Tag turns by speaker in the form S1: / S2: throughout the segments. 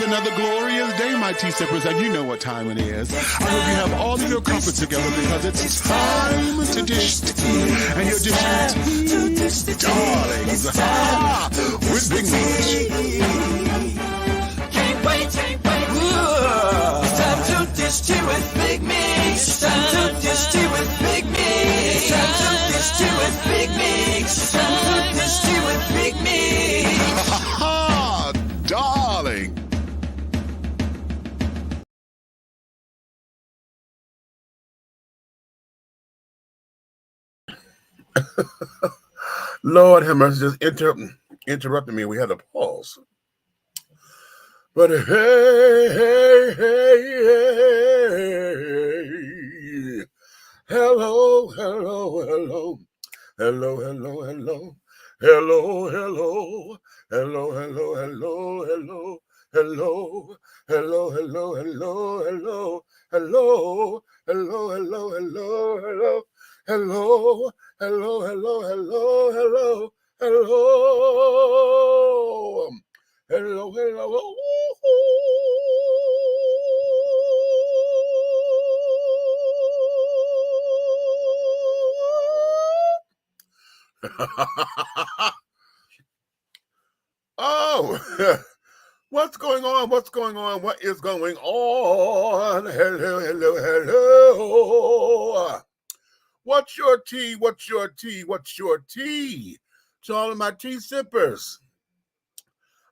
S1: another glorious day, my tea sippers, and you know what time it is. I hope you have all of your crumpets together because it's time to dish tea. And you're dishing tea, darlings, with Big Meat.
S2: Can't wait. It's time to dish tea with Big Meat. It's time to dish tea with Big Meat. It's time to dish tea with Big Meat. It's time to dish tea with Big Meat.
S1: Darling.
S3: Lord have mercy, just interrupting me. We had a pause. But hey. Hello. Oh, what's going on? What is going on? Hello. What's your tea? To all of my tea sippers,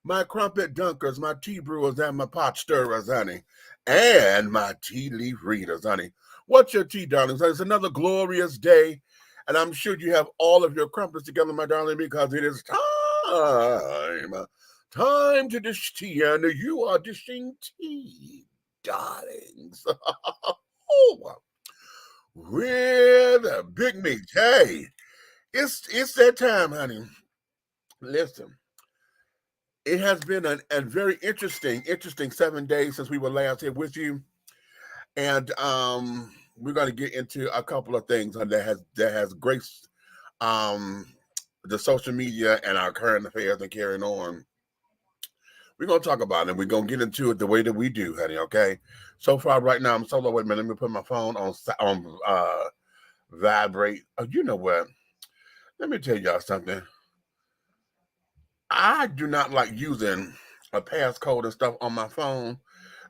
S3: my crumpet dunkers, my tea brewers, and my pot stirrers, honey, and my tea leaf readers, honey. What's your tea, darlings? It's another glorious day, and I'm sure you have all of your crumpets together, my darling, because it is time to dish tea, and you are dishing tea, darlings. With a Big Meat. Hey, it's that time, honey. Listen, it has been a very interesting 7 days since we were last here with you, and we're going to get into a couple of things that has graced the social media and our current affairs and carrying on. We're going to talk about it, and we're going to get into it the way that we do, honey, okay? So far, right now, I'm solo. Wait a minute, let me put my phone on vibrate. Oh, you know what? Let me tell y'all something. I do not like using a passcode and stuff on my phone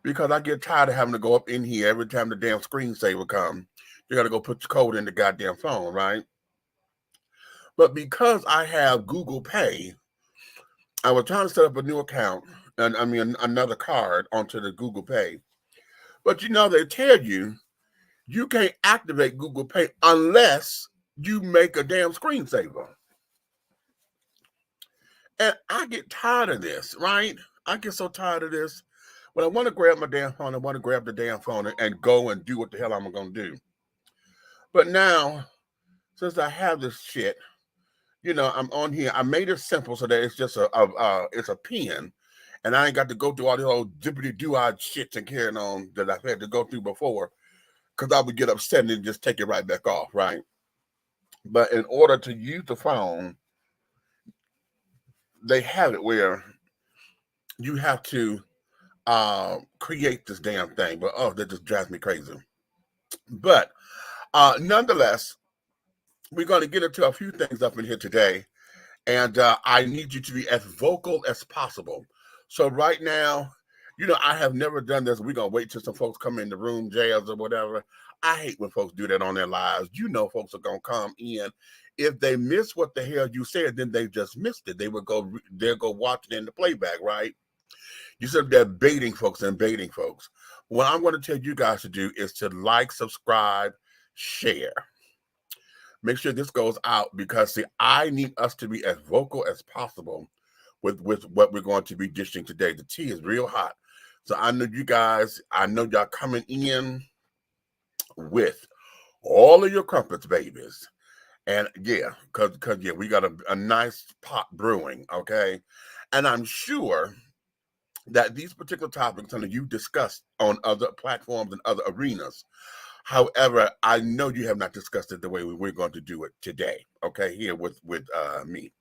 S3: because I get tired of having to go up in here every time the damn screensaver comes. You got to go put your code in the goddamn phone, right? But because I have Google Pay, I was trying to set up a new account, and I mean another card onto the Google Pay. But you know, they tell you can't activate Google Pay unless you make a damn screensaver. And I get tired of this, right? I get so tired of this. When I want to grab my damn phone, I want to grab the damn phone and go and do what the hell I'm going to do. But now, since I have this shit, you know, I'm on here. I made it simple so that it's just it's a pen, and I ain't got to go through all the old dippity-doo-odd shits and carrying on that I've had to go through before, because I would get upset and just take it right back off, right? But in order to use the phone, they have it where you have to create this damn thing. But that just drives me crazy. But nonetheless, we're going to get into a few things up in here today, and I need you to be as vocal as possible. So right now, you know, I have never done this. We're going to wait till some folks come in the room, jazz or whatever. I hate when folks do that on their lives. You know, folks are going to come in. If they miss what the hell you said, then they just missed it. They'll go watch it in the playback, right? You said they're baiting folks. What I'm going to tell you guys to do is to like, subscribe, share. Make sure this goes out because, see, I need us to be as vocal as possible with what we're going to be dishing today. The tea is real hot. So I know y'all coming in with all of your crumpets, babies. And yeah, because we got a nice pot brewing, okay? And I'm sure that these particular topics you've discussed on other platforms and other arenas. However, I know you have not discussed it the way we're going to do it today, okay, here with me.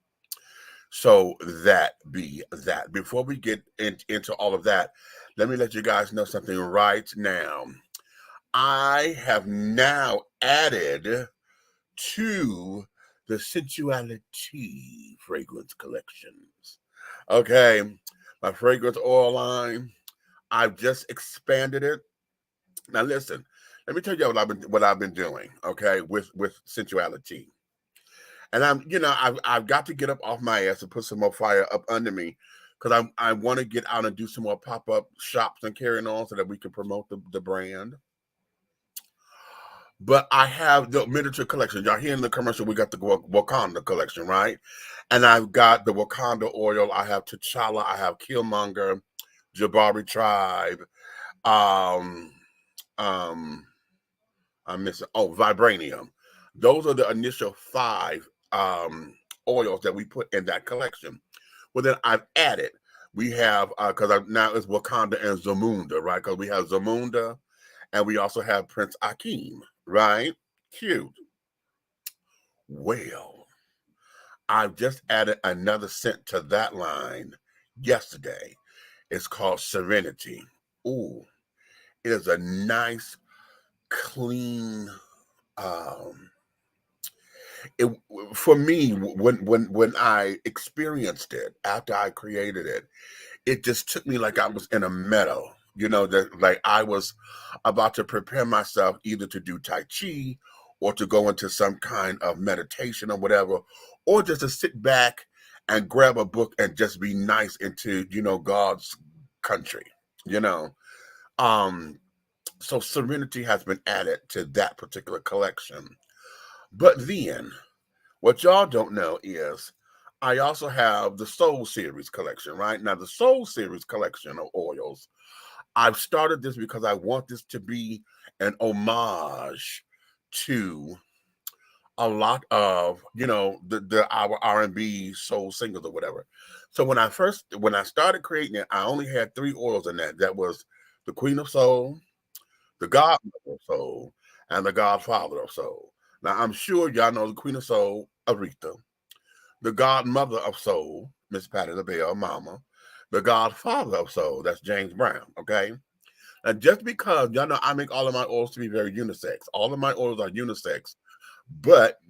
S3: So that be that. Before we get into all of that, let me let you guys know something right now. I have now added to the sensuality fragrance collections. Okay, my fragrance oil line, I've just expanded it. Now listen, let me tell you what I've been doing, okay, with sensuality. And I've got to get up off my ass and put some more fire up under me, because I want to get out and do some more pop-up shops and carrying on so that we can promote the brand. But I have the miniature collection. Y'all hear in the commercial, we got the Wakanda collection, right? And I've got the Wakanda oil. I have T'Challa. I have Killmonger, Jabari Tribe. Um, um, I'm missing. Oh, Vibranium. Those are the initial 5 oils that we put in that collection. Well, then I've added. We have because now it's Wakanda and Zamunda, right? Because we have Zamunda, and we also have Prince Akeem, right? Cute. Well, I've just added another scent to that line yesterday. It's called Serenity. Ooh, it is a nice, clean. Um, it For me, when I experienced it after I created it, it just took me like I was in a meadow. That like I was about to prepare myself either to do Tai Chi or to go into some kind of meditation or whatever, or just to sit back and grab a book and just be nice into, God's country, you know. Um, so Serenity has been added to that particular collection. But then what y'all don't know is I also have the Soul Series collection, right? Now, the Soul Series collection of oils, I've started this because I want this to be an homage to a lot of, our R&B soul singers or whatever. So when I started creating it, I only had 3 oils in that. That was the Queen of Soul, the Godmother of Soul, and the Godfather of Soul. Now, I'm sure y'all know the Queen of Soul, Aretha, the Godmother of Soul, Miss Patti LaBelle, Mama, the Godfather of Soul, that's James Brown, okay? And just because, y'all know I make all of my oils to be very unisex. All of my oils are unisex, but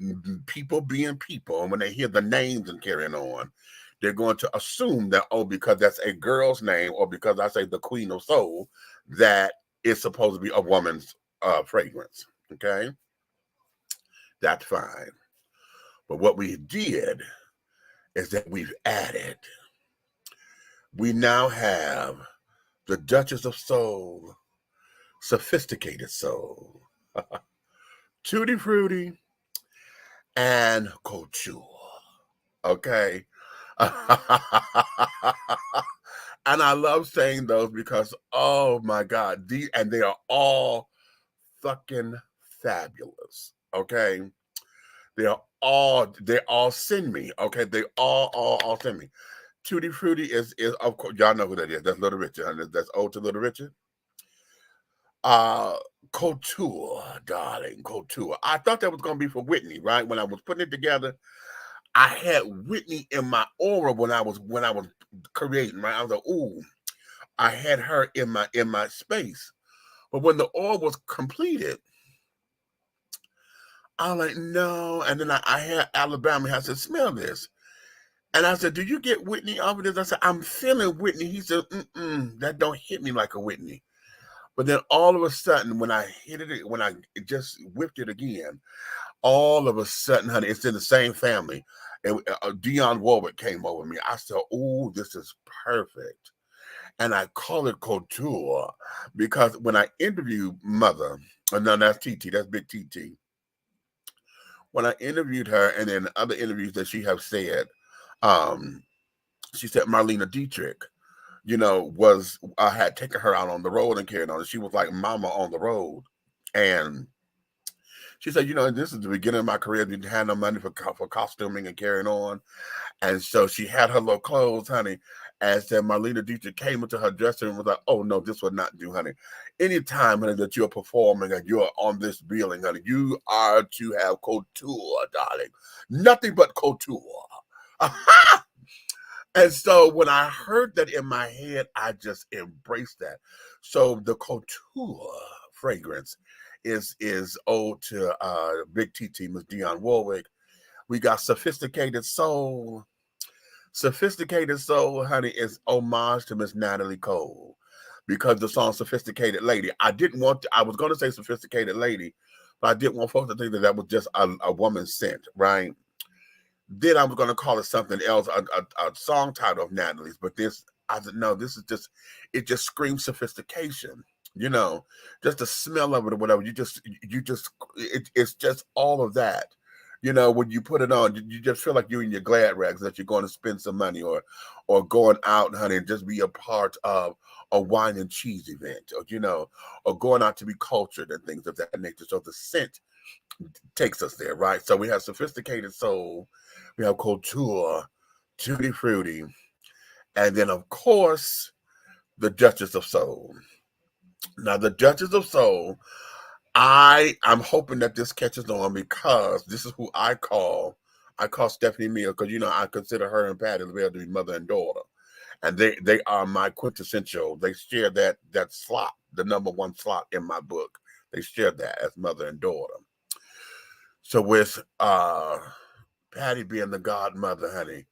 S3: people being people, and when they hear the names and carrying on, they're going to assume that, because that's a girl's name, or because I say the Queen of Soul, that it's supposed to be a woman's fragrance, okay? That's fine. But what we did is that we now have the Duchess of Soul, Sophisticated Soul, Tutti Frutti, and Couture. Okay. And I love saying those because, oh my God, and they are all fucking fabulous. Okay. They all send me. Okay. They all send me. Tutti Frutti is of course, y'all know who that is. That's Little Richard. That's ode to Little Richard. Couture, darling, Couture. I thought that was gonna be for Whitney, right? When I was putting it together, I had Whitney in my aura when I was creating, right? I was like, ooh, I had her in my space. But when the oil was completed, I was like, no. And then I had Alabama. I said, smell this. And I said, do you get Whitney off of this? I said, I'm feeling Whitney. He said, that don't hit me like a Whitney. But then all of a sudden, when I hit it, when I just whipped it again, all of a sudden, honey, it's in the same family. And Dionne Warwick came over me. I said, oh, this is perfect. And I call it Couture because when I interviewed Mother, no, that's TT, that's Big TT. When I interviewed her, and in other interviews that she have said, she said Marlene Dietrich, had taken her out on the road and carried on. She was like mama on the road. And she said, this is the beginning of my career. Didn't have no money for costuming and carrying on. And so she had her little clothes, honey. And said Marlene Dietrich came into her dressing room and was like, oh, no, this would not do, honey. Anytime, honey, that you're performing and you're on this billing, honey, you are to have couture, darling. Nothing but couture. And so when I heard that in my head, I just embraced that. So the couture fragrance is owed to Big TT, Miss Dionne Warwick. We got Sophisticated Soul. Sophisticated Soul, honey, is homage to Miss Natalie Cole because the song Sophisticated Lady. I was going to say Sophisticated Lady, but I didn't want folks to think that that was just a woman's scent, right? Then I was going to call it something else, a song title of Natalie's, but I said, no, this is just, it just screams sophistication, you know, just the smell of it or whatever. It's just all of that. You know, when you put it on, you just feel like you're in your glad rags that you're going to spend some money or going out, honey, and just be a part of a wine and cheese event, or, you know, or going out to be cultured and things of that nature. So the scent takes us there, right? So we have Sophisticated Soul, we have Couture, Tutti Frutti, and then of course the Duchess of Soul. Now the Duchess of Soul, I'm hoping that this catches on because this is who I call Stephanie Meal, because you know I consider her and Patty LaBelle to be mother and daughter, and they are my quintessential. They share that slot, the number one slot in my book. They share that as mother and daughter. So with Patty being the godmother, honey,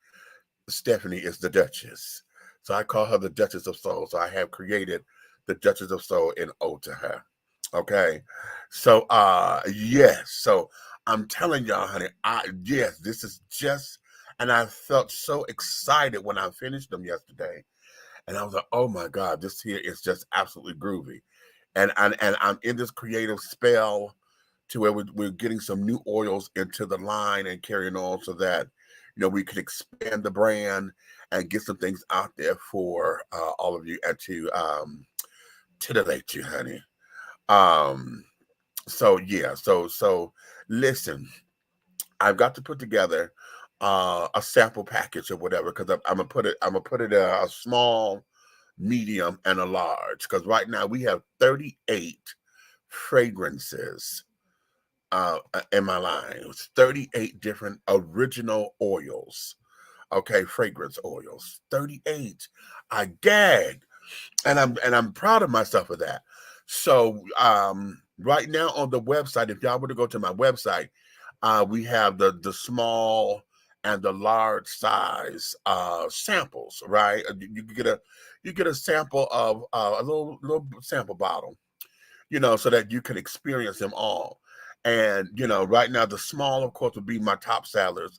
S3: Stephanie is the Duchess. So I call her the Duchess of Soul. So I have created the Duchess of Soul in ode to her. Okay. So yes. So I'm telling y'all, honey, yes, this is just, and I felt so excited when I finished them yesterday. And I was like, oh my God, this here is just absolutely groovy. And I'm in this creative spell to where we're getting some new oils into the line and carrying on so that, you know, we can expand the brand and get some things out there for all of you and to titillate you, honey. Um, so yeah, so listen, I've got to put together a sample package or whatever because I'm gonna put it a small, medium, and a large because right now we have 38 fragrances in my line. It was 38 different original oils. Okay, fragrance oils. 38. I gagged. And I'm proud of myself for that. So right now on the website, if y'all were to go to my website, we have the small and the large size samples, right? You get a sample of a little sample bottle, you know, so that you can experience them all. And you know, right now the small, of course, would be my top sellers.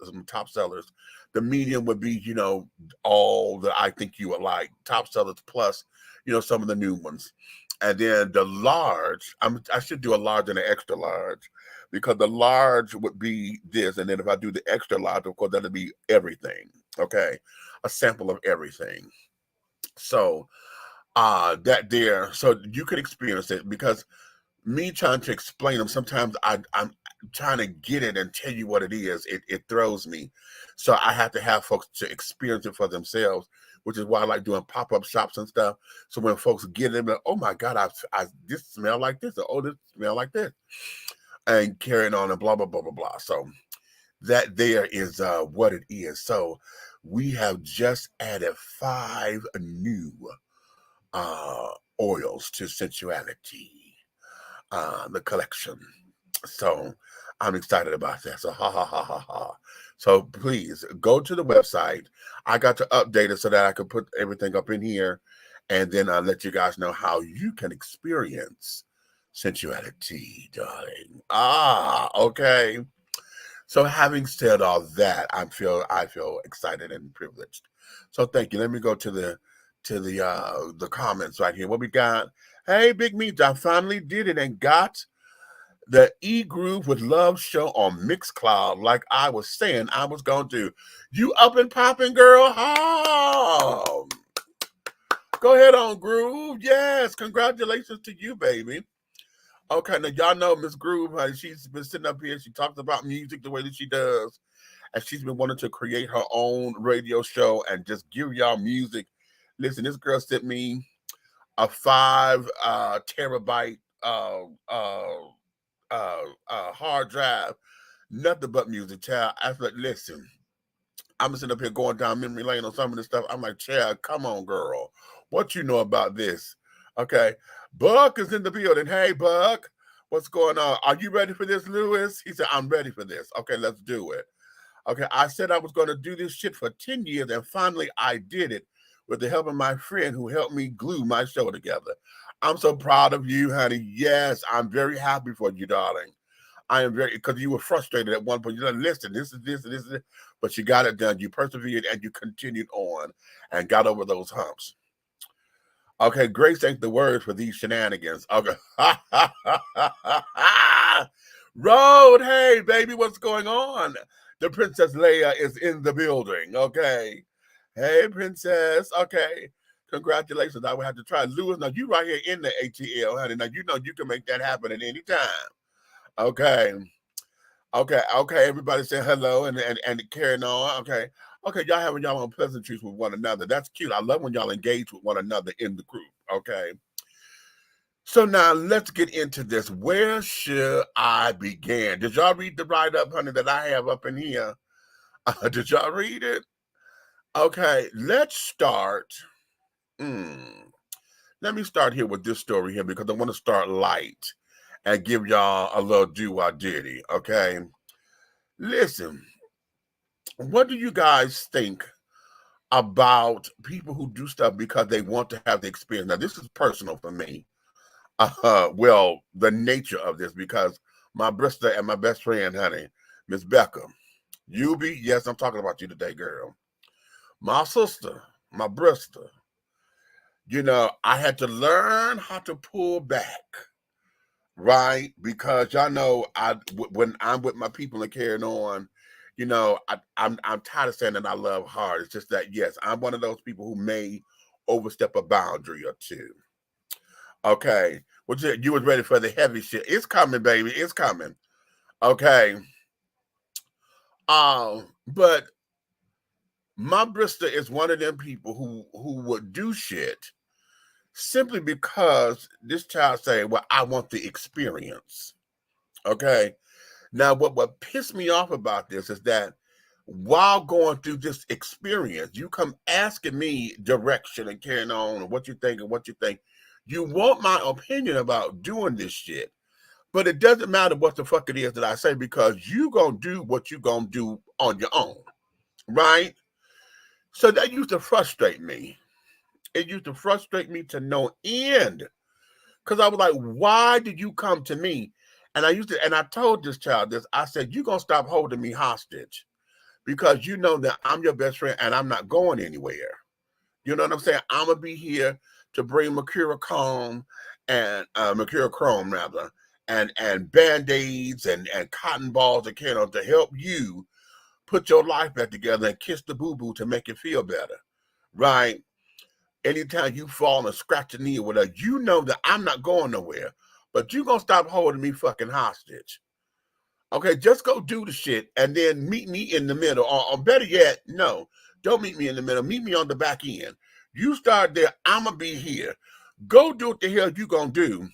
S3: The medium would be, you know, all that I think you would like. Top sellers plus, you know, some of the new ones. And then the large, I should do a large and an extra large because the large would be this. And then if I do the extra large, of course, that'll be everything. Okay. A sample of everything. So that there, so you could experience it because me trying to explain them, sometimes I'm trying to get it and tell you what it is. It throws me. So I have to have folks to experience it for themselves, which is why I like doing pop-up shops and stuff. So when folks get it, like, oh my God, I this smell like this, or oh, this smell like this, and carrying on and blah, blah, blah, blah, blah. So that there is what it is. So we have just added 5 new uh, oils to sensuality, the collection. So I'm excited about that. So ha ha ha ha ha. So please go to the website. I got to update it so that I can put everything up in here and then I'll let you guys know how you can experience sensuality, darling. Okay. So having said all that, I feel excited and privileged. So thank you. Let me go to the comments right here. What we got? Hey, Big Meat, I finally did it and got the E-Groove with Love show on Mixcloud, like I was saying I was going to. You up and popping, girl? Oh, go ahead on, Groove. Yes, congratulations to you, baby. Okay, now y'all know Miss Groove, she's been sitting up here. She talks about music the way that she does. And she's been wanting to create her own radio show and just give y'all music. Listen, this girl sent me a 5 terabyte hard drive, nothing but music, child. I was like, listen, I'm sitting up here going down memory lane on some of this stuff. I'm like, Chad, come on, girl. What you know about this? Okay. Buck is in the building. Hey, Buck, what's going on? Are you ready for this, Lewis? He said, I'm ready for this. Okay, let's do it. Okay, I said I was going to do this shit for 10 years, and finally I did it with the help of my friend who helped me glue my show together. I'm so proud of you, honey. Yes, I'm very happy for you, darling. I am very, because you were frustrated at one point. You said, listen, this is this and this is it. But you got it done. You persevered and you continued on and got over those humps. Okay, grace ain't the word for these shenanigans. Okay. Road, hey, baby, what's going on? The Princess Leia is in the building. Okay. Hey, Princess. Okay. Congratulations. I would have to try. Lewis, now you right here in the ATL, honey. Now you know you can make that happen at any time. Okay. Okay. Everybody say hello and carrying on. Okay. Y'all having y'all own pleasantries with one another. That's cute. I love when y'all engage with one another in the group. Okay. So now let's get into this. Where should I begin? Did y'all read the write-up, honey, that I have up in here? Did y'all read it? Okay, let's start. Let me start here with this story here because I want to start light and give y'all a little do-I-diddy, okay? Listen, what do you guys think about people who do stuff because they want to have the experience? Now, this is personal for me. Well, the nature of this, because my Bristol and my best friend, honey, Miss Becca, you be, yes, I'm talking about you today, girl. My sister, my Bristol, you know, I had to learn how to pull back, right? Because y'all know, when I'm with my people and carrying on, you know, I'm tired of saying that I love hard. It's just that, yes, I'm one of those people who may overstep a boundary or two. Okay, you was ready for the heavy shit. It's coming, baby. It's coming. Okay. But my Bristol is one of them people who would do shit simply because this child say, well, I want the experience. Okay. Now, what pissed me off about this is that while going through this experience, you come asking me direction and carrying on and what you think and what you think. You want my opinion about doing this shit, but it doesn't matter what the fuck it is that I say because you gonna do what you gonna do on your own, right? So that used to frustrate me. It used to frustrate me to no end because I was like, why did you come to me? And I told this child this. I said, you gonna stop holding me hostage because you know that I'm your best friend and I'm not going anywhere. You know what I'm saying? I'm gonna be here to bring Mercura Chrome and Mercura Chrome rather, and band-aids and cotton balls and candles to help you put your life back together and kiss the boo-boo to make you feel better. Right? Anytime you fall and scratch a knee or whatever, you know that I'm not going nowhere. But you gonna stop holding me fucking hostage. Okay, just go do the shit and then meet me in the middle. Or better yet, no, don't meet me in the middle. Meet me on the back end. You start there, I'ma be here. Go do what the hell you gonna do.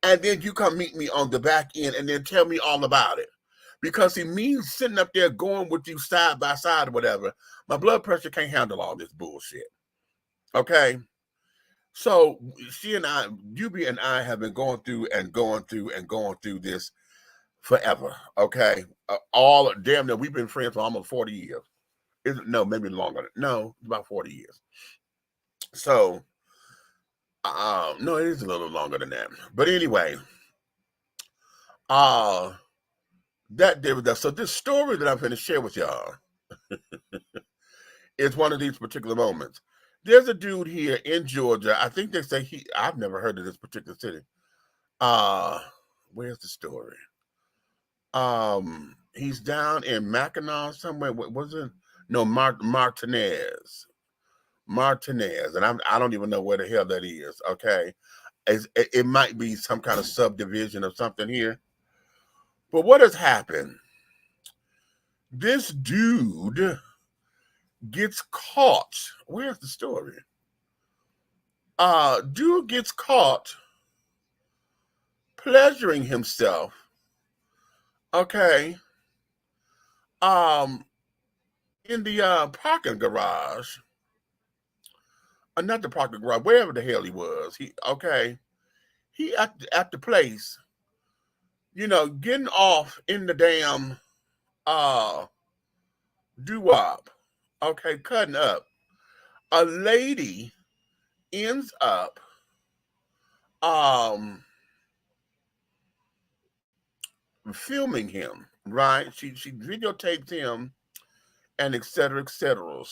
S3: And then you come meet me on the back end and then tell me all about it. Because it means sitting up there going with you side by side or whatever. My blood pressure can't handle all this bullshit. Okay? So she and I, Yubi and I have been going through this forever. Okay, all damn near we've been friends for almost 40 years. No, maybe longer. No, about 40 years. So, no, it is a little longer than that. But anyway, that did with that. So this story that I'm going to share with y'all is one of these particular moments. There's a dude here in Georgia. I think they say I've never heard of this particular city. Where's the story? He's down in Mackinac somewhere. What was it? No, Martinez, and I don't even know where the hell that is. Okay, it might be some kind of subdivision of something here. But what has happened? This dude gets caught. Where's the story? Dude gets caught pleasuring himself. Okay. in the parking garage, not the parking garage, wherever the hell he was. He at the place, getting off in the damn uh doo-wop, cutting up. A lady ends up um filming him, right? She videotapes him and et cetera, et cetera.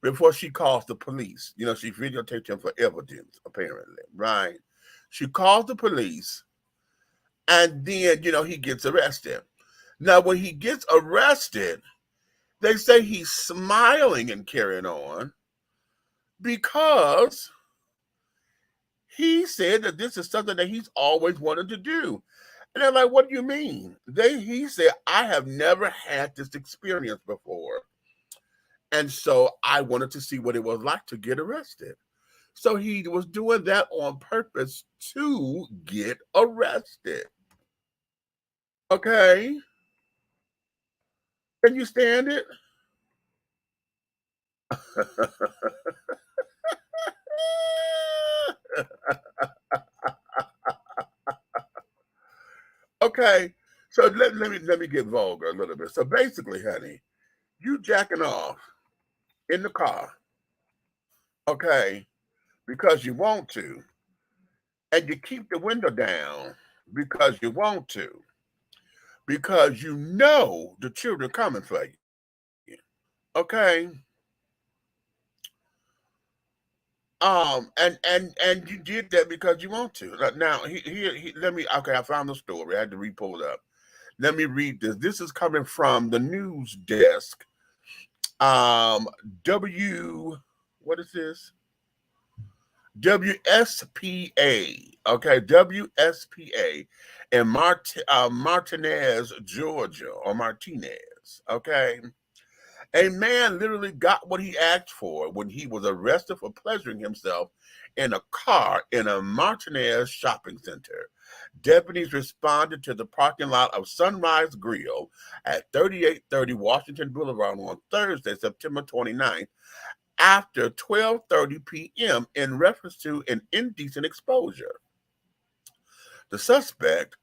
S3: Before she calls the police. She videotaped him for evidence, apparently, right? She calls the police, and then, he gets arrested. Now, when he gets arrested, they say he's smiling and carrying on because he said that this is something that he's always wanted to do. And they're like, what do you mean? He said, I have never had this experience before. And so I wanted to see what it was like to get arrested. So he was doing that on purpose to get arrested. Okay? Can you stand it? Okay. So let me get vulgar a little bit. So basically, honey, you jacking off in the car, okay, because you want to, and you keep the window down because you want to, because you know the children coming for you, okay. And you did that because you want to. Now, let me. Okay, I found the story. I had to re-pull it up. Let me read this. This is coming from the news desk. What is this? WSPA. Okay, WSPA in Martinez, Georgia, or Martinez. Okay. A man literally got what he asked for when he was arrested for pleasuring himself in a car in a Martinez shopping center. Deputies responded to the parking lot of Sunrise Grill at 3830 Washington Boulevard on Thursday, September 29th, after 12:30 p.m. in reference to an indecent exposure. The suspect,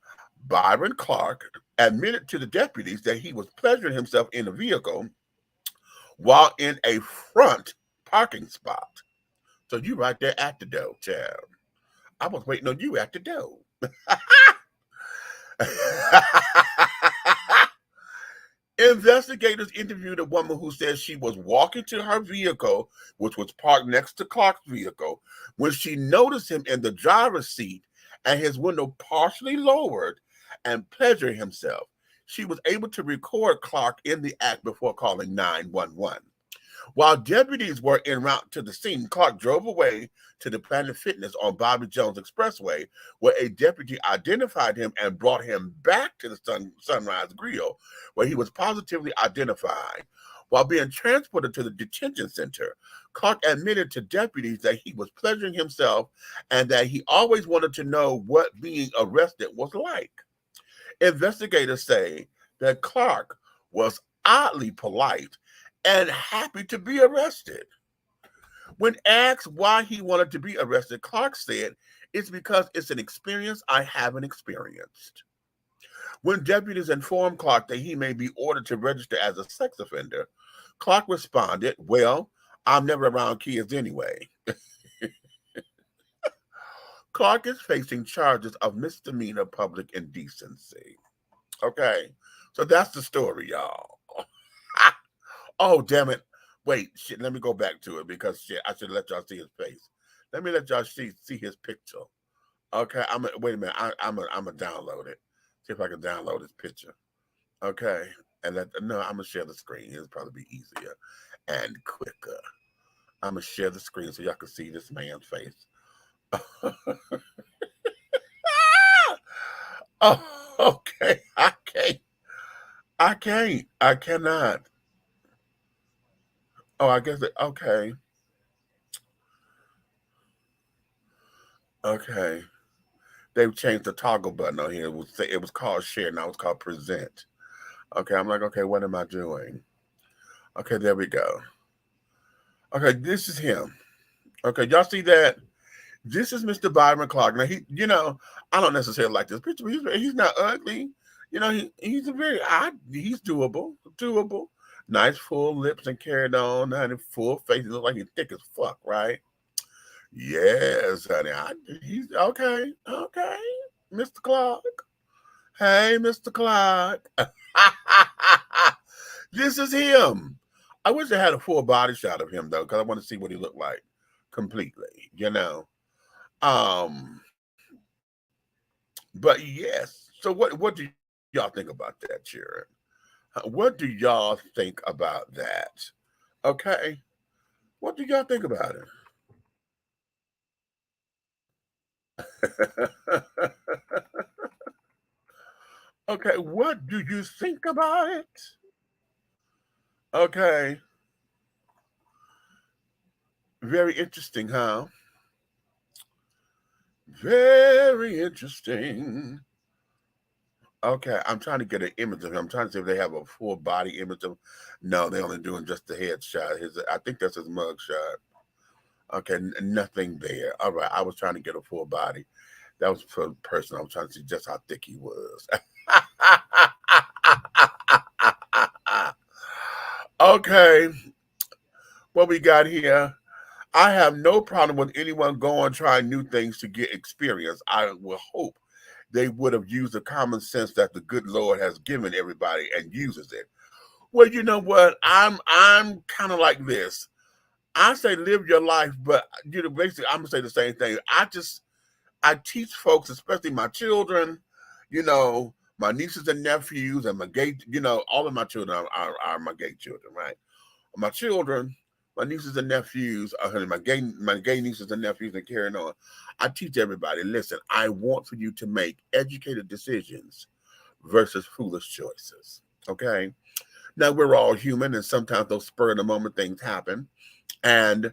S3: Byron Clark, admitted to the deputies that he was pleasuring himself in a vehicle while in a front parking spot. So you right there at the door, child. I was waiting on you at the door. Investigators interviewed a woman who said she was walking to her vehicle, which was parked next to Clark's vehicle, when she noticed him in the driver's seat and his window partially lowered and pleasuring himself. She was able to record Clark in the act before calling 911. While deputies were en route to the scene, Clark drove away to the Planet Fitness on Bobby Jones Expressway, where a deputy identified him and brought him back to the Sunrise Grill, where he was positively identified. While being transported to the detention center, Clark admitted to deputies that he was pleasuring himself and that he always wanted to know what being arrested was like. Investigators say that Clark was oddly polite and happy to be arrested. When asked why he wanted to be arrested, Clark said, "It's because it's an experience I haven't experienced." When deputies informed Clark that he may be ordered to register as a sex offender, Clark responded, "Well, I'm never around kids anyway." Clark is facing charges of misdemeanor public indecency. Okay, so that's the story, y'all. Oh, damn it. Wait, shit, let me go back to it because shit, I should let y'all see his face. Let me let y'all see his picture. Okay, wait a minute. I'm gonna download it. See if I can download his picture. Okay, and I'm gonna share the screen. It'll probably be easier and quicker. I'm gonna share the screen so y'all can see this man's face. Oh, okay. I cannot. Oh, I guess okay. Okay. They've changed the toggle button on here. It was called share, now it's called present. Okay, I'm like, okay, what am I doing? Okay, there we go. Okay, this is him. Okay, y'all see that? This is Mr. Byron Clark. Now I don't necessarily like this picture, but he's not ugly. He's a very odd. He's doable. Nice full lips and carried on, honey. Full face. He looks like he's thick as fuck, right? Yes, honey. He's okay. Okay, Mr. Clark. Hey, Mr. Clark. This is him. I wish I had a full body shot of him though, because I want to see what he looked like completely. Um, but yes. So what do y'all think about that, Sharon? What do y'all think about that? Okay. What do y'all think about it? Okay, what do you think about it? Okay. Very interesting, huh? Very interesting. Okay, I'm trying to get an image of him. I'm trying to see if they have a full body image of. No, they're only doing just the headshot. I think that's his mug shot. Okay, nothing there. All right, I was trying to get a full body. That was for the person. I was trying to see just how thick he was. Okay, what we got here? I have no problem with anyone going trying new things to get experience. I will hope they would have used the common sense that the good Lord has given everybody and uses it. Well, you know what? I'm kind of like this. I say live your life, but basically I'm gonna say the same thing. I teach folks, especially my children, my nieces and nephews and my gay, all of my children are my gay children, right? My children, my nieces and nephews, my gay nieces and nephews and carrying on. I teach everybody, listen, I want for you to make educated decisions versus foolish choices. Okay. Now we're all human and sometimes those spur of the moment things happen. And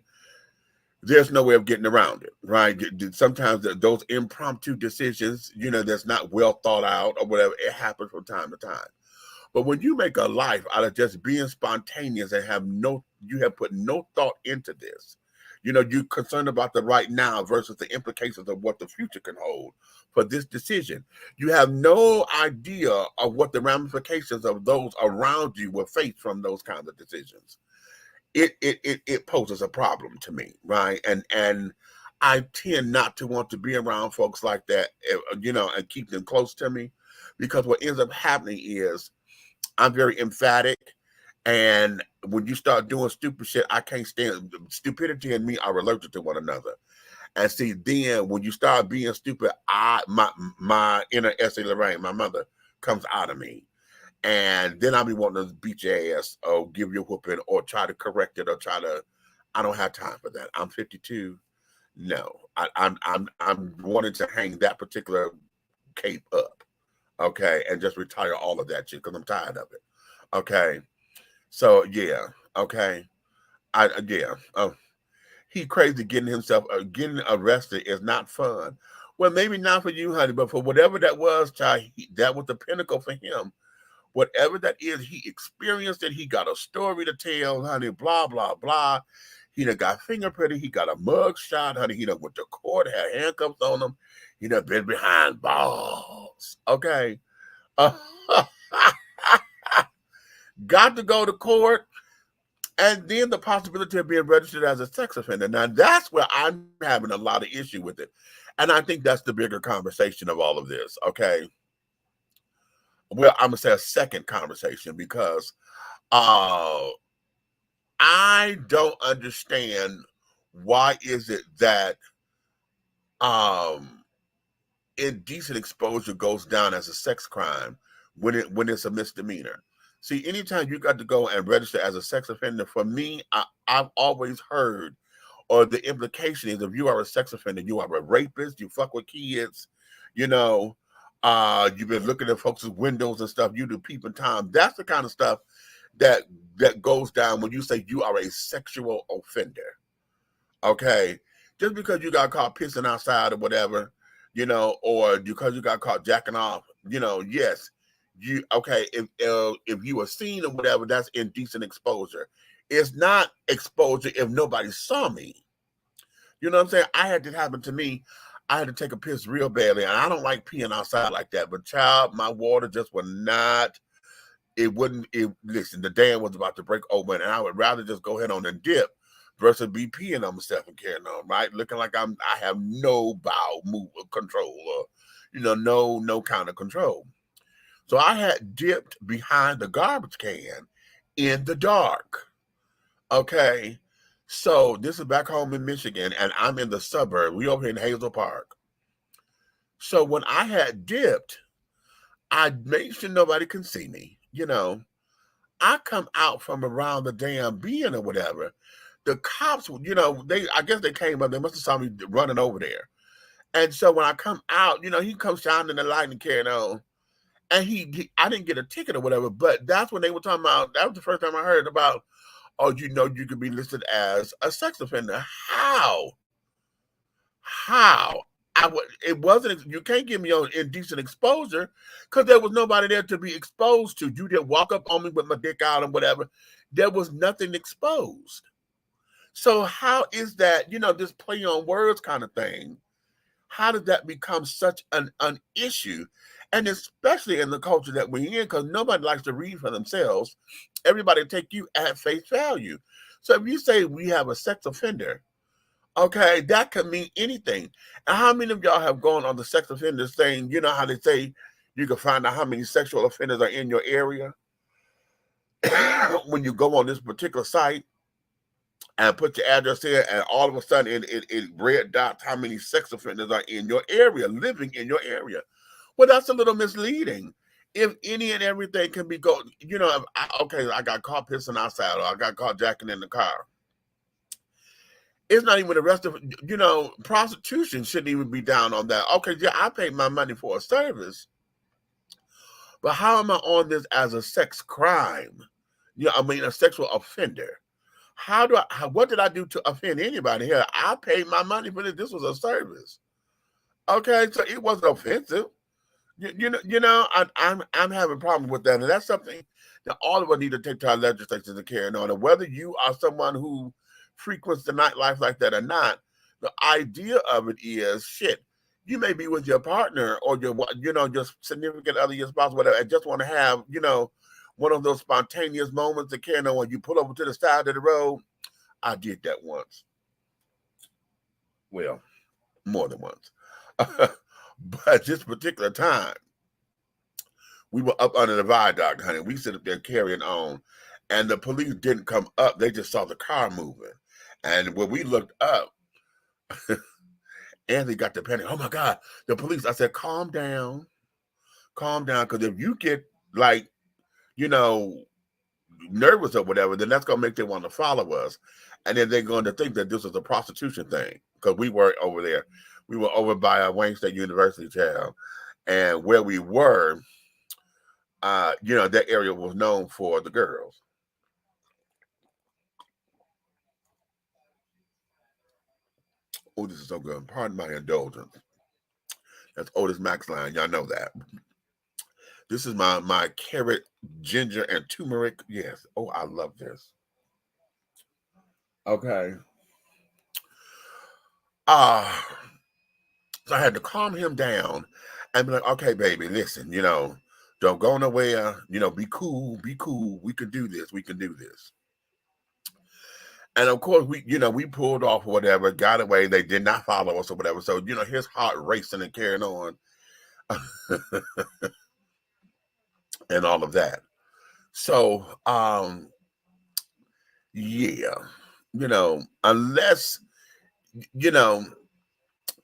S3: there's no way of getting around it, right? Sometimes those impromptu decisions, that's not well thought out or whatever, it happens from time to time. But when you make a life out of just being spontaneous and you have put no thought into this, you're concerned about the right now versus the implications of what the future can hold for this decision. You have no idea of what the ramifications of those around you will face from those kinds of decisions. It poses a problem to me, right? And I tend not to want to be around folks like that, and keep them close to me, because what ends up happening is I'm very emphatic, and when you start doing stupid shit, I can't stand. Stupidity and me are allergic to one another. And see, then when you start being stupid, my inner Essie Lorraine, my mother, comes out of me. And then I'll be wanting to beat your ass or give you a whooping or try to correct it I don't have time for that. I'm 52. No, I'm wanting to hang that particular cape up. Okay. And just retire all of that shit because I'm tired of it. Okay. So yeah. Okay. Yeah. Oh, he crazy getting arrested is not fun. Well, maybe not for you, honey, but for whatever that was, child, that was the pinnacle for him. Whatever that is, he experienced it. He got a story to tell, honey, blah, blah, blah. He done got fingerprinted. He got a mug shot, honey. He done went to court, had handcuffs on him. He done been behind bars. Okay. Got to go to court. And then the possibility of being registered as a sex offender. Now, that's where I'm having a lot of issue with it. And I think that's the bigger conversation of all of this, okay? Well, I'm gonna say a second conversation because I don't understand why is it that indecent exposure goes down as a sex crime when it's a misdemeanor. See, anytime you got to go and register as a sex offender, for me, I've always heard, or the implication is, if you are a sex offender, you are a rapist, you fuck with kids, you know, you've been looking at folks' windows and stuff, you do peeping Tom. That's the kind of stuff that goes down when you say you are a sexual offender. Okay. Just because you got caught pissing outside or whatever, or because you got caught jacking off, yes, if you were seen or whatever, that's indecent exposure. It's not exposure if nobody saw me. You know what I'm saying? I had this happen to me. I had to take a piss real badly, and I don't like peeing outside like that. But child, my water just would not. It wouldn't. Listen, the dam was about to break open, and I would rather just go ahead on and dip versus be peeing on myself and carrying on, right? Looking like I have no bowel move control, or no kind of control. So I had dipped behind the garbage can in the dark. Okay. So this is back home in Michigan, and I'm in the suburb. We over here in Hazel Park. So when I had dipped, I made sure nobody can see me. I come out from around the damn bin or whatever. The cops, I guess they came up. They must have saw me running over there. And so when I come out, he comes shining the light and carrying on. And I didn't get a ticket or whatever, but that's when they were talking about. That was the first time I heard about. Oh, you could be listed as a sex offender. How? How? It wasn't. You can't give me on indecent exposure because there was nobody there to be exposed to. You didn't walk up on me with my dick out and whatever. There was nothing exposed. So how is that? This play on words kind of thing. How did that become such an issue? And especially in the culture that we're in, because nobody likes to read for themselves. Everybody take you at face value. So if you say we have a sex offender, okay, that could mean anything. And how many of y'all have gone on the sex offenders thing? You know how they say you can find out how many sexual offenders are in your area when you go on this particular site and put your address in, and all of a sudden it red dots how many sex offenders are in your area, living in your area. Well, that's a little misleading. If any and everything can be I got caught pissing outside, or I got caught jacking in the car. It's not even the rest of prostitution shouldn't even be down on that. Okay, yeah, I paid my money for a service, but how am I on this as a sex crime? A sexual offender. What did I do to offend anybody here? I paid my money for this. This was a service. Okay, so it wasn't offensive. I'm having problems with that, and that's something that all of us need to take to our legislatures and carry on. And whether you are someone who frequents the nightlife like that or not, the idea of it is shit. You may be with your partner or your significant other, your spouse, whatever, and just want to have one of those spontaneous moments to carry on when you pull over to the side of the road. I did that once. Well, more than once. But this particular time, we were up under the viaduct, honey. We sit up there carrying on, and the police didn't come up. They just saw the car moving. And when we looked up, Anthony got the panic. Oh, my God, the police. I said, calm down, because if you get, nervous or whatever, then that's going to make them want to follow us. And then they're going to think that this is a prostitution thing, because we were over there. We were over by Wayne State University, child. And where we were, that area was known for the girls. Oh, this is so good. Pardon my indulgence. That's Otis Max line. Y'all know that. This is my carrot, ginger, and turmeric. Yes. Oh, I love this. Okay. So I had to calm him down and be like, okay, baby, listen, don't go nowhere. Be cool. We can do this. And of course, we pulled off or whatever, got away. They did not follow us or whatever. So, his heart racing and carrying on and all of that. So, yeah, unless,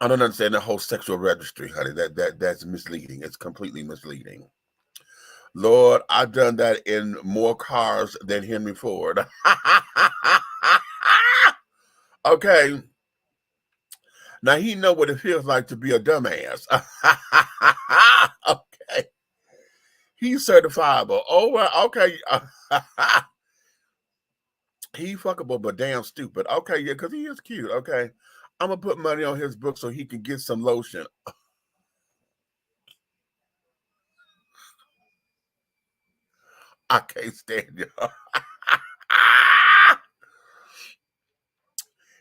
S3: I don't understand the whole sexual registry, honey. That's misleading. It's completely misleading. Lord, I've done that in more cars than Henry Ford. Okay. Now he know what it feels like to be a dumbass. Okay. He's certifiable. Oh, well, okay. He fuckable, but damn stupid. Okay, yeah, because he is cute. Okay. I'm going to put money on his book so he can get some lotion. I can't stand you.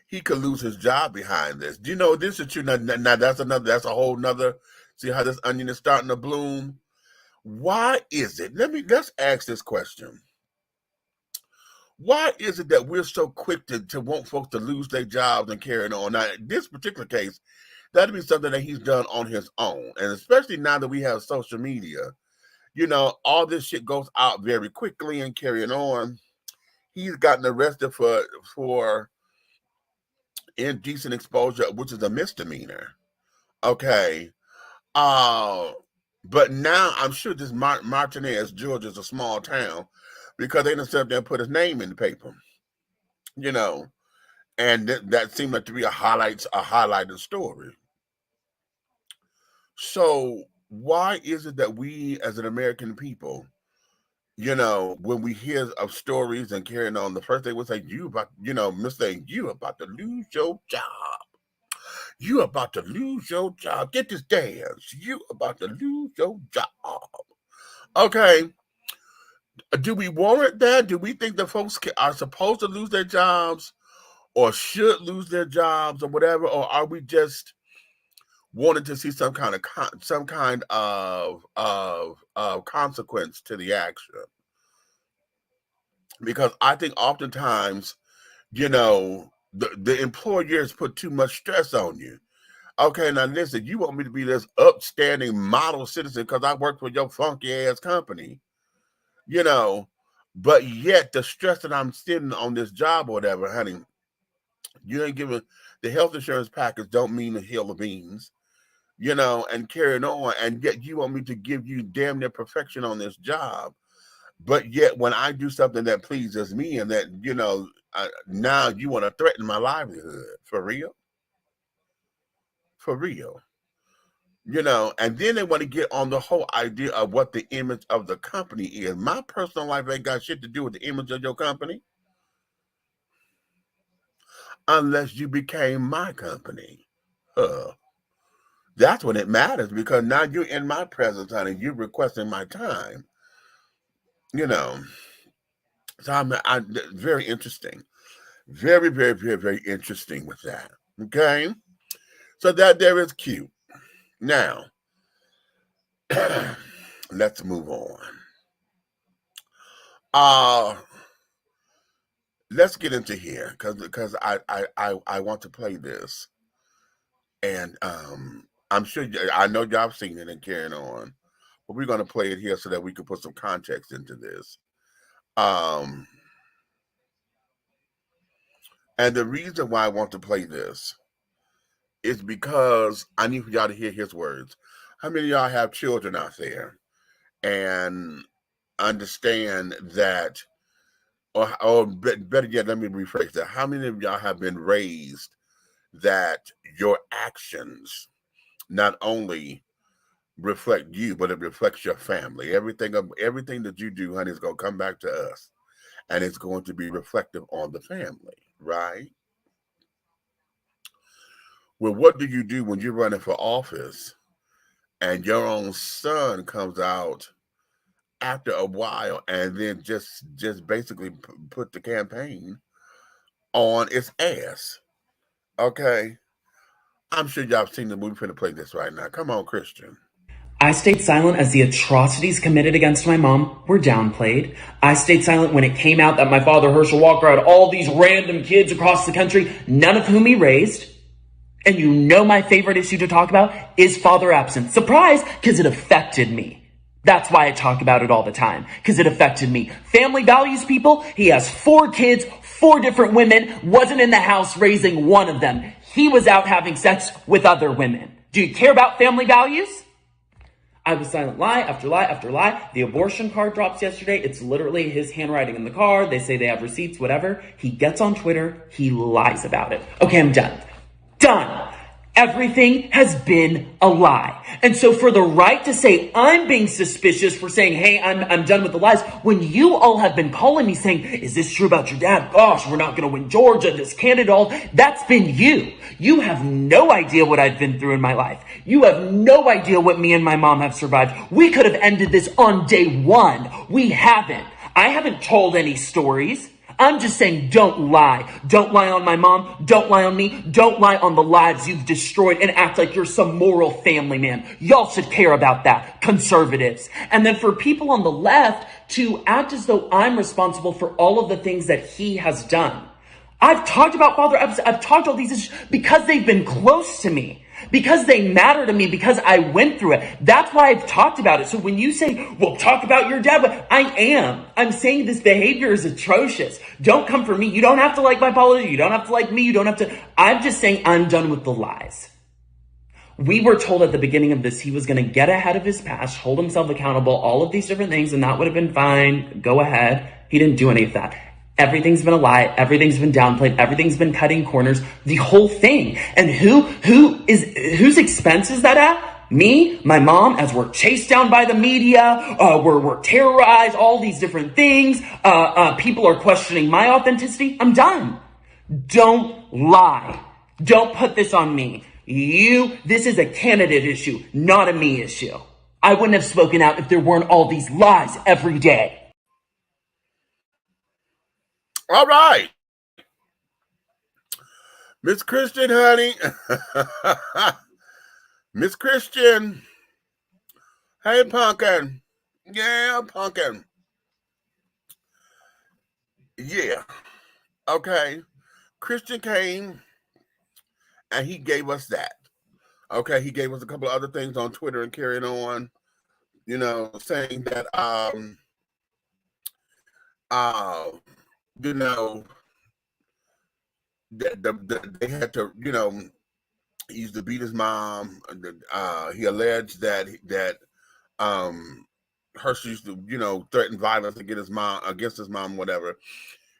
S3: He could lose his job behind this. Do you know this is true? Now that's a whole nother. See how this onion is starting to bloom? Why is it? Let's ask this question. Why is it that we're so quick to want folks to lose their jobs and carry on? Now, in this particular case, that'd be something that he's done on his own. And especially now that we have social media, all this shit goes out very quickly and carrying on. He's gotten arrested for indecent exposure, which is a misdemeanor. Okay. But now I'm sure this Martinez, Georgia, is a small town because they done sit up there and put his name in the paper. And that seemed like to be a highlighted story. So why is it that we as an American people, when we hear of stories and carrying on, the first thing we say, you about to lose your job. You about to lose your job. Get this dance. You about to lose your job. Okay. Do we warrant that? Do we think that folks are supposed to lose their jobs or should lose their jobs or whatever? Or are we just wanting to see some kind of consequence to the action? Because I think oftentimes, the employers put too much stress on you. Okay, now listen, you want me to be this upstanding model citizen because I work for your funky ass company, but yet the stress that I'm sitting on this job or whatever, honey, you ain't giving the health insurance package don't mean a hill of beans, and carrying on, and yet you want me to give you damn near perfection on this job. But yet when I do something that pleases me and that, now you want to threaten my livelihood. For real? For real. And then they want to get on the whole idea of what the image of the company is. My personal life ain't got shit to do with the image of your company. Unless you became my company. That's when it matters, because now you're in my presence, honey. You're requesting my time. So I'm very interesting. Very, very, very, very interesting with that. Okay? So that there is cute. Now, let's move on. Let's get into here because I want to play this. And I'm sure I know y'all have seen it and carrying on. But we're going to play it here so that we can put some context into this. And the reason why I want to play this is because I need for y'all to hear his words. How many of y'all have children out there and understand that, or better yet, let me rephrase that. How many of y'all have been raised that your actions not only reflect you, but it reflects your family? Everything that you do, honey, is going to come back to us, and it's going to be reflective on the family, right? Well, what do you do when you're running for office and your own son comes out after a while and then just basically put the campaign on its ass? Okay, I'm sure y'all have seen the movie. We're going to play this right now. Come on, Christian.
S4: I stayed silent as the atrocities committed against my mom were downplayed. I stayed silent when it came out that my father, Herschel Walker, had all these random kids across the country, none of whom he raised. And you know my favorite issue to talk about is father absence. Surprise, because it affected me. That's why I talk about it all the time, because it affected me. Family values, people. He has 4 kids, 4 different women, wasn't in the house raising one of them. He was out having sex with other women. Do you care about family values? I was silent, lie after lie after lie. The abortion card drops yesterday. It's literally his handwriting in the card. They say they have receipts, whatever. He gets on Twitter. He lies about it. Okay, I'm done. Done. Everything has been a lie. And so for the right to say I'm being suspicious for saying, hey, I'm done with the lies, when you all have been calling me saying, is this true about your dad? Gosh, we're not going to win Georgia, this candidate, all. That's been you. You have no idea what I've been through in my life. You have no idea what me and my mom have survived. We could have ended this on day 1. We haven't. I haven't told any stories. I'm just saying don't lie. Don't lie on my mom. Don't lie on me. Don't lie on the lives you've destroyed and act like you're some moral family man. Y'all should care about that, conservatives. And then for people on the left to act as though I'm responsible for all of the things that he has done. I've talked about Father Epps. I've talked all these issues because they've been close to me, because they matter to me, because I went through it. That's why I've talked about it. So when you say, well, talk about your dad, but I'm saying this behavior is atrocious. Don't come for me. You don't have to like my apology. You don't have to like me. You don't have to. I'm just saying I'm done with the lies. We were told at the beginning of this, he was going to get ahead of his past, hold himself accountable, all of these different things, and that would have been fine. Go ahead. He didn't do any of that. Everything's been a lie. Everything's been downplayed. Everything's been cutting corners. The whole thing. And whose expense is that at? Me, my mom, as we're chased down by the media, we're terrorized, all these different things. People are questioning my authenticity. I'm done. Don't lie. Don't put this on me. This is a candidate issue, not a me issue. I wouldn't have spoken out if there weren't all these lies every day.
S3: All right. Miss Christian, honey. Miss Christian. Hey, Pumpkin. Yeah, Pumpkin. Yeah. Okay. Christian came and he gave us that. Okay. He gave us a couple of other things on Twitter and carrying on, saying that, they had to, he used to beat his mom. He alleged that Herschel used to, threaten violence against his mom, whatever.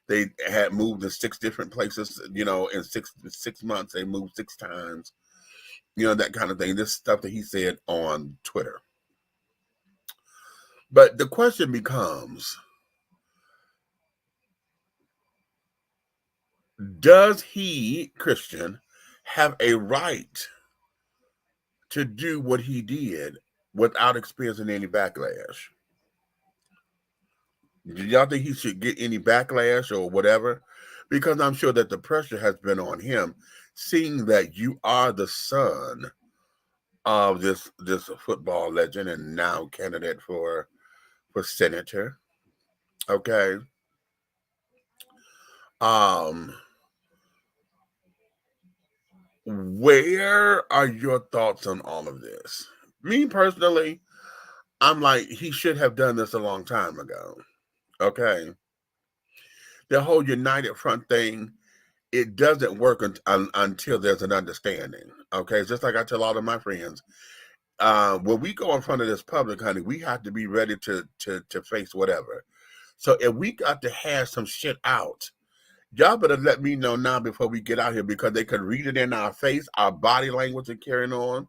S3: They had moved in 6 different places, in six months. They moved 6 times, that kind of thing. This stuff that he said on Twitter. But the question becomes, does he, Christian, have a right to do what he did without experiencing any backlash? Do y'all think he should get any backlash or whatever? Because I'm sure that the pressure has been on him, seeing that you are the son of this football legend and now candidate for senator. Okay. Where are your thoughts on all of this? Me personally, I'm like, he should have done this a long time ago. Okay. The whole united front thing, it doesn't work until there's an understanding. Okay. It's just like I tell all of my friends, when we go in front of this public, honey, we have to be ready to face whatever. So if we got to hash some shit out, y'all better let me know now before we get out here, because they could read it in our face, our body language, and carrying on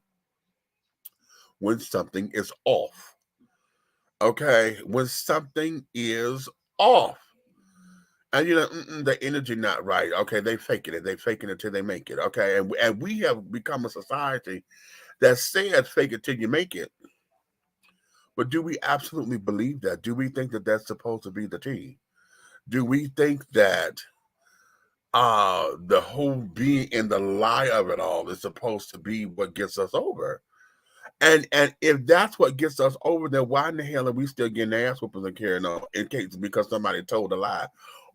S3: when something is off. Okay, when something is off, and the energy not right. Okay, they faking it. They faking it till they make it. Okay, and we have become a society that says fake it till you make it. But do we absolutely believe that? Do we think that that's supposed to be the tea? Do we think that the whole being in the lie of it all is supposed to be what gets us over? And if that's what gets us over, then why in the hell are we still getting ass whoopers and carrying on? In case because somebody told a lie,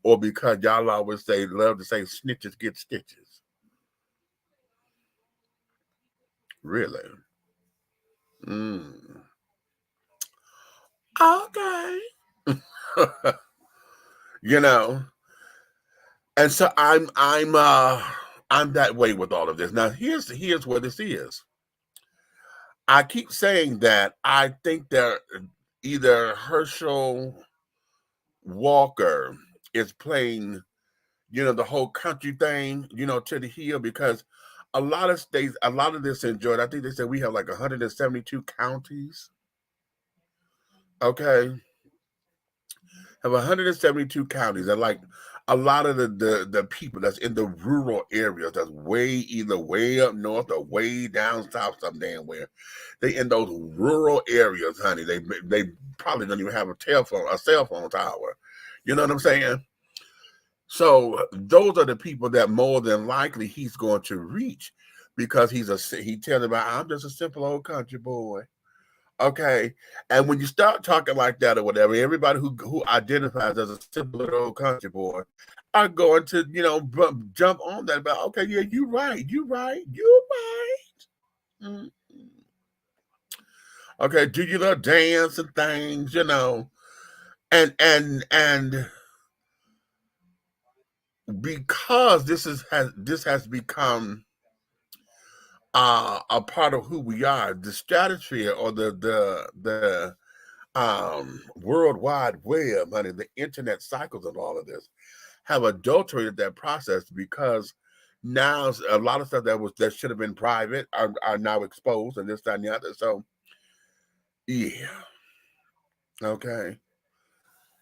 S3: or because y'all always love to say snitches get stitches. Really? Okay. And so I'm that way with all of this. Now here's what this is. I keep saying that I think that either Herschel Walker is playing, the whole country thing, to the heel, because a lot of states, a lot of this in Georgia, I think they said we have like 172 counties. Okay. have 172 counties, and like a lot of the people that's in the rural areas, that's either way up north or way down south, some damn where, they in those rural areas, honey. They probably don't even have a cell phone tower. You know what I'm saying? So those are the people that more than likely he's going to reach, because he tells about, I'm just a simple old country boy. Okay. And when you start talking like that or whatever, everybody who identifies as a simple little old country boy are going to, jump on that about, okay, yeah, you're right. You're right. You're right. Mm. Okay. Do your little dance and things, and because this has become a part of who we are, the stratosphere, or the World Wide Web, honey, the internet cycles of all of this have adulterated that process, because now a lot of stuff that should have been private are now exposed, and this, that, and the other. So yeah. Okay.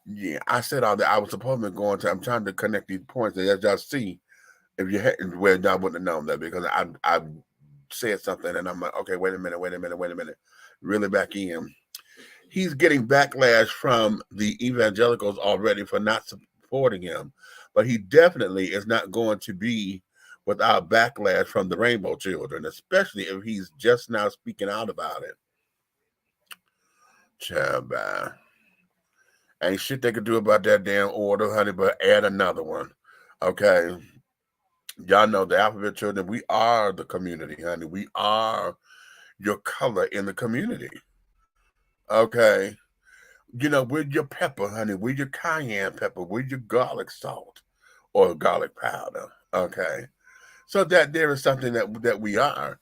S3: Yeah. I said all that. I was supposed to be going to, I'm trying to connect these points, and as y'all see, if you hadn't, well, y'all wouldn't have known that, because I said something and I'm like, okay, wait a minute. Really back in. He's getting backlash from the evangelicals already for not supporting him, but he definitely is not going to be without backlash from the Rainbow Children, especially if he's just now speaking out about it. Child, ain't shit they could do about that damn order, honey, but add another one. Okay. Y'all know the Alphabet Children, we are the community, honey. We are your color in the community. Okay. We're your pepper, honey. We're your cayenne pepper. We're your garlic salt or garlic powder. Okay. So that there is something that we are.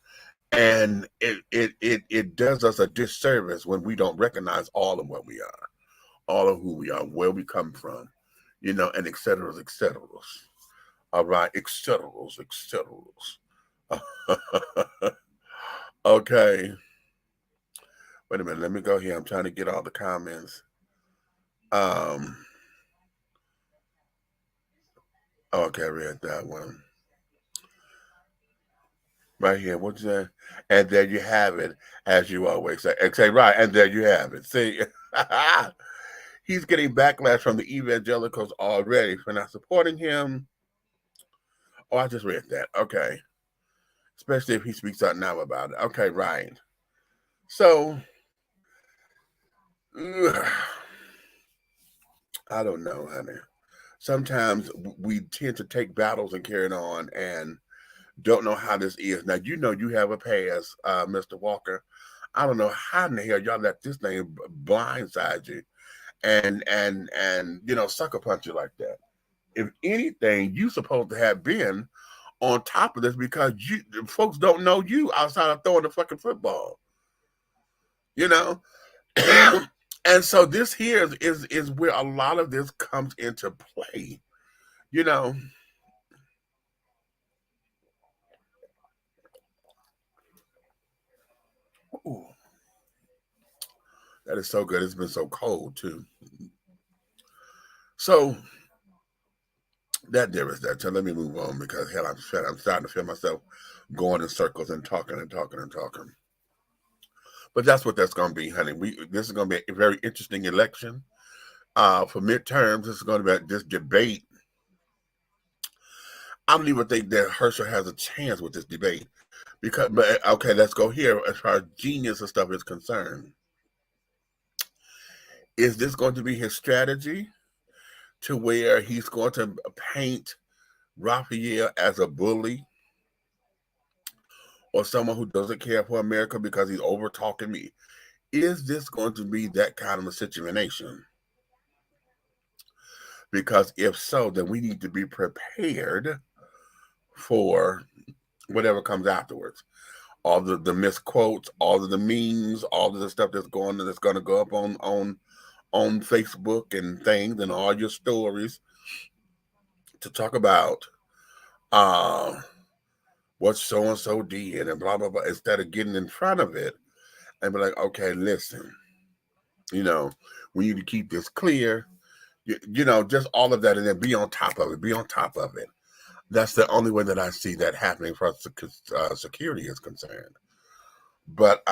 S3: And it does us a disservice when we don't recognize all of what we are, all of who we are, where we come from, and et cetera, et cetera. All right, et cetera, et cetera. Okay. Wait a minute. Let me go here. I'm trying to get all the comments. Okay, I read that one. Right here. What's that? And there you have it, as you always say. Okay, right. And there you have it. See, he's getting backlash from the evangelicals already for not supporting him. Oh, I just read that. Okay. Especially if he speaks out now about it. Okay, right. So, I don't know, honey. Sometimes we tend to take battles and carry it on and don't know how this is. Now, you have a past, Mr. Walker. I don't know how in the hell y'all let this thing blindside you and sucker punch you like that. If anything, you supposed to have been on top of this, because folks don't know you outside of throwing the fucking football. And so this here is where a lot of this comes into play. Ooh. That is so good. It's been so cold too. So that there is that. So let me move on, because hell, I'm starting to feel myself going in circles and talking and talking and talking. But that's what that's going to be, honey. This is going to be a very interesting election. For midterms, this is going to be this debate. I don't even think that Herschel has a chance with this debate, but okay, let's go here. As far as genius and stuff is concerned, is this going to be his strategy to where he's going to paint Raphael as a bully or someone who doesn't care for America because he's over talking me? Is this going to be that kind of a situation? Because if so, then we need to be prepared for whatever comes afterwards. All the misquotes, all of the memes, all of the stuff that's going to go up on Facebook and things, and all your stories to talk about what so and so did and blah blah blah, instead of getting in front of it and be like, okay, listen, we need to keep this clear. You know, just all of that, and then be on top of it. Be on top of it. That's the only way that I see that happening for us, security is concerned. But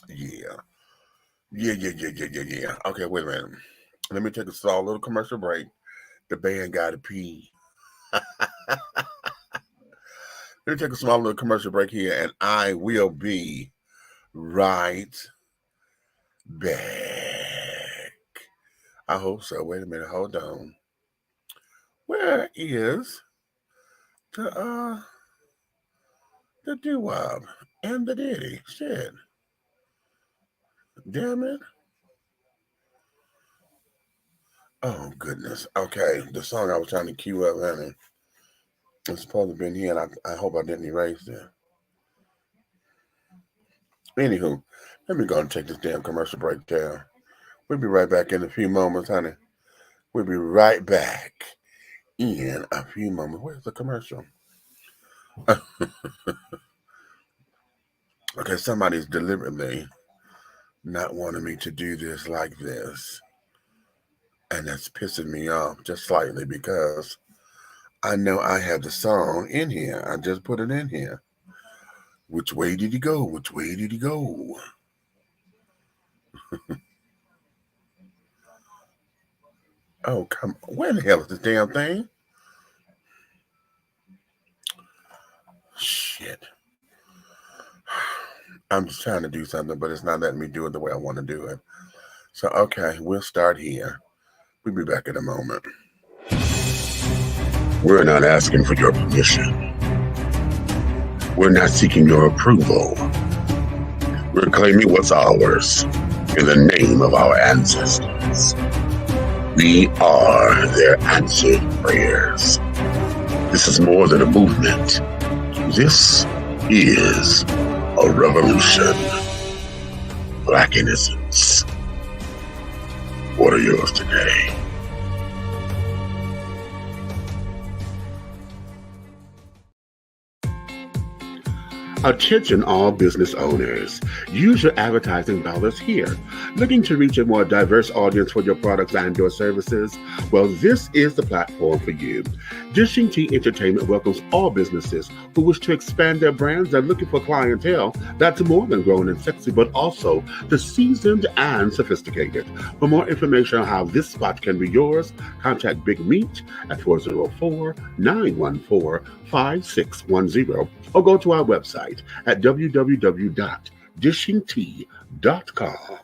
S3: yeah. Yeah. Okay, wait a minute. Let me take a small little commercial break. The band got to pee. Let me take a small little commercial break here, and I will be right back. I hope so. Wait a minute. Hold on. Where is the doo-wop and the ditty? Shit. Damn it. Oh, goodness. Okay. The song I was trying to cue up, honey. It's supposed to have been here, and I hope I didn't erase it. Anywho, let me go and take this damn commercial break down. We'll be right back in a few moments, honey. We'll be right back in a few moments. Where's the commercial? Okay, somebody's deliberately not wanting me to do this like this. And that's pissing me off just slightly because I know I have the song in here. I just put it in here. Which way did he go? Which way did he go? Oh, come on. Where the hell is this damn thing? Shit. I'm just trying to do something, but it's not letting me do it the way I want to do it. So, okay, we'll start here. We'll be back in a moment. We're not asking for your permission. We're not seeking your approval. We're claiming what's ours in the name of our ancestors. We are their answered prayers. This is more than a movement. This is a revolution. Black innocence. What are yours today? Attention all business owners. Use your advertising dollars here. Looking to reach a more diverse audience for your products and your services? Well, this is the platform for you. Dishing Tea Entertainment welcomes all businesses who wish to expand their brands and looking for clientele that's more than grown and sexy, but also the seasoned and sophisticated. For more information on how this spot can be yours, contact Big Meat at 404-914-5610 or go to our website at www.dishingtea.com.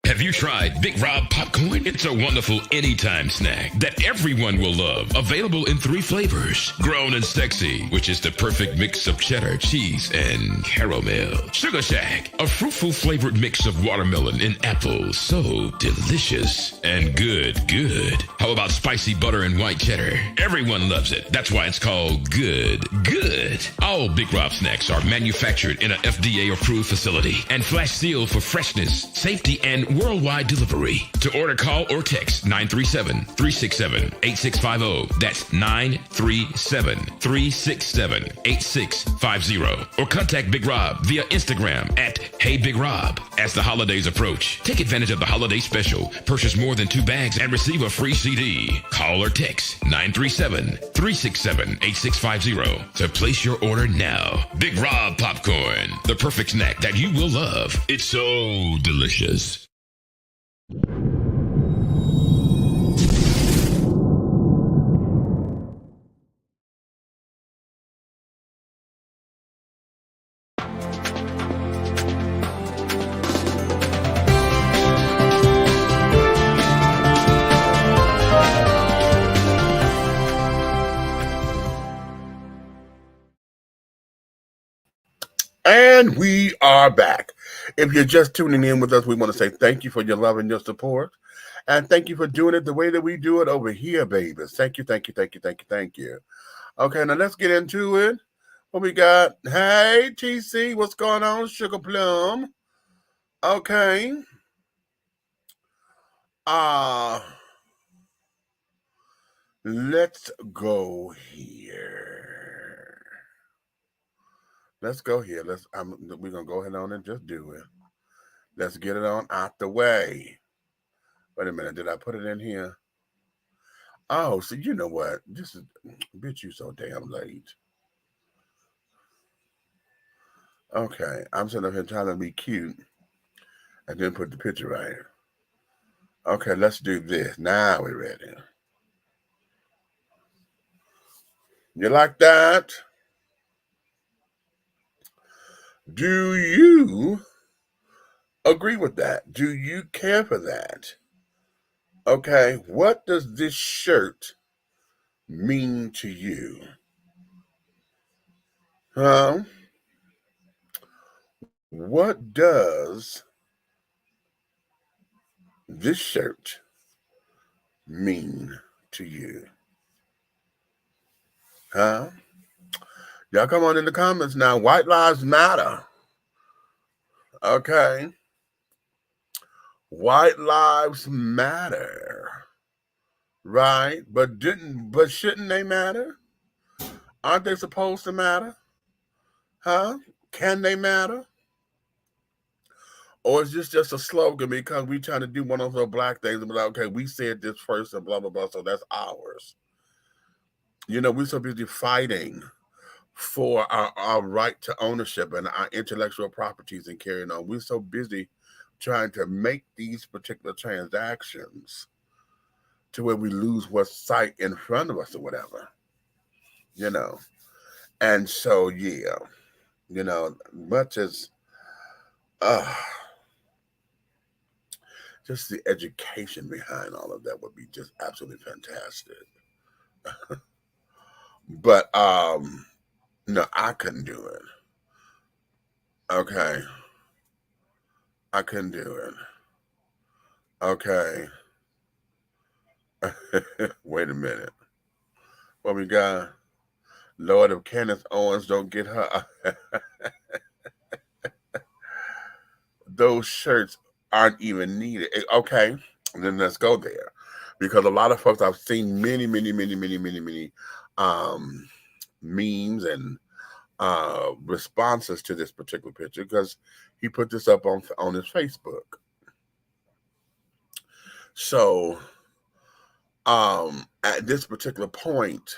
S5: Have you tried Big Rob popcorn? It's a wonderful anytime snack that everyone will love. Available in 3 flavors. Grown and Sexy, which is the perfect mix of cheddar, cheese, and caramel. Sugar Shack, a fruitful flavored mix of watermelon and apple. So delicious and good. How about spicy butter and white cheddar? Everyone loves it. That's why it's called good. All Big Rob snacks are manufactured in an FDA-approved facility and flash sealed for freshness, safety, and worldwide delivery. To order, call or text 937-367-8650. That's 937-367-8650. Or contact Big Rob via Instagram at Hey Big Rob. As the holidays approach, take advantage of the holiday special. Purchase more than 2 bags and receive a free CD. Call or text 937-367-8650 to place your order now. Big Rob Popcorn, the perfect snack that you will love. It's so delicious.
S3: And we are back. If you're just tuning in with us, we want to say thank you for your love and your support. And thank you for doing it the way that we do it over here, babies. Thank you. Okay, now let's get into it. What we got? Hey, TC, what's going on? Sugar Plum. Okay. Let's go here. Let's go here. We're gonna go ahead on and just do it. Let's get it on out the way. Wait a minute, did I put it in here? Oh, so you know what? This is, bitch, you so damn late. Okay, I'm sitting up here trying to be cute and then put the picture right here. Okay, let's do this. Now we're ready. You like that? Do you agree with that? Do you care for that? Okay, what does this shirt mean to you? Huh? What does this shirt mean to you? Huh? Y'all come on in the comments now. White lives matter. Okay. White lives matter. Right? But shouldn't they matter? Aren't they supposed to matter? Huh? Can they matter? Or is this just a slogan because we trying to do one of those black things and be like, okay, we said this first and blah, blah, blah, so that's ours. You know, we're so busy fighting for our right to ownership and our intellectual properties and carrying on. We're so busy trying to make these particular transactions to where we lose what's sight in front of us or whatever, you know. And so, yeah, you know, much as just the education behind all of that would be just absolutely fantastic. But no, I couldn't do it. Okay. I couldn't do it. Okay. Wait a minute. What we got? Lord, if Candace Owens don't get her those shirts aren't even needed. Okay, then let's go there. Because a lot of folks, I've seen many memes and responses to this particular picture because he put this up on his Facebook. So at this particular point,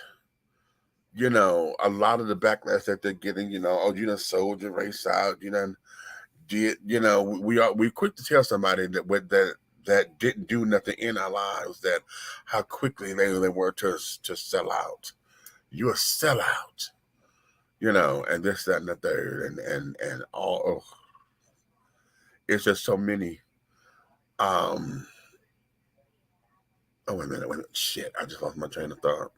S3: you know, a lot of the backlash that they're getting, you know, oh, you know, sold your race out, you know, we quick to tell somebody that didn't do nothing in our lives that how quickly they were to sell out. You're a sellout, you know, and this, that, and the third, and all. Oh, it's just so many. Oh, wait a minute. Shit, I just lost my train of thought.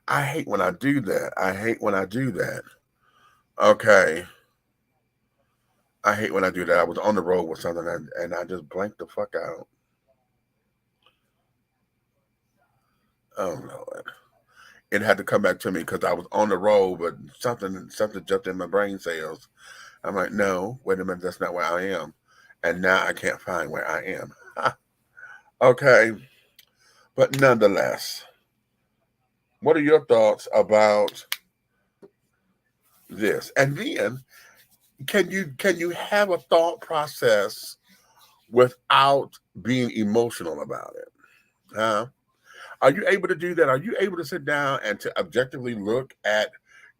S3: I hate when I do that. Okay. I hate when I do that. I was on the road with something and I just blanked the fuck out. Oh, Lord. It had to come back to me because I was on the road, but something jumped in my brain cells. I'm like, no, wait a minute, that's not where I am. And now I can't find where I am. Okay. But nonetheless, what are your thoughts about this? And then can you have a thought process without being emotional about it? Huh? Are you able to do that? Are you able to sit down and to objectively look at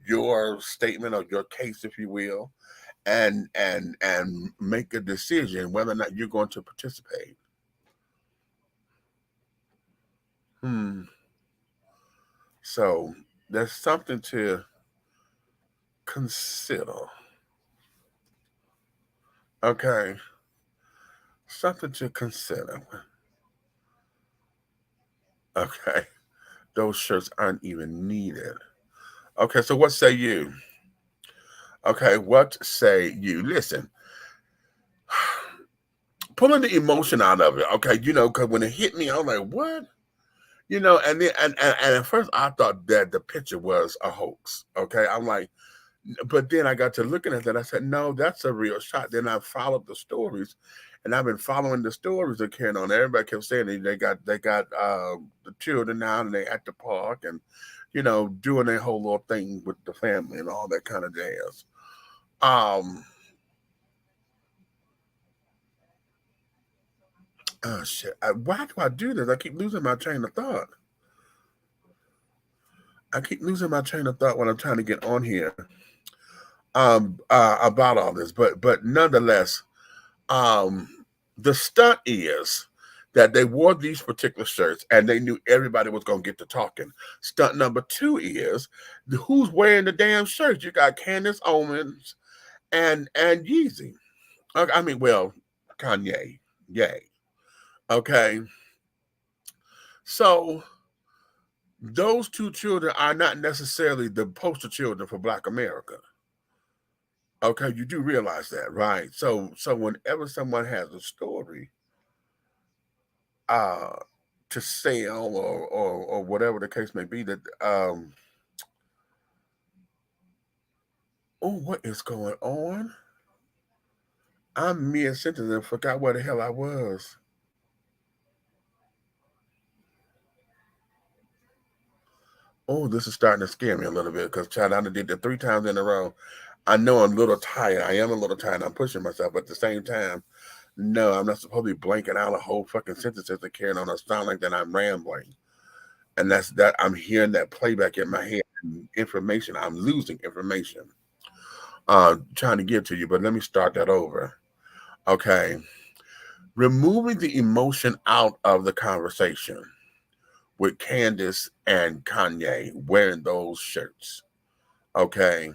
S3: your statement or your case, if you will, and make a decision whether or not you're going to participate? So there's something to consider. Okay. Something to consider. Okay. Those shirts aren't even needed. Okay, so what say you? Okay, what say you? Listen, pulling the emotion out of it. Okay, you know, because when it hit me, I was like, what? You know, and then and at first I thought that the picture was a hoax. Okay, I'm like, but then I got to looking at that. I said, no, that's a real shot. Then I followed the stories, and I've been following the stories that carrying on. Everybody kept saying they got the children now, and they at the park, and you know, doing their whole little thing with the family and all that kind of jazz. Oh shit! Why do I do this? I keep losing my train of thought. When I'm trying to get on here. About all this, but nonetheless, the stunt is that they wore these particular shirts and they knew everybody was going to get to talking. Stunt number 2 is who's wearing the damn shirts. You got Candace Owens and Yeezy. I mean, well, Kanye, yay. Okay, so those two children are not necessarily the poster children for Black America. Okay, you do realize that, right? So whenever someone has a story uh to sell or whatever the case may be, that oh, what is going on? I'm mid sentence and forgot where the hell I was. Oh, this is starting to scare me a little bit because child, I did that 3 times in a row. I know I'm a little tired. I am a little tired. I'm pushing myself, but at the same time, no, I'm not supposed to be blanking out a whole fucking sentences and carrying on a sound like that I'm rambling. And that's that I'm hearing that playback in my head. Information. I'm losing information. Trying to get to you, but let me start that over. Okay. Removing the emotion out of the conversation with Candace and Kanye wearing those shirts. Okay.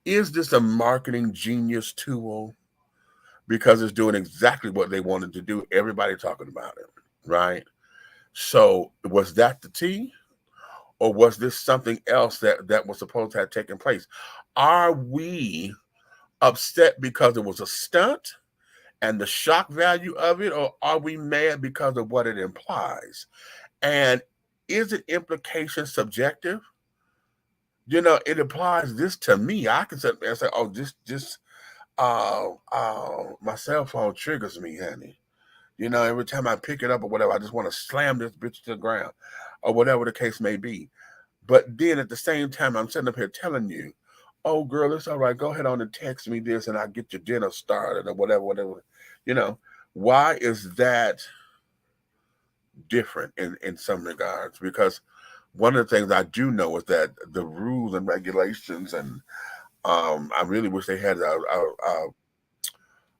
S3: Is this a marketing genius tool? Because it's doing exactly what they wanted to do. Everybody talking about it, right? So was that the tea? Or was this something else that was supposed to have taken place? Are we upset because it was a stunt and the shock value of it, or are we mad because of what it implies? And is it implication subjective? You know, it implies this to me. I can sit there and say, oh, just my cell phone triggers me, honey. You know, every time I pick it up or whatever, I just want to slam this bitch to the ground or whatever the case may be. But then at the same time, I'm sitting up here telling you, oh, girl, it's all right. Go ahead on and text me this and I'll get your dinner started or whatever. You know, why is that different in some regards? Because one of the things I do know is that the rules and regulations, and I really wish they had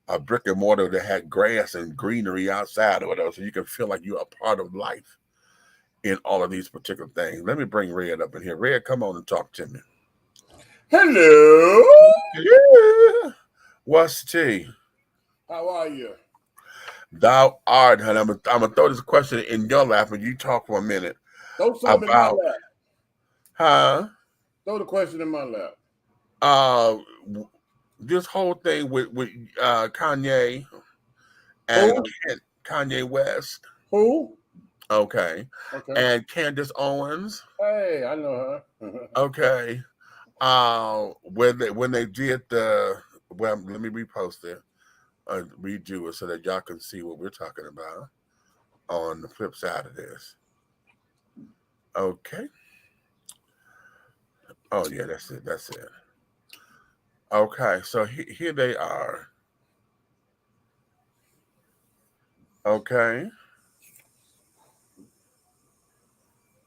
S3: a brick and mortar that had grass and greenery outside or whatever, so you can feel like you're a part of life in all of these particular things. Let me bring Red up in here. Red, come on and talk to me.
S6: Hello.
S3: Yeah. What's tea?
S6: How are you?
S3: Thou art, honey. I'm gonna throw this question in your lap and you talk for a minute.
S6: Throw something in my lap.
S3: Huh?
S6: Throw the question in my lap.
S3: This whole thing with Kanye and Kanye West.
S6: Who?
S3: Okay.
S6: Okay.
S3: And Candace Owens.
S6: Hey, I know her.
S3: Okay. When they did let me repost it, redo it so that y'all can see what we're talking about on the flip side of this. Okay. Oh yeah, that's it. Okay, so here they are. Okay.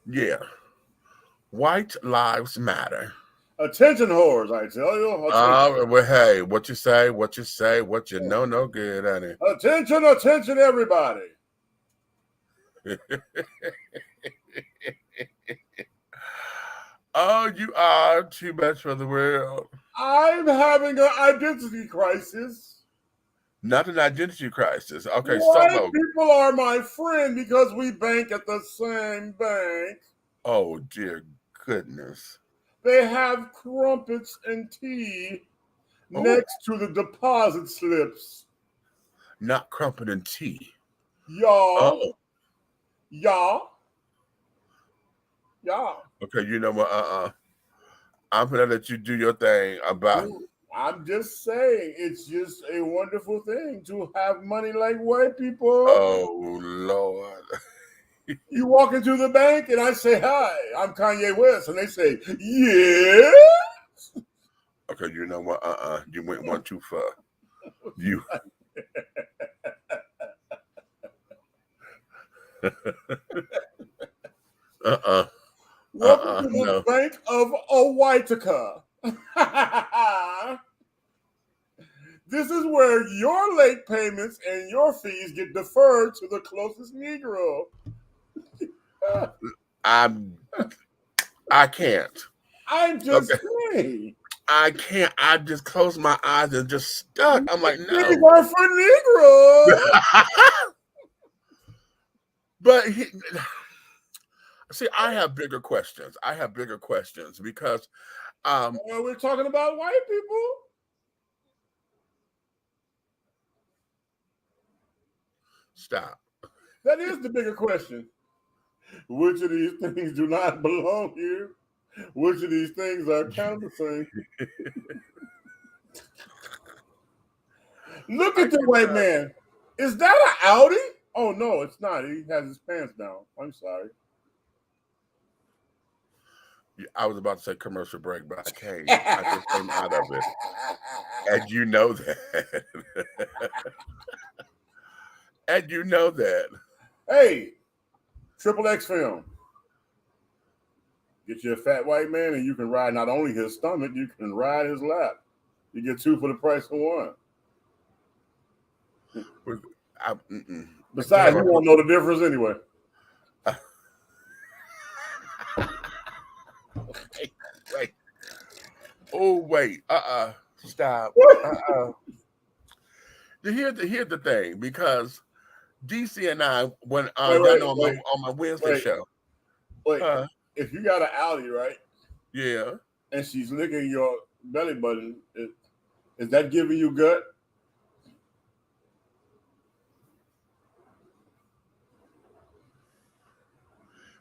S3: Yeah. White lives matter.
S6: Attention whores, I tell you.
S3: Well, hey, what you say, what you know, no good, honey.
S6: Attention, everybody.
S3: Oh, you are too much for the world.
S6: I'm having an identity crisis.
S3: Not an identity crisis. Okay,
S6: White people are my friend because we bank at the same bank.
S3: Oh, dear goodness.
S6: They have crumpets and tea next to the deposit slips.
S3: Not crumpet and tea.
S6: Y'all.
S3: Oh.
S6: Y'all.
S3: Okay, you know what? I'm gonna let you do your thing about.
S6: I'm just saying, it's just a wonderful thing to have money like white people.
S3: Oh, Lord.
S6: You walk into the bank and I say, hi, I'm Kanye West. And they say, yes.
S3: because you know what? You went one too far. You.
S6: Welcome to the
S3: No.
S6: Bank of Owaitaka. This is where your late payments and your fees get deferred to the closest Negro.
S3: I can't.
S6: I'm just saying.
S3: I can't. I just closed my eyes and just stuck. I'm like,
S6: Niggas
S3: no.
S6: are for Negro.
S3: But see, I have bigger questions. Because
S6: We're talking about white people.
S3: stop.
S6: That is the bigger question. Which of these things do not belong here? Which of these things are kind of the same? Look at the white man. Is that an Audi? Oh, no, it's not. He has his pants down. I'm sorry.
S3: I was about to say commercial break, but I can't. I just came out of it. And you know that. And you know that.
S6: Hey, Triple X film. Get you a fat white man and you can ride not only his stomach, you can ride his lap. You get two for the price of one. Besides, you won't know the difference anyway.
S3: Wait. Oh, wait. Stop. Here's the thing, because DC and I, when on my Wednesday show.
S6: Wait, if you got an Audi, right?
S3: Yeah.
S6: And she's licking your belly button, is that giving you gut?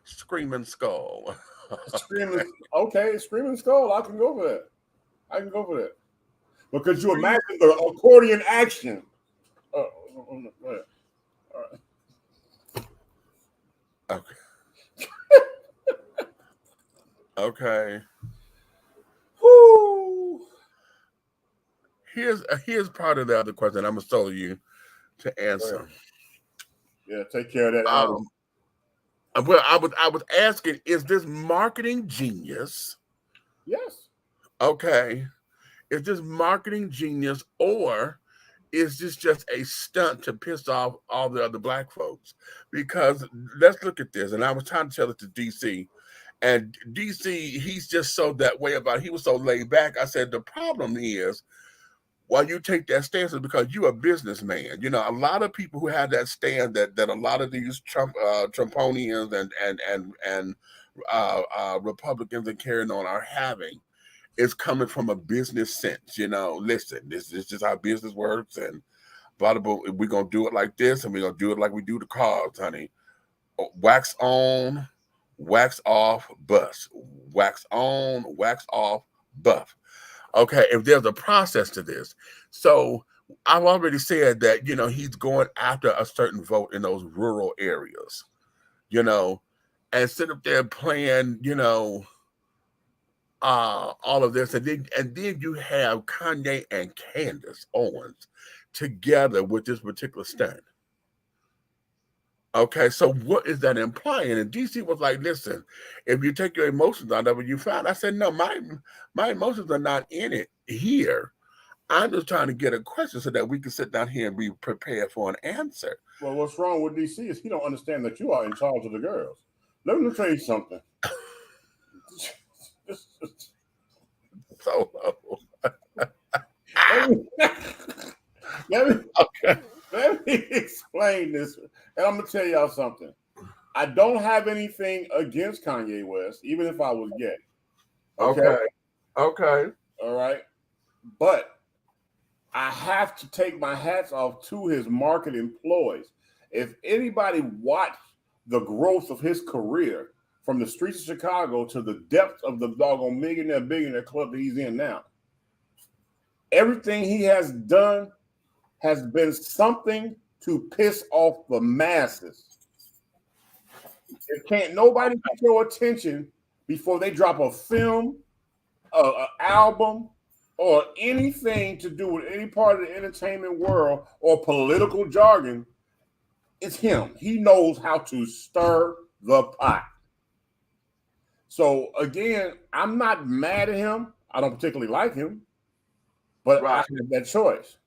S3: Screaming skull.
S6: Screaming skull. I can go for that. Because you imagine the accordion action. All right.
S3: Okay. Okay.
S6: Whoo.
S3: Here's part of the other question I'm gonna stole you to answer.
S6: Yeah, take care of that.
S3: Well, I was asking, is this marketing genius?
S6: Yes.
S3: Okay. Is this marketing genius, or is this just a stunt to piss off all the other black folks? Because let's look at this. And I was trying to tell it to DC. And DC, he's just so that way about it. He was so laid back. I said, the problem is, why you take that stance is because you're a businessman. You know, a lot of people who have that stand that a lot of these Trumponians and Republicans and carrying on are having is coming from a business sense. You know, listen, this is just how business works, and we're gonna do it like this, and we're gonna do it like we do the cars, honey. Wax on, wax off, bust. Wax on, wax off, buff. Okay, if there's a process to this. So I've already said that, you know, he's going after a certain vote in those rural areas, you know, and sit up there playing, you know, all of this. And then you have Kanye and Candace Owens together with this particular stunt. Okay, so what is that implying? And DC was like, listen, if you take your emotions out of it, you find. I said, no, my emotions are not in it here. I'm just trying to get a question so that we can sit down here and be prepared for an answer.
S6: Well, what's wrong with DC is he don't understand that you are in charge of the girls. Let me tell you something.
S3: So
S6: Let me explain this, and I'm gonna tell y'all something. I don't have anything against Kanye West, even if I was gay.
S3: Okay. All
S6: right. But I have to take my hats off to his marketing ploys. If anybody watched the growth of his career from the streets of Chicago to the depths of the doggone billionaire club that he's in now, everything he has done has been something to piss off the masses. If can't nobody get your attention before they drop a film, an album, or anything to do with any part of the entertainment world or political jargon, it's him. He knows how to stir the pot. So again, I'm not mad at him. I don't particularly like him, but I have that choice.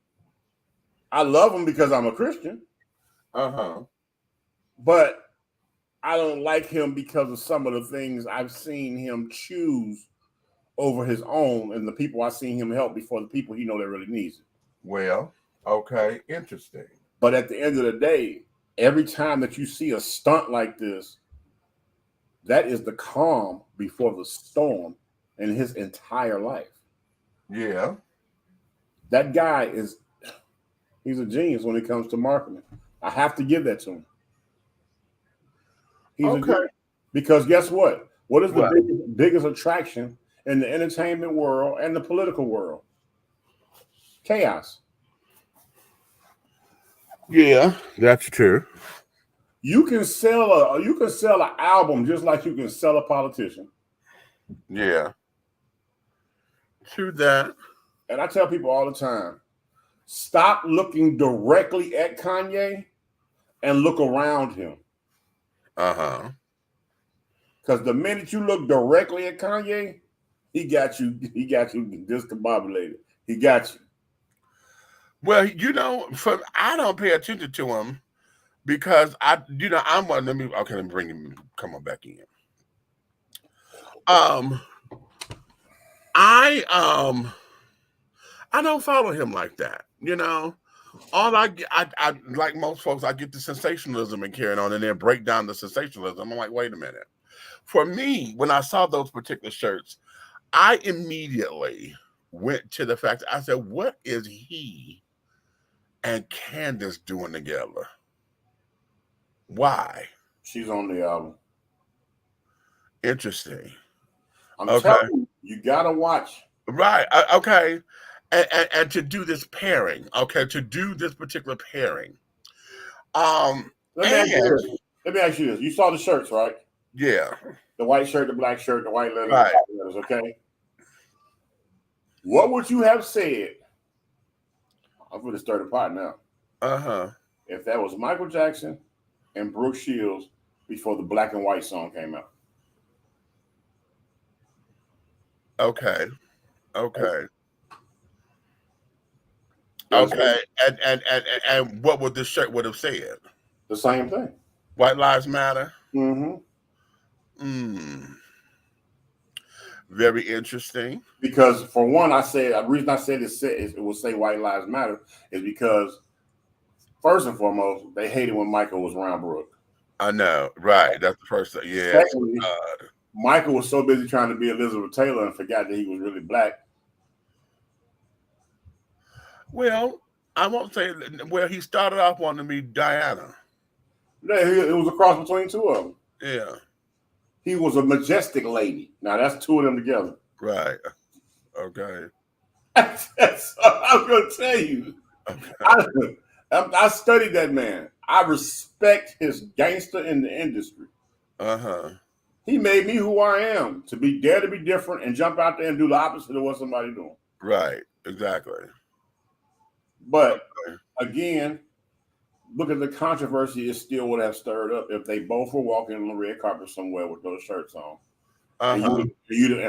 S6: I love him because I'm a Christian. But I don't like him because of some of the things I've seen him choose over his own and the people I've seen him help before the people he know that really needs it.
S3: Well, okay, interesting.
S6: But at the end of the day, every time that you see a stunt like this, that is the calm before the storm in his entire life.
S3: Yeah.
S6: That guy he's a genius when it comes to marketing. I have to give that to him. He's okay. Because guess what? What is the biggest attraction in the entertainment world and the political world? Chaos.
S3: Yeah, that's true.
S6: You can sell an album just like you can sell a politician.
S3: Yeah. True that.
S6: And I tell people all the time, stop looking directly at Kanye and look around him. Because the minute you look directly at Kanye, he got you discombobulated. He got you.
S3: Well, I don't pay attention to him because let me bring him, come on back in. I don't follow him like that, All I like most folks, I get the sensationalism and carrying on and then break down the sensationalism. I'm like, wait a minute. For me, when I saw those particular shirts, I immediately went to the fact that I said, what is he and Candace doing together? Why?
S6: She's on the album.
S3: Interesting.
S6: I'm telling you gotta watch.
S3: Right. Okay. And to do this pairing, to do this particular pairing.
S6: Let me ask you this. You saw the shirts, right?
S3: Yeah.
S6: The white shirt, the black shirt, the white letters,
S3: right.
S6: The letters, okay? What would you have said? I'm going to stir the pot now. If that was Michael Jackson and Brooke Shields before the black and white song came out.
S3: Okay. And what would this shirt would have said?
S6: The same thing.
S3: White Lives Matter. Very interesting.
S6: Because for one, the reason I said it will say White Lives Matter is because first and foremost, they hated when Michael was around Brooke.
S3: I know, right? That's the first thing. Yeah.
S6: Secondly, Michael was so busy trying to be Elizabeth Taylor and forgot that he was really black.
S3: Well, I won't say. Well, he started off wanting to be Diana.
S6: Yeah, it was a cross between two of them.
S3: Yeah.
S6: He was a majestic lady. Now that's two of them together.
S3: Right. Okay.
S6: That's I'm going to tell you. Okay. I studied that man. I respect his gangster in the industry. He made me who I am, to dare to be different and jump out there and do the opposite of what somebody's doing.
S3: Right. Exactly.
S6: But again, look at the controversy it still would have stirred up if they both were walking on the red carpet somewhere with those shirts on. And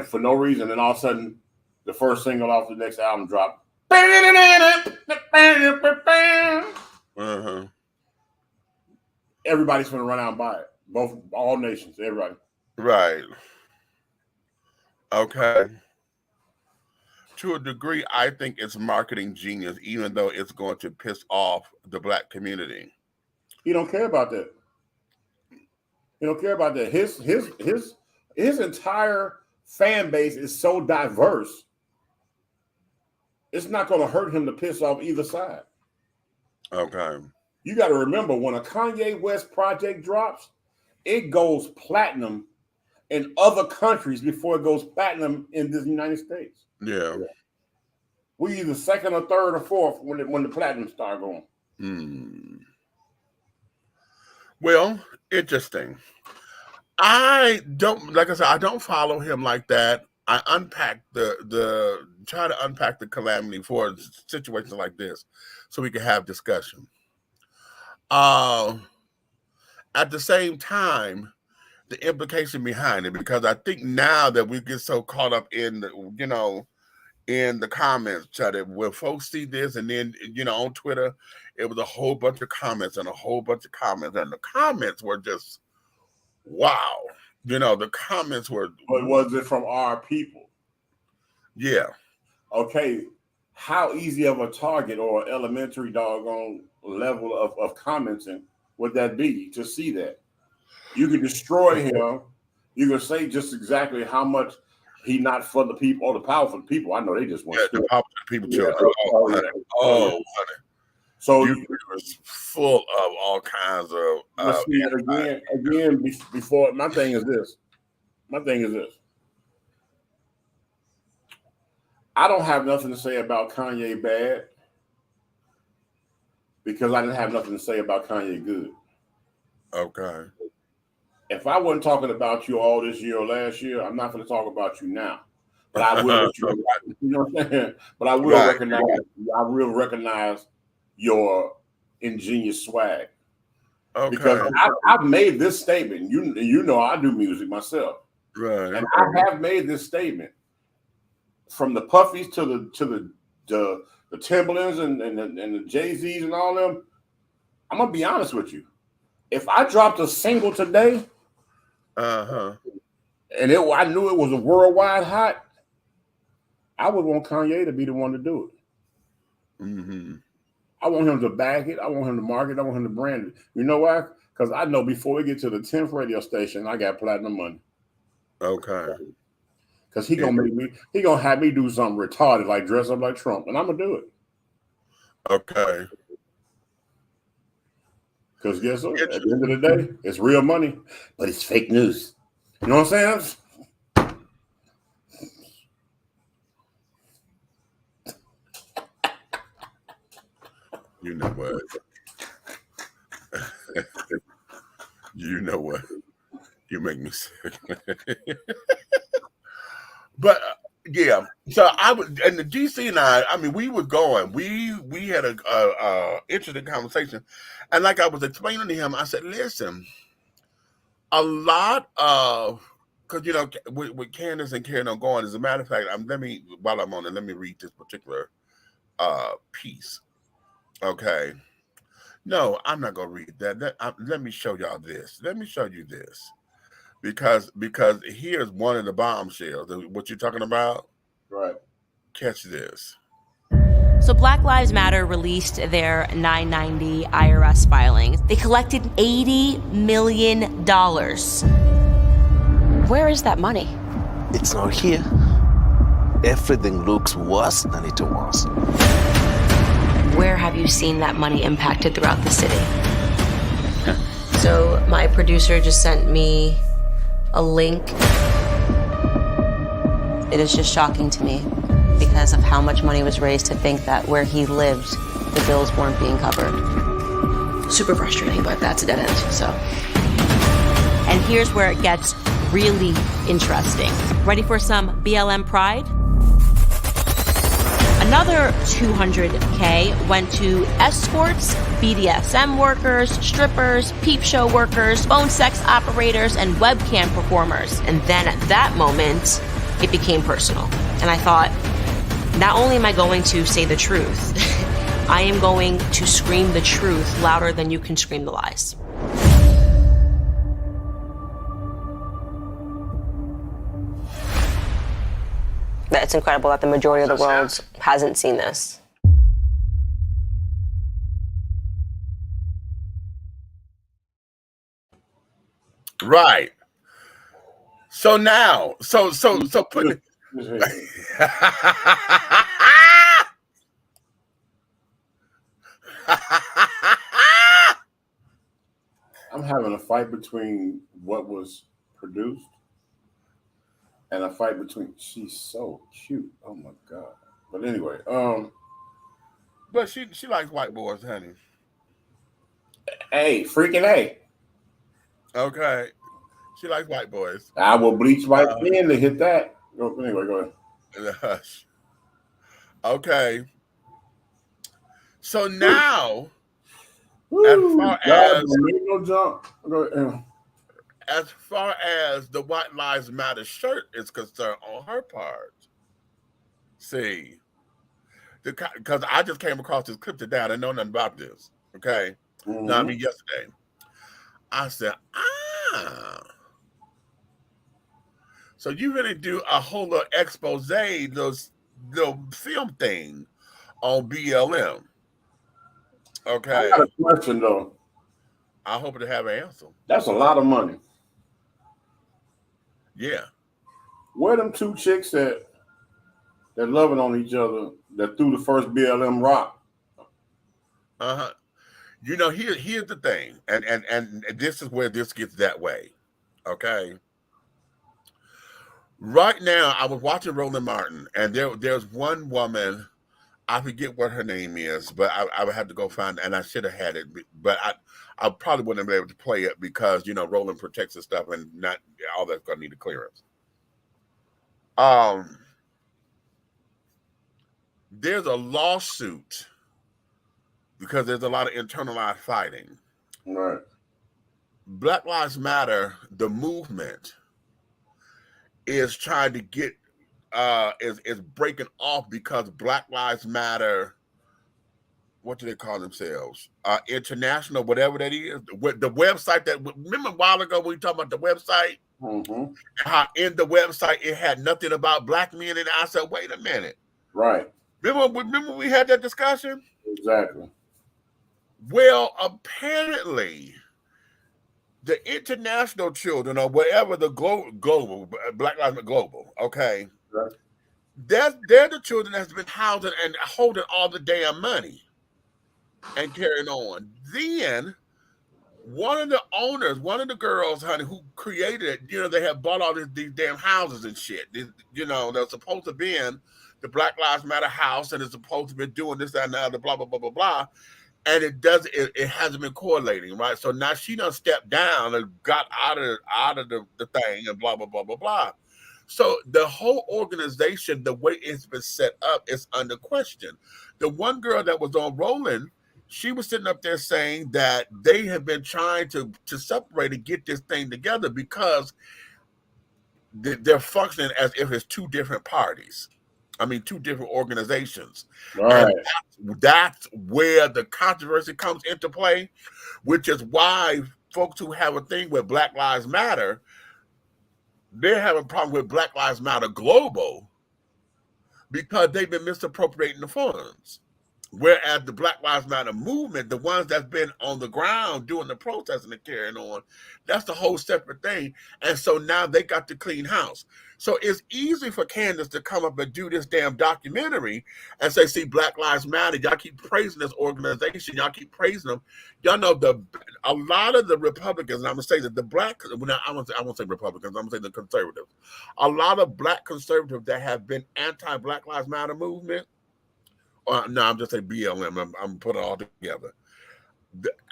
S6: for no reason, and all of a sudden, the first single off the next album dropped. Everybody's going to run out and buy it. All nations, everybody.
S3: Right. Okay. To a degree, I think it's marketing genius, even though it's going to piss off the black community.
S6: He don't care about that. He don't care about that. His entire fan base is so diverse. It's not going to hurt him to piss off either side.
S3: Okay.
S6: You got to remember, when a Kanye West project drops, it goes platinum in other countries before it goes platinum in the United States.
S3: Yeah.
S6: We either second or third or fourth when the platinum start going.
S3: Well, interesting. I don't follow him like that. I try to unpack the calamity for situations like this, so we can have discussion. At the same time, the implication behind it, because I think now that we get so caught up in the comments, that when folks see this, and then on Twitter, it was a whole bunch of comments and a whole bunch of comments, and the comments were just wow. The comments were.
S6: But was it from our people?
S3: Yeah.
S6: Okay. How easy of a target or elementary doggone level of commenting would that be to see that? You could destroy him. You can say just exactly how much he not for the people or the powerful people. I know they just want
S3: the powerful people.
S6: Yeah.
S3: Honey.
S6: So
S3: you was full of all kinds of.
S6: See, again, before my thing is this. I don't have nothing to say about Kanye bad because I didn't have nothing to say about Kanye good.
S3: Okay.
S6: If I wasn't talking about you all this year or last year, I'm not going to talk about you now. But I will. You know what I'm saying? But I will recognize. I will recognize your ingenious swag.
S3: Okay.
S6: Because I've made this statement. You know I do music myself.
S3: Right.
S6: And I have made this statement from the Puffies to the Timberlands and the Jay-Z's and all them. I'm gonna be honest with you. If I dropped a single today, and I knew it was a worldwide hot, I would want Kanye to be the one to do it.
S3: Mm-hmm.
S6: I want him to back it. I want him to market it. I want him to brand it. You know why? Because I know before we get to the 10th radio station, I got platinum money.
S3: Okay.
S6: Because he gonna have me do something retarded, like dress up like Trump, and I'm gonna do it.
S3: Okay.
S6: Because guess what? At the end of the day, it's real money, but it's fake news. You know what I'm saying?
S3: You know what? You know what? You make me sick. But yeah, so I would, and the GC and I mean, we were going. We had a interesting conversation, and like I was explaining to him, I said, "Listen, a lot of because with Candace and Karen going. As a matter of fact, while I'm on it, let me read this particular piece." Okay. No, I'm not gonna read that. Let me show y'all this. Let me show you this. Because here's one of the bombshells. What you're talking about?
S6: Right.
S3: Catch this.
S7: So Black Lives Matter released their 990 IRS filings. They collected $80 million. Where is that money?
S8: It's not here. Everything looks worse than it was.
S7: Where have you seen that money impacted throughout the city? So my producer just sent me a link. It is just shocking to me because of how much money was raised to think that where he lived, the bills weren't being covered. Super frustrating, but that's a dead end, so. And here's where it gets really interesting. Ready for some BLM pride? Another $200K went to escorts, BDSM workers, strippers, peep show workers, phone sex operators, and webcam performers. And then at that moment, it became personal. And I thought, not only am I going to say the truth, I am going to scream the truth louder than you can scream the lies. It's incredible that the majority of the world hasn't seen this.
S3: Right. So now, so put it.
S6: I'm having a fight between what was produced and a fight between. She's so cute. Oh my god. But anyway,
S3: but she likes white boys, honey.
S6: Hey, freaking A.
S3: Okay. She likes white boys.
S6: I will bleach my skin to hit that. Anyway, go ahead.
S3: Okay. So now,
S6: Woo, God, don't make no jump. Go ahead.
S3: as far as the White Lives Matter shirt is concerned on her part, see, because I just came across this clip today. I didn't know nothing about this. Okay. No, I mean yesterday. I said, so you really do a whole little expose, those little film thing on BLM. Okay.
S6: I got a question though.
S3: I hope to have an answer.
S6: That's a lot of money.
S3: Yeah.
S6: Where them two chicks that loving on each other that threw the first BLM rock?
S3: You know, here's the thing, and this is where this gets that way. Okay. Right now, I was watching Roland Martin, and there's one woman, I forget what her name is, but I would have to go find it, and I should have had it, but I probably wouldn't have been able to play it because, you know, Roland protects his stuff and not all that's going to need a clearance. There's a lawsuit because there's a lot of internalized fighting.
S6: Right.
S3: Black Lives Matter, the movement, is trying to get is breaking off because Black Lives Matter, what do they call themselves? International, whatever that is. The website that, remember a while ago we talked about the website? How in the website it had nothing about black men, and I said, wait a minute.
S6: Right.
S3: Remember we had that discussion?
S6: Exactly.
S3: Well, apparently the international children, or whatever the global Black Lives Matter global, okay,
S6: right.
S3: They're the children that's been housing and holding all the damn money and carrying on. Then one of the owners, one of the girls, honey, who created it, you know, they have bought all these damn houses and shit. You know, they're supposed to be in the Black Lives Matter house, and it's supposed to be doing this, that, and the other, blah, blah, blah, blah, blah. And it hasn't been correlating, right? So now she done stepped down and got out of the thing and blah, blah, blah, blah, blah. So the whole organization, the way it's been set up, is under question. The one girl that was on Roland, she was sitting up there saying that they have been trying to separate and get this thing together because they're functioning as if it's two different parties. I mean, two different organizations.
S6: Right.
S3: And that's where the controversy comes into play, which is why folks who have a thing with Black Lives Matter, they're having a problem with Black Lives Matter Global because they've been misappropriating the funds. Whereas the Black Lives Matter movement, the ones that's been on the ground doing the protesting and carrying on, that's the whole separate thing. And so now they got to clean house. So it's easy for Candace to come up and do this damn documentary and say, see, Black Lives Matter, y'all keep praising this organization, y'all keep praising them. Y'all know a lot of the Republicans, and I'm going to say that I won't say Republicans, I'm going to say the conservatives. A lot of black conservatives that have been anti-Black Lives Matter movement, no, I'm just saying BLM. I'm putting it all together.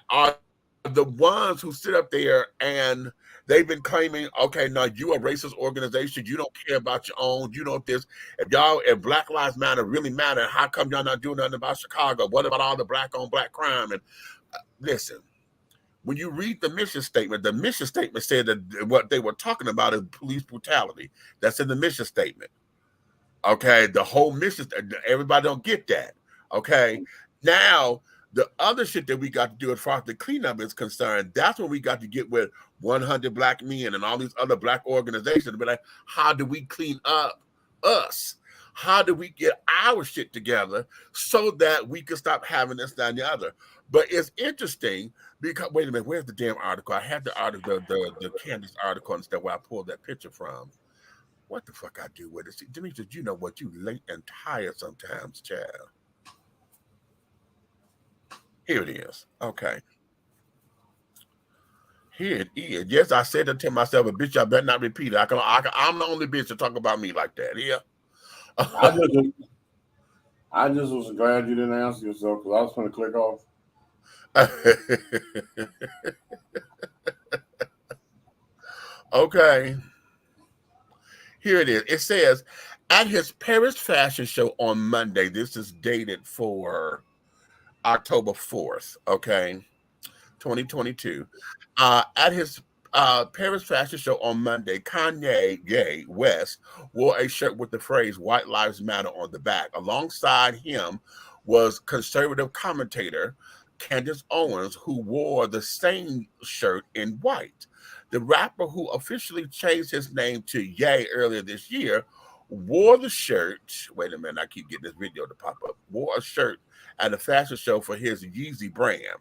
S3: Are the ones who sit up there and they've been claiming, okay, now you a racist organization. You don't care about your own. You know this. If Black Lives Matter really matter, how come y'all not doing nothing about Chicago? What about all the black on black crime? And listen, when you read the mission statement said that what they were talking about is police brutality. That's in the mission statement. Okay, the whole mission, everybody don't get that. Okay, now the other shit that we got to do as far as the cleanup is concerned, that's when we got to get with 100 Black Men and all these other black organizations. But like, how do we clean up us? How do we get our shit together so that we can stop having this, that, and the other? But it's interesting because, wait a minute, where's the damn article? I had the article, the Candace article and stuff where I pulled that picture from. What the fuck I do with it? See, Demetrius, you know what? You late and tired sometimes, child. Here it is. Okay. Here it is. Yes, I said it to myself, but bitch, I better not repeat it. I'm the only bitch to talk about me like that. Yeah.
S6: I just was glad you didn't answer yourself because I was going to click off.
S3: Okay. Here it is. It says, at his Paris fashion show on Monday, this is dated for October 4th, okay, 2022. At his Paris fashion show on Monday, Kanye West wore a shirt with the phrase White Lives Matter on the back. Alongside him was conservative commentator Candace Owens, who wore the same shirt in white. The rapper, who officially changed his name to Ye earlier this year, wore the shirt. Wait a minute, I keep getting this video to pop up. Wore a shirt at a fashion show for his Yeezy brand.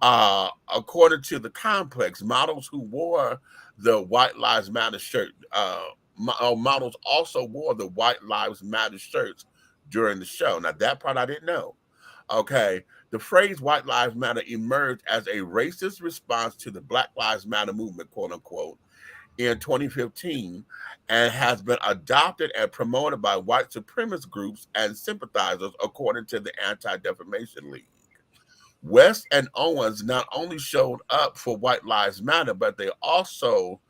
S3: According to the complex, models who wore the White Lives Matter shirt, models also wore the White Lives Matter shirts during the show. Now, that part I didn't know. Okay. The phrase White Lives Matter emerged as a racist response to the Black Lives Matter movement, quote unquote, in 2015, and has been adopted and promoted by white supremacist groups and sympathizers, according to the Anti-Defamation League. West and Owens not only showed up for White Lives Matter, but they were also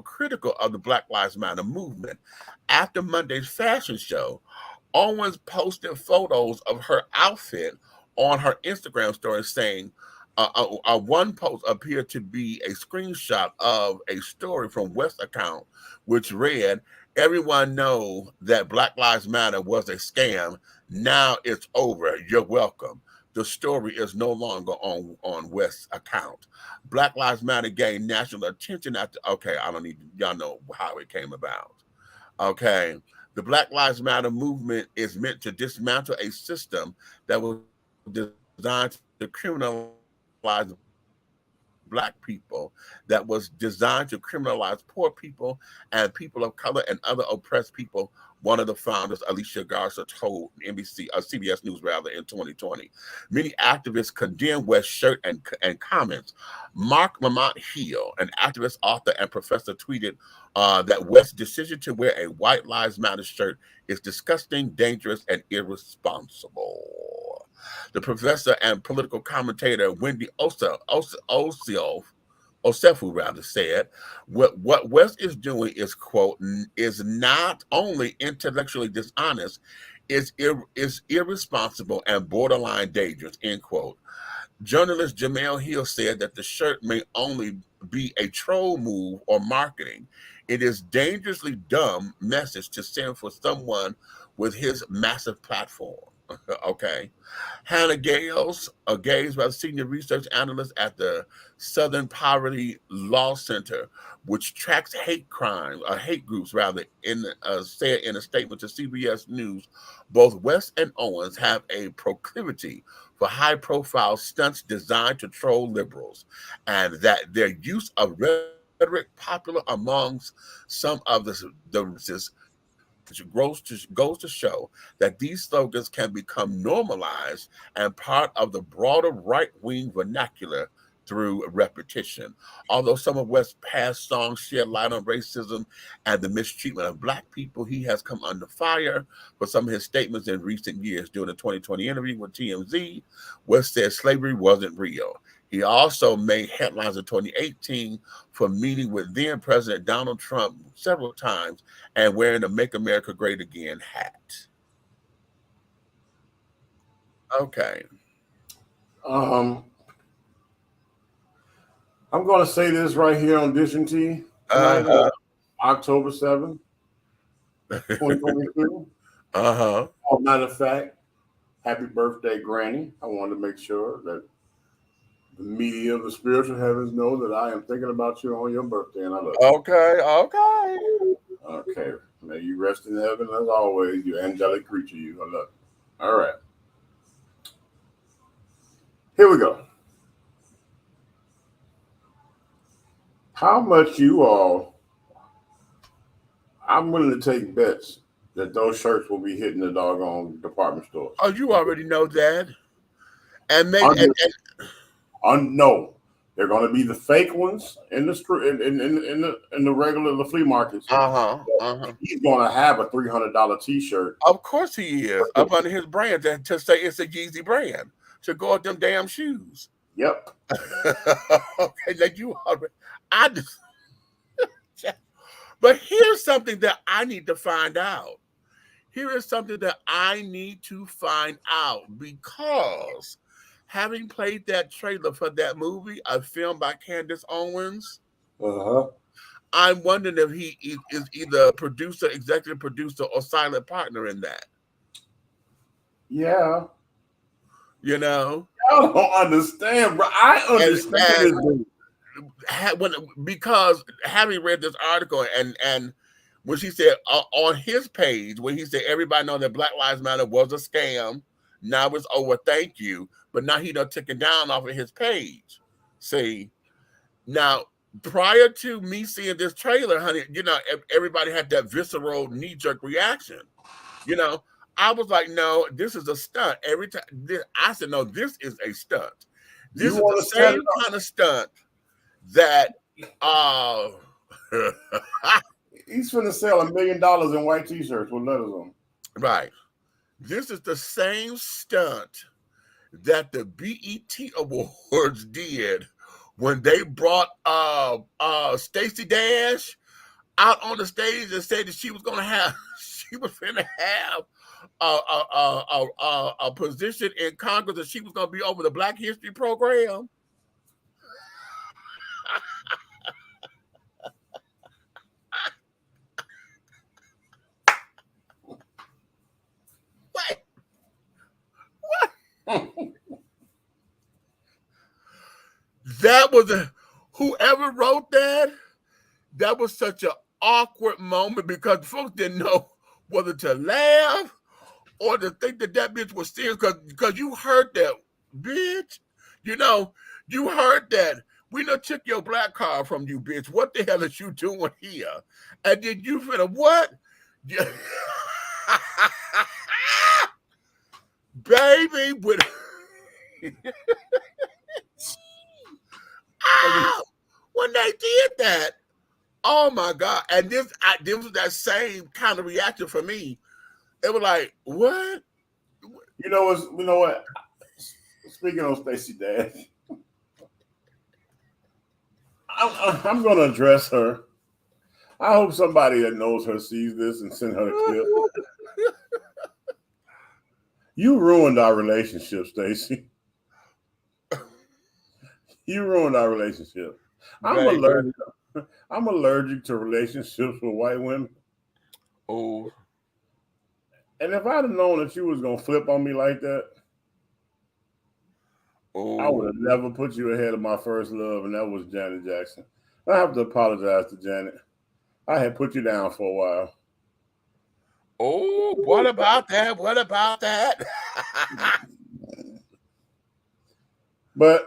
S3: critical of the Black Lives Matter movement. After Monday's fashion show, Owens posted photos of her outfit on her Instagram story, saying one post appeared to be a screenshot of a story from West's account, which read, "Everyone know that Black Lives Matter was a scam. Now it's over. You're welcome." The story is no longer on West's account. Black Lives Matter gained national attention after, okay, I don't need, y'all know how it came about. Okay. The Black Lives Matter movement is meant to dismantle a system that was designed to criminalize Black people, that was designed to criminalize poor people and people of color and other oppressed people. One of the founders, Alicia Garza, told CBS News rather in 2020. Many activists condemned West's shirt and comments. Mark Lamont Hill, an activist, author, and professor, tweeted that West's decision to wear a White Lives Matter shirt is disgusting, dangerous, and irresponsible. The professor and political commentator Wendy Osefu said, what West is doing is, quote, is not only intellectually dishonest, is irresponsible and borderline dangerous, end quote. Journalist Jamel Hill said that the shirt may only be a troll move or marketing. It is dangerously dumb message to send for someone with his massive platform. Okay. Hannah Gales, senior research analyst at the Southern Poverty Law Center, which tracks hate groups, said in a statement to CBS News, both West and Owens have a proclivity for high-profile stunts designed to troll liberals, and that their use of rhetoric popular amongst some of the goes to show that these slogans can become normalized and part of the broader right-wing vernacular through repetition. Although some of West's past songs shed light on racism and the mistreatment of Black people, he has come under fire for some of his statements in recent years. During a 2020 interview with TMZ, West said slavery wasn't real. He also made headlines in 2018 for meeting with then President Donald Trump several times and wearing the Make America Great Again hat. Okay.
S6: I'm going to say this right here on Dish and T tonight, October 7th, 2022. Oh, matter of fact, happy birthday, Granny. I wanted to make sure that the media of the spiritual heavens know that I am thinking about you on your birthday, and I love you. Okay. May you rest in heaven as always, you angelic creature, you. I love you. All right. Here we go. How much you all, I'm willing to take bets that those shirts will be hitting the doggone department stores.
S3: Oh, you already know that. And maybe
S6: no, they're going to be the fake ones in the in the regular flea markets. He's going to have a $300 T-shirt.
S3: Of course he is, up under his brand to say it's a Yeezy brand to go with them damn shoes.
S6: Yep.
S3: Okay, like you already. But here's something that I need to find out. Here is something that I need to find out because having played that trailer for that movie, a film by Candace Owens, I'm wondering if he is either producer, executive producer, or silent partner in that.
S6: Yeah.
S3: You know?
S6: I don't understand, bro. I understand
S3: because having read this article and when she said on his page, when he said everybody know that Black Lives Matter was a scam, now it's over, thank you. But now he done took it down off of his page. See, now prior to me seeing this trailer, honey, you know, everybody had that visceral knee-jerk reaction. You know, I was like, no, this is a stunt. Every time I said, no, this is a stunt. This is the same kind of stunt that
S6: he's finna sell $1 million in white t-shirts with letters on them.
S3: Right. This is the same stunt that the BET Awards did when they brought Stacey Dash out on the stage and said that she was gonna have a position in Congress and she was gonna be over the Black History program. That was whoever wrote that. That was such an awkward moment because folks didn't know whether to laugh or to think that bitch was serious. Because you heard that, bitch. You know, you heard that. We done took your black card from you, bitch. What the hell is you doing here? And then you finna what? Baby, with when they did that, oh my God. And this was that same kind of reaction for me. It was like, what?
S6: You know what? Speaking of Stacey Dash, I'm going to address her. I hope somebody that knows her sees this and send her a clip. You ruined our relationship, Stacey. You ruined our relationship. I'm allergic to relationships with white women.
S3: Oh.
S6: And if I'd have known that you was gonna flip on me like that, I would have never put you ahead of my first love, and that was Janet Jackson. I have to apologize to Janet. I had put you down for a while.
S3: Oh, what about that? What about that?
S6: But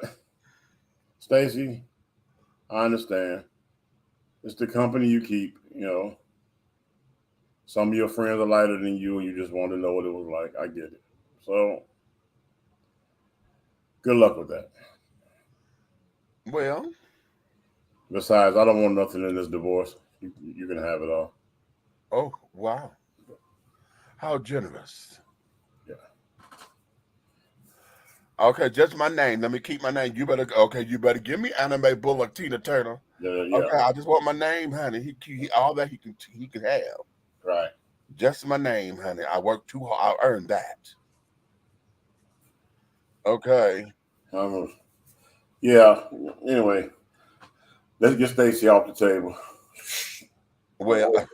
S6: Stacey, I understand. It's the company you keep, you know. Some of your friends are lighter than you, and you just want to know what it was like. I get it. So, good luck with that.
S3: Well.
S6: Besides, I don't want nothing in this divorce. You can have it all.
S3: Oh, wow. How generous.
S6: Yeah.
S3: Okay, just my name. Let me keep my name. You better give me Anime Bullock, Tina Turner.
S6: Yeah.
S3: Okay, I just want my name, honey. He all that he can have.
S6: Right.
S3: Just my name, honey. I worked too hard. I earned that. Okay.
S6: Yeah. Anyway, let's get Stacey off the table.
S3: Well.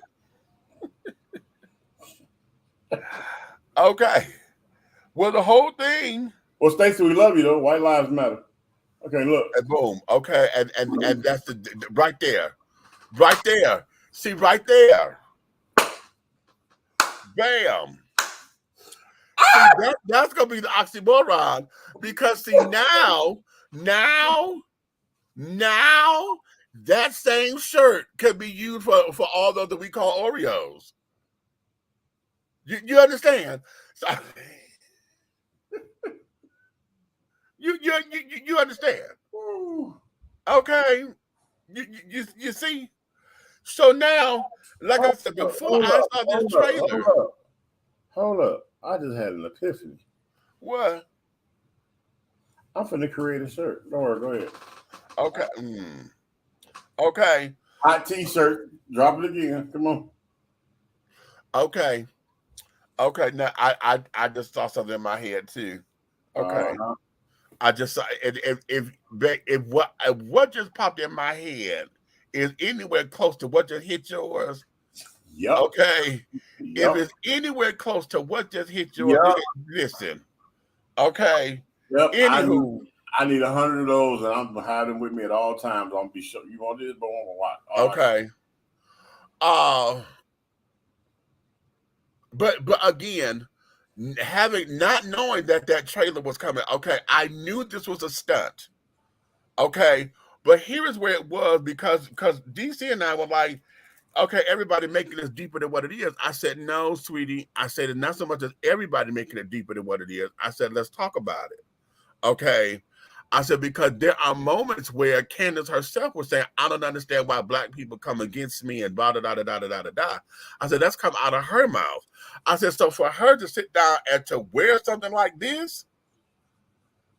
S3: Okay. Well, the whole thing.
S6: Well, Stacey, we love you though. White lives matter. Okay, look.
S3: And boom. Okay, and that's the right there. Right there. See, right there. Bam. See, that's gonna be the oxymoron because see now that same shirt could be used for all those that we call Oreos. You understand? So, you understand? Okay. You see? So now, like I said before, I saw this trailer.
S6: Hold up. I just had an epiphany.
S3: What?
S6: I'm finna create a shirt. Don't worry, go ahead.
S3: Okay. Okay.
S6: Hot T-shirt. Drop it again. Come on.
S3: Okay. Now I just saw something in my head too. Okay. I just saw if what just popped in my head is anywhere close to what just hit yours.
S6: Yep.
S3: Okay.
S6: Yep.
S3: If it's anywhere close to what just hit yours,
S6: Yep.
S3: listen. Okay.
S6: Yep.
S3: Anywho,
S6: I need 100 of those, and I'm gonna have them with me at all times. I'm gonna be sure you want this, but I'm gonna watch.
S3: Okay. But again, not knowing that trailer was coming. Okay, I knew this was a stunt. Okay, but here is where it was because DC and I were like, okay, everybody making this deeper than what it is. I said, no, sweetie. I said, it's not so much as everybody making it deeper than what it is. I said, let's talk about it. Okay. I said, because there are moments where Candace herself was saying, I don't understand why black people come against me and blah, da, da, da, da, da, da, da. I said, that's come out of her mouth. I said, so for her to sit down and to wear something like this,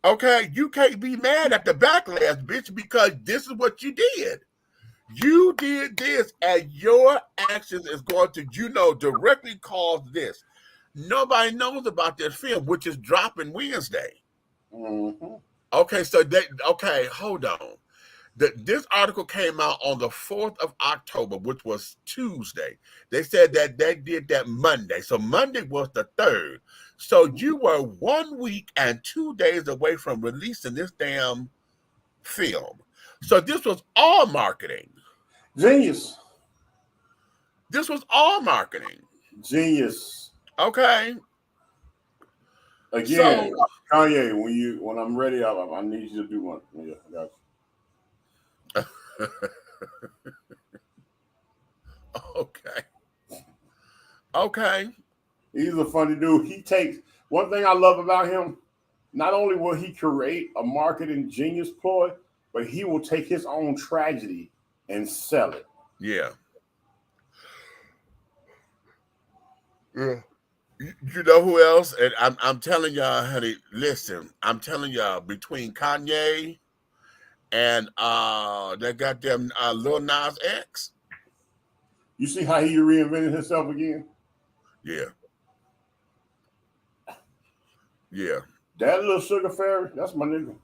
S3: okay, you can't be mad at the backlash, bitch, because this is what you did. You did this, and your actions is going to, directly cause this. Nobody knows about this film, which is dropping Wednesday.
S6: Mm-hmm.
S3: Okay, hold on. This article came out on the 4th of October, which was Tuesday. They said that they did that Monday. So Monday was the 3rd. So you were 1 week and 2 days away from releasing this damn film. So this was all marketing.
S6: Genius.
S3: This was all marketing.
S6: Genius.
S3: Okay.
S6: Again, so, Kanye, when I'm ready, I need you to do one. Yeah, I got
S3: you. Okay.
S6: He's a funny dude. He takes one thing I love about him. Not only will he create a marketing genius ploy, but he will take his own tragedy and sell it.
S3: Yeah. Yeah. You know who else? And I'm telling y'all, honey, listen, I'm telling y'all, between Kanye and that goddamn Lil Nas X.
S6: You see how he reinvented himself again?
S3: Yeah. Yeah.
S6: That little sugar fairy, that's my nigga.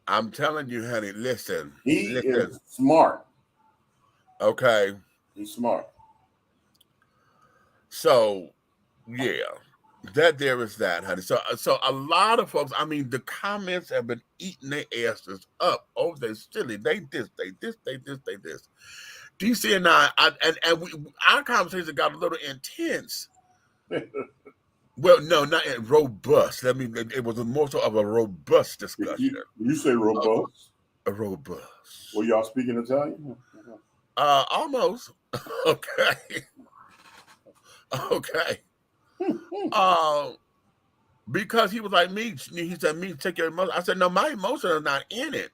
S3: I'm telling you, honey, listen.
S6: He is smart.
S3: Okay.
S6: He's smart.
S3: So, yeah, there is that, honey. So a lot of folks, I mean, the comments have been eating their asses up. Oh, they're silly. They this. DC and our conversation got a little intense. Well, no, not robust. I mean, it was more so of a robust discussion.
S6: You say robust?
S3: A robust.
S6: Were y'all speaking Italian?
S3: Almost. Okay. Okay. Because he was like, he said, me, take your emotions. I said, no, my emotions are not in it.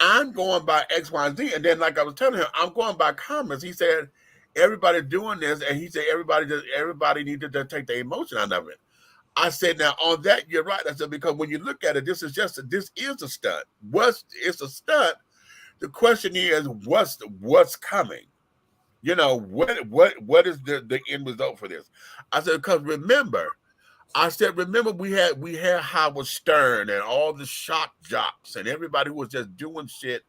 S3: I'm going by X, Y, and Z. And then, like I was telling him, I'm going by comments. He said, everybody doing this, and he said, everybody needed to take the emotion out of it. I said, now on that, you're right. I said, because when you look at it, this is a stunt. It's a stunt. The question is, what's coming? You know, what is the end result for this? I said, because remember we had Howard Stern and all the shock jocks and everybody who was just doing shit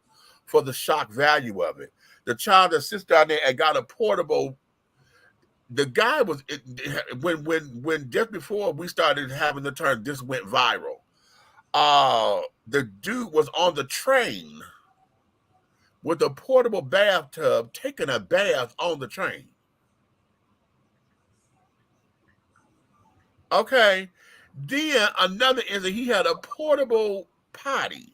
S3: for the shock value of it. The child that sits down there and got a portable. The guy was when just before we started having the term, this went viral. The dude was on the train with a portable bathtub, taking a bath on the train. Okay. Then another instance, he had a portable potty.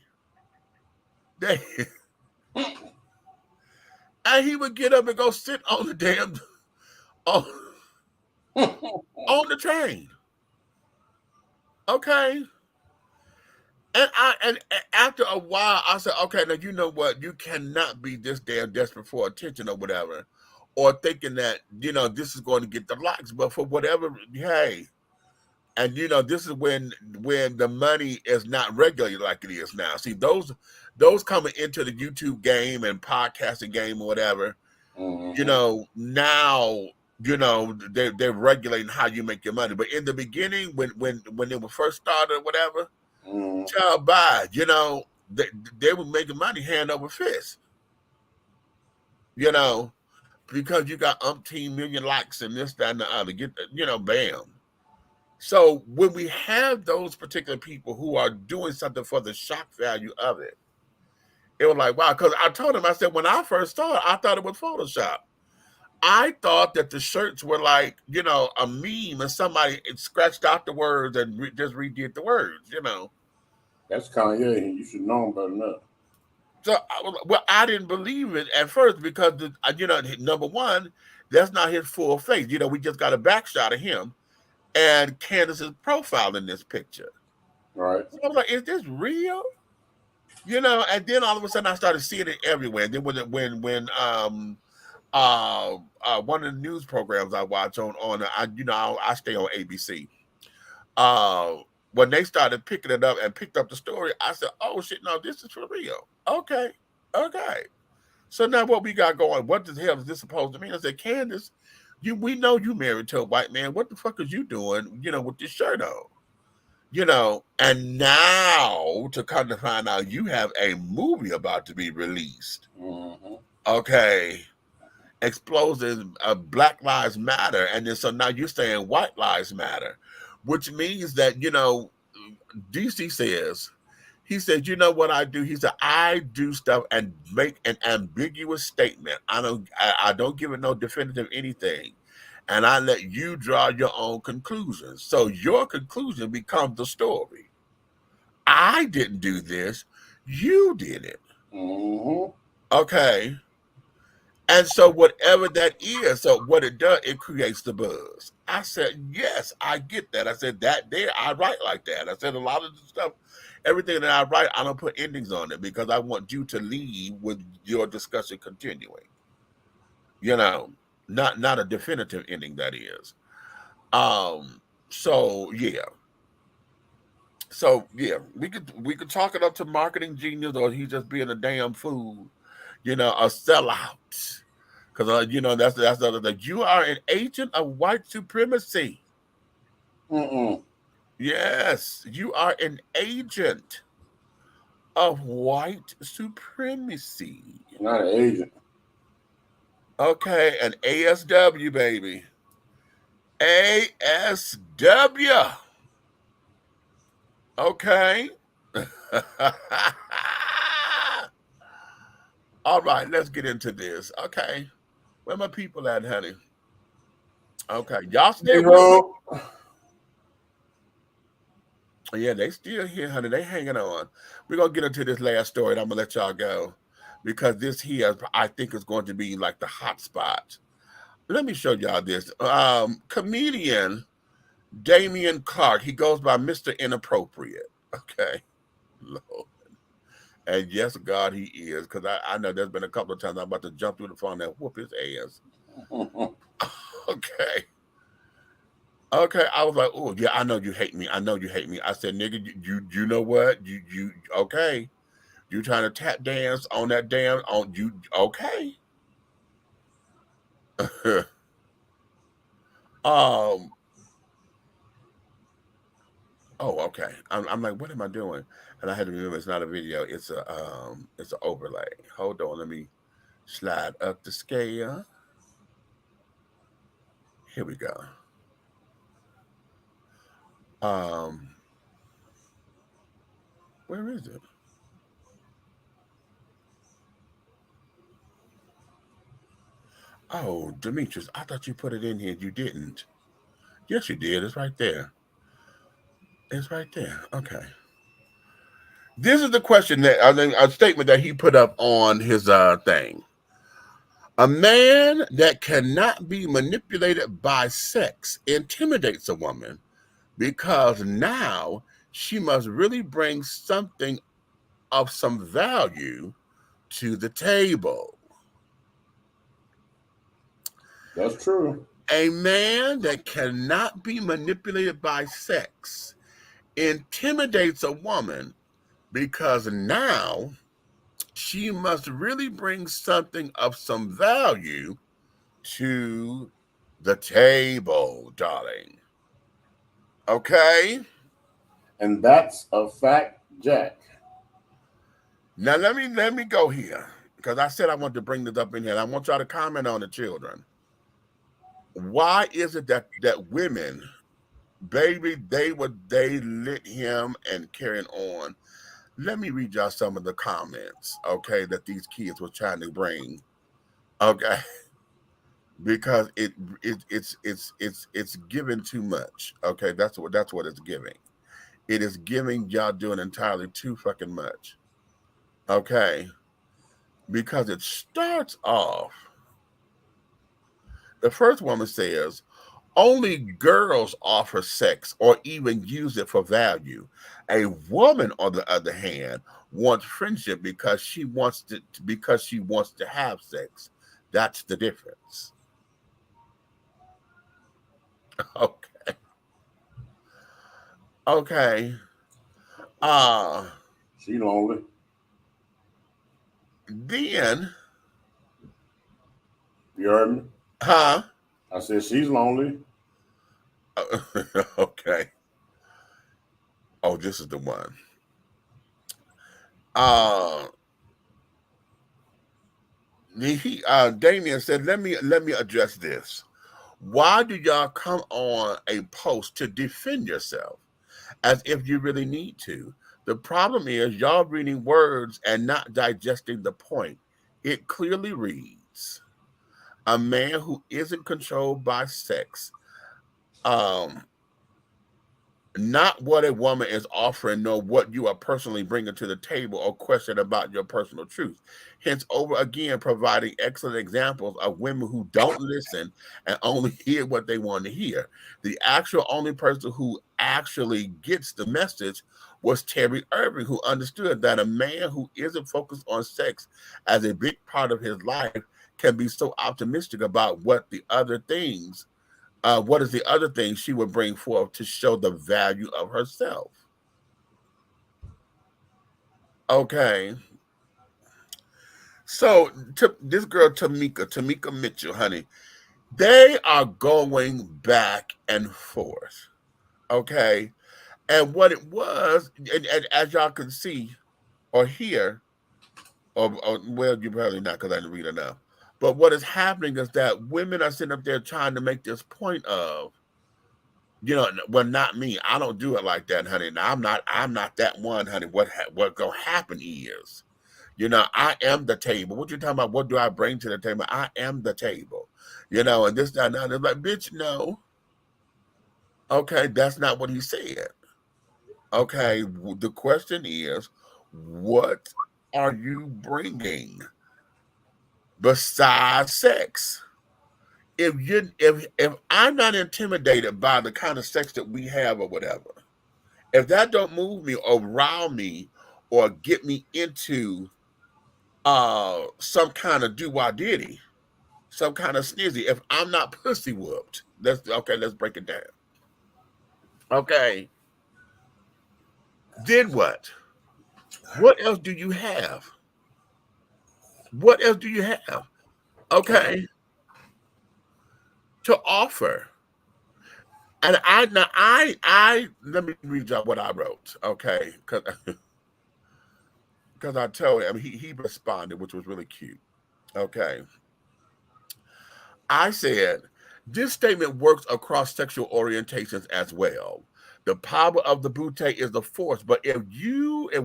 S3: And he would get up and go sit on the damn on the train. Okay. And after a while, I said, okay, now you know what? You cannot be this damn desperate for attention or whatever, or thinking that, this is going to get the likes. But for whatever, hey, And you know, this is when the money is not regular like it is now. See, those coming into the YouTube game and podcasting game or whatever, you know, now you know they're regulating how you make your money. But in the beginning, when it was first started or whatever, child by, you know, they were making money hand over fist. You know, because you got umpteen million likes and this, that, and the other. Get you know, bam. So when we have those particular people who are doing something for the shock value of it, it was like, wow. Because I told him, I said, when I first saw it, I thought it was Photoshop. I thought that the shirts were like, you know, a meme and somebody scratched out the words and just redid the words, you know.
S6: That's Kanye. You should know him better than that.
S3: So, I didn't believe it at first because, you know, number one, that's not his full face. You know, we just got a back shot of him and Candace's profile in this picture.
S6: Right.
S3: So I was like, is this real? You know, and then all of a sudden I started seeing it everywhere. And then when one of the news programs I watch I stay on ABC. When they started picking it up and picked up the story, I said, oh shit, no, this is for real. Okay. So now what we got going, what the hell is this supposed to mean? I said, Candace, we know you married to a white man. What the fuck is you doing, you know, with this shirt on? You know, and now to come to find out you have a movie about to be released. Okay. Explosive Black Lives Matter. And then so now you're saying white lives matter, which means that, you know, DC says, he said, you know what I do? He said, I do stuff and make an ambiguous statement. I don't give it no definitive anything. And I let you draw your own conclusions. So your conclusion becomes the story. I didn't do this. You did it. Okay. And so whatever that is, so what it does, it creates the buzz. I said, yes, I get that. I said that there, I write like that. I said a lot of the stuff, everything that I write, I don't put endings on it because I want you to leave with your discussion continuing. You know, not a definitive ending, that is. So yeah. So yeah, we could chalk it up to marketing genius, or he just being a damn fool, you know, a sellout. Because you know that's the other thing. You are an agent of white supremacy. Yes, you are an agent of white supremacy.
S6: Not an agent.
S3: Okay, an ASW, baby. ASW. Okay. All right, let's get into this. Okay. Where my people at, honey? Okay. Y'all still with me? Yeah, they still here, honey. They hanging on. We're going to get into this last story and I'm going to let y'all go because this here, I think, is going to be like the hot spot. Let me show y'all this. Comedian Damian Clark. He goes by Mr. Inappropriate. Okay. Lord. And yes, God, he is. Because I know there's been a couple of times I'm about to jump through the phone and whoop his ass. Okay. Okay. I was like, oh, yeah, I know you hate me. I know you hate me. I said, nigga, you know what? You okay. You trying to tap dance on that damn, on you, okay. Oh, okay. I'm like, what am I doing? And I had to remember it's not a video. It's an overlay. Hold on, let me slide up the scale. Here we go. Where is it? Oh, Demetrius, I thought you put it in here. You didn't. Yes, you did. It's right there. It's right there. Okay. This is the question that I think a statement that he put up on his thing. A man that cannot be manipulated by sex intimidates a woman because now she must really bring something of some value to the table.
S6: That's true.
S3: A man that cannot be manipulated by sex intimidates a woman because now she must really bring something of some value to the table, darling. Okay?
S6: And that's a fact, Jack.
S3: Now let me go here. Because I said I wanted to bring this up in here. And I want y'all to comment on the children. Why is it that women, baby, they lit him and carrying on? Let me read y'all some of the comments, okay, that these kids were trying to bring. Okay. Because it's giving too much. Okay, that's what it's giving. It is giving y'all doing entirely too fucking much. Okay. Because it starts off. The first woman says, only girls offer sex or even use it for value. A woman, on the other hand, wants friendship because she wants to have sex. That's the difference. Okay. Okay.
S6: She lonely.
S3: Then.
S6: You heard me?
S3: Huh?
S6: I said she's lonely.
S3: Okay. Oh, this is the one. Damien said, let me address this. Why do y'all come on a post to defend yourself as if you really need to? The problem is y'all reading words and not digesting the point. It clearly reads, a man who isn't controlled by sex, not what a woman is offering, nor what you are personally bringing to the table or question about your personal truth. Hence, over again, providing excellent examples of women who don't listen and only hear what they want to hear. The actual only person who actually gets the message was Terry Irving, who understood that a man who isn't focused on sex as a big part of his life can be so optimistic about what is the other thing she would bring forth to show the value of herself. Okay. So this girl, Tamika Mitchell, honey, they are going back and forth. Okay. And what it was, and as y'all can see or hear, or well, you probably not because I didn't read enough. But what is happening is that women are sitting up there trying to make this point of, well, not me. I don't do it like that, honey. Now, I'm not that one, honey. What gonna happen is, I am the table. What you talking about? What do I bring to the table? I am the table. And this, that, and that. They're like, bitch, no. Okay, that's not what he said. Okay, the question is, what are you bringing besides sex? If I'm not intimidated by the kind of sex that we have or whatever, if that don't move me or rile me or get me into some kind of do-wah-diddy, some kind of snizzy, if I'm not pussy whooped, let's break it down. Okay. Then what? What else do you have? What else do you have? Okay. To offer. And I let me read y'all what I wrote, okay? Because I told him, he responded, which was really cute. Okay. I said, this statement works across sexual orientations as well. The power of the bootay is the force, but if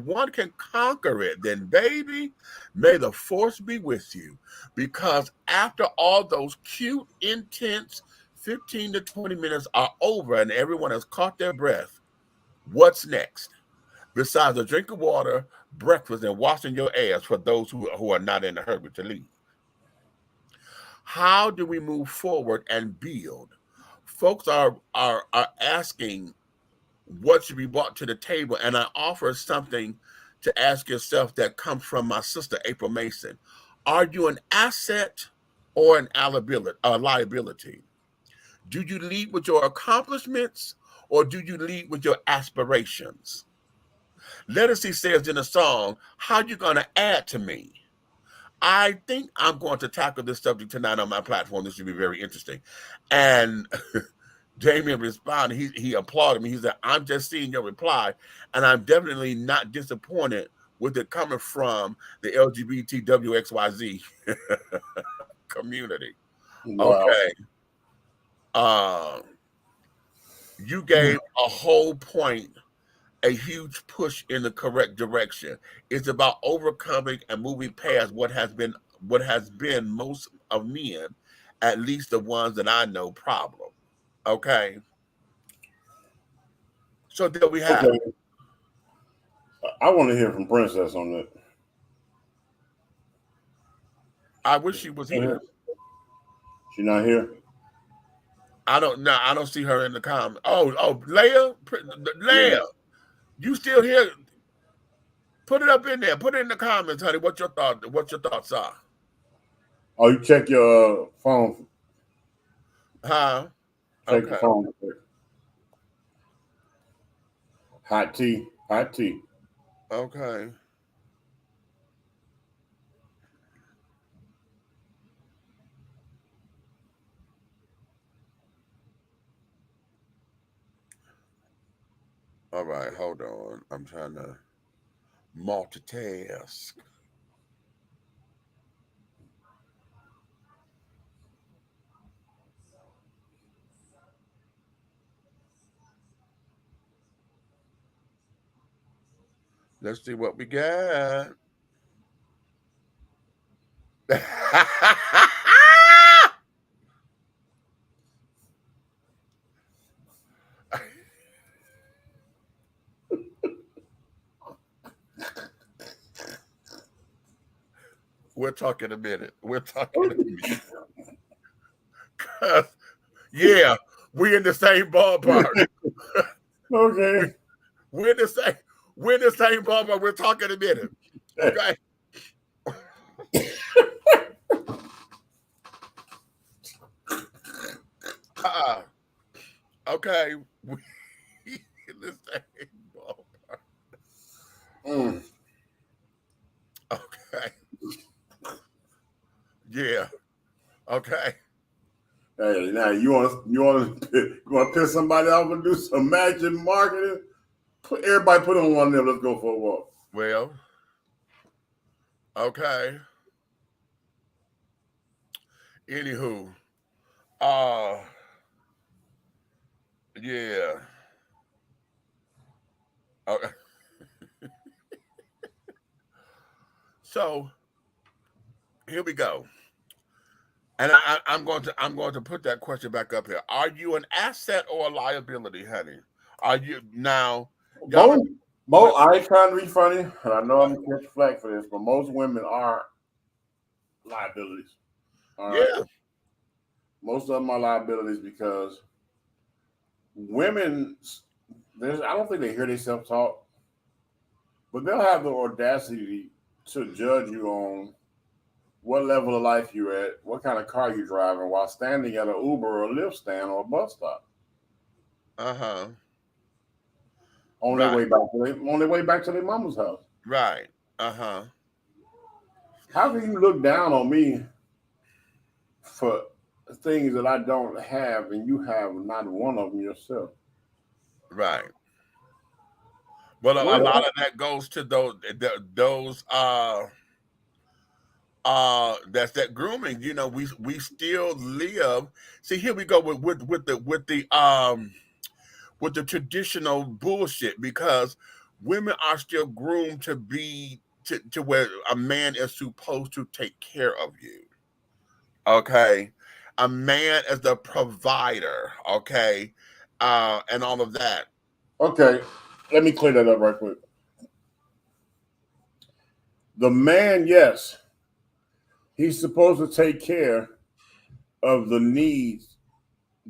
S3: one can conquer it, then baby, may the force be with you. Because after all those cute, intense 15 to 20 minutes are over and everyone has caught their breath, what's next? Besides a drink of water, breakfast, and washing your ass for those who are not in a hurry to leave. How do we move forward and build? Folks are asking what should be brought to the table, and I offer something to ask yourself that comes from my sister April Mason. Are you an asset or an liability? Do you lead with your accomplishments or do you lead with your aspirations? Lettucey says in the song, how you going to add to me? I think I'm going to tackle this subject tonight on my platform. This should be very interesting. And Damien responded, he applauded me. He said, I'm just seeing your reply, and I'm definitely not disappointed with it coming from the LGBTWXYZ community.
S6: Wow.
S3: Okay. You gave a whole point a huge push in the correct direction. It's about overcoming and moving past what has been most of men, at least the ones that I know, problem. Okay. So there we have.
S6: Okay. I want to hear from Princess on that.
S3: I wish she was here.
S6: She not here?
S3: I don't know. I don't see her in the comments. Oh, Leah,
S6: Yeah.
S3: you still here? Put it up in there. Put it in the comments, honey. What your thoughts are?
S6: Oh, you check your phone.
S3: Huh?
S6: Check
S3: Okay.
S6: your phone. Hot tea. Hot tea.
S3: Okay. All right, hold on. I'm trying to multitask. Let's see what we got. We'll talk in a minute. Yeah, we in the same ballpark.
S6: Okay.
S3: We're in the same ballpark. We'll talk in a minute. Okay. Okay. We in the same ballpark. Okay. Yeah. Okay.
S6: Hey, now you want to piss somebody off and do some magic marketing? Everybody put on one of them. Let's go for a walk.
S3: Well. Okay. Anywho. Yeah. Okay. So here we go. And I'm going to put that question back up here. Are you an asset or a liability, honey? Are you now?
S6: Both. I ain't trying to be funny, and I know I'm gonna catch flack for this, but most women are liabilities. All right?
S3: Yeah.
S6: Most of them are liabilities because women. I don't think they hear themselves talk, but they'll have the audacity to judge you on what level of life you're at, what kind of car you're driving while standing at an Uber or a Lyft stand or a bus stop.
S3: Uh-huh.
S6: On their way back to their mama's house.
S3: Right. Uh-huh.
S6: How can you look down on me for things that I don't have and you have not one of them yourself?
S3: Right. Well, a lot of that goes to those that's that grooming. You know, we still live. See, here we go with the traditional bullshit, because women are still groomed to be to where a man is supposed to take care of you. Okay. A man is the provider, okay, and all of that.
S6: Okay, let me clear that up right quick. The man, yes, he's supposed to take care of the needs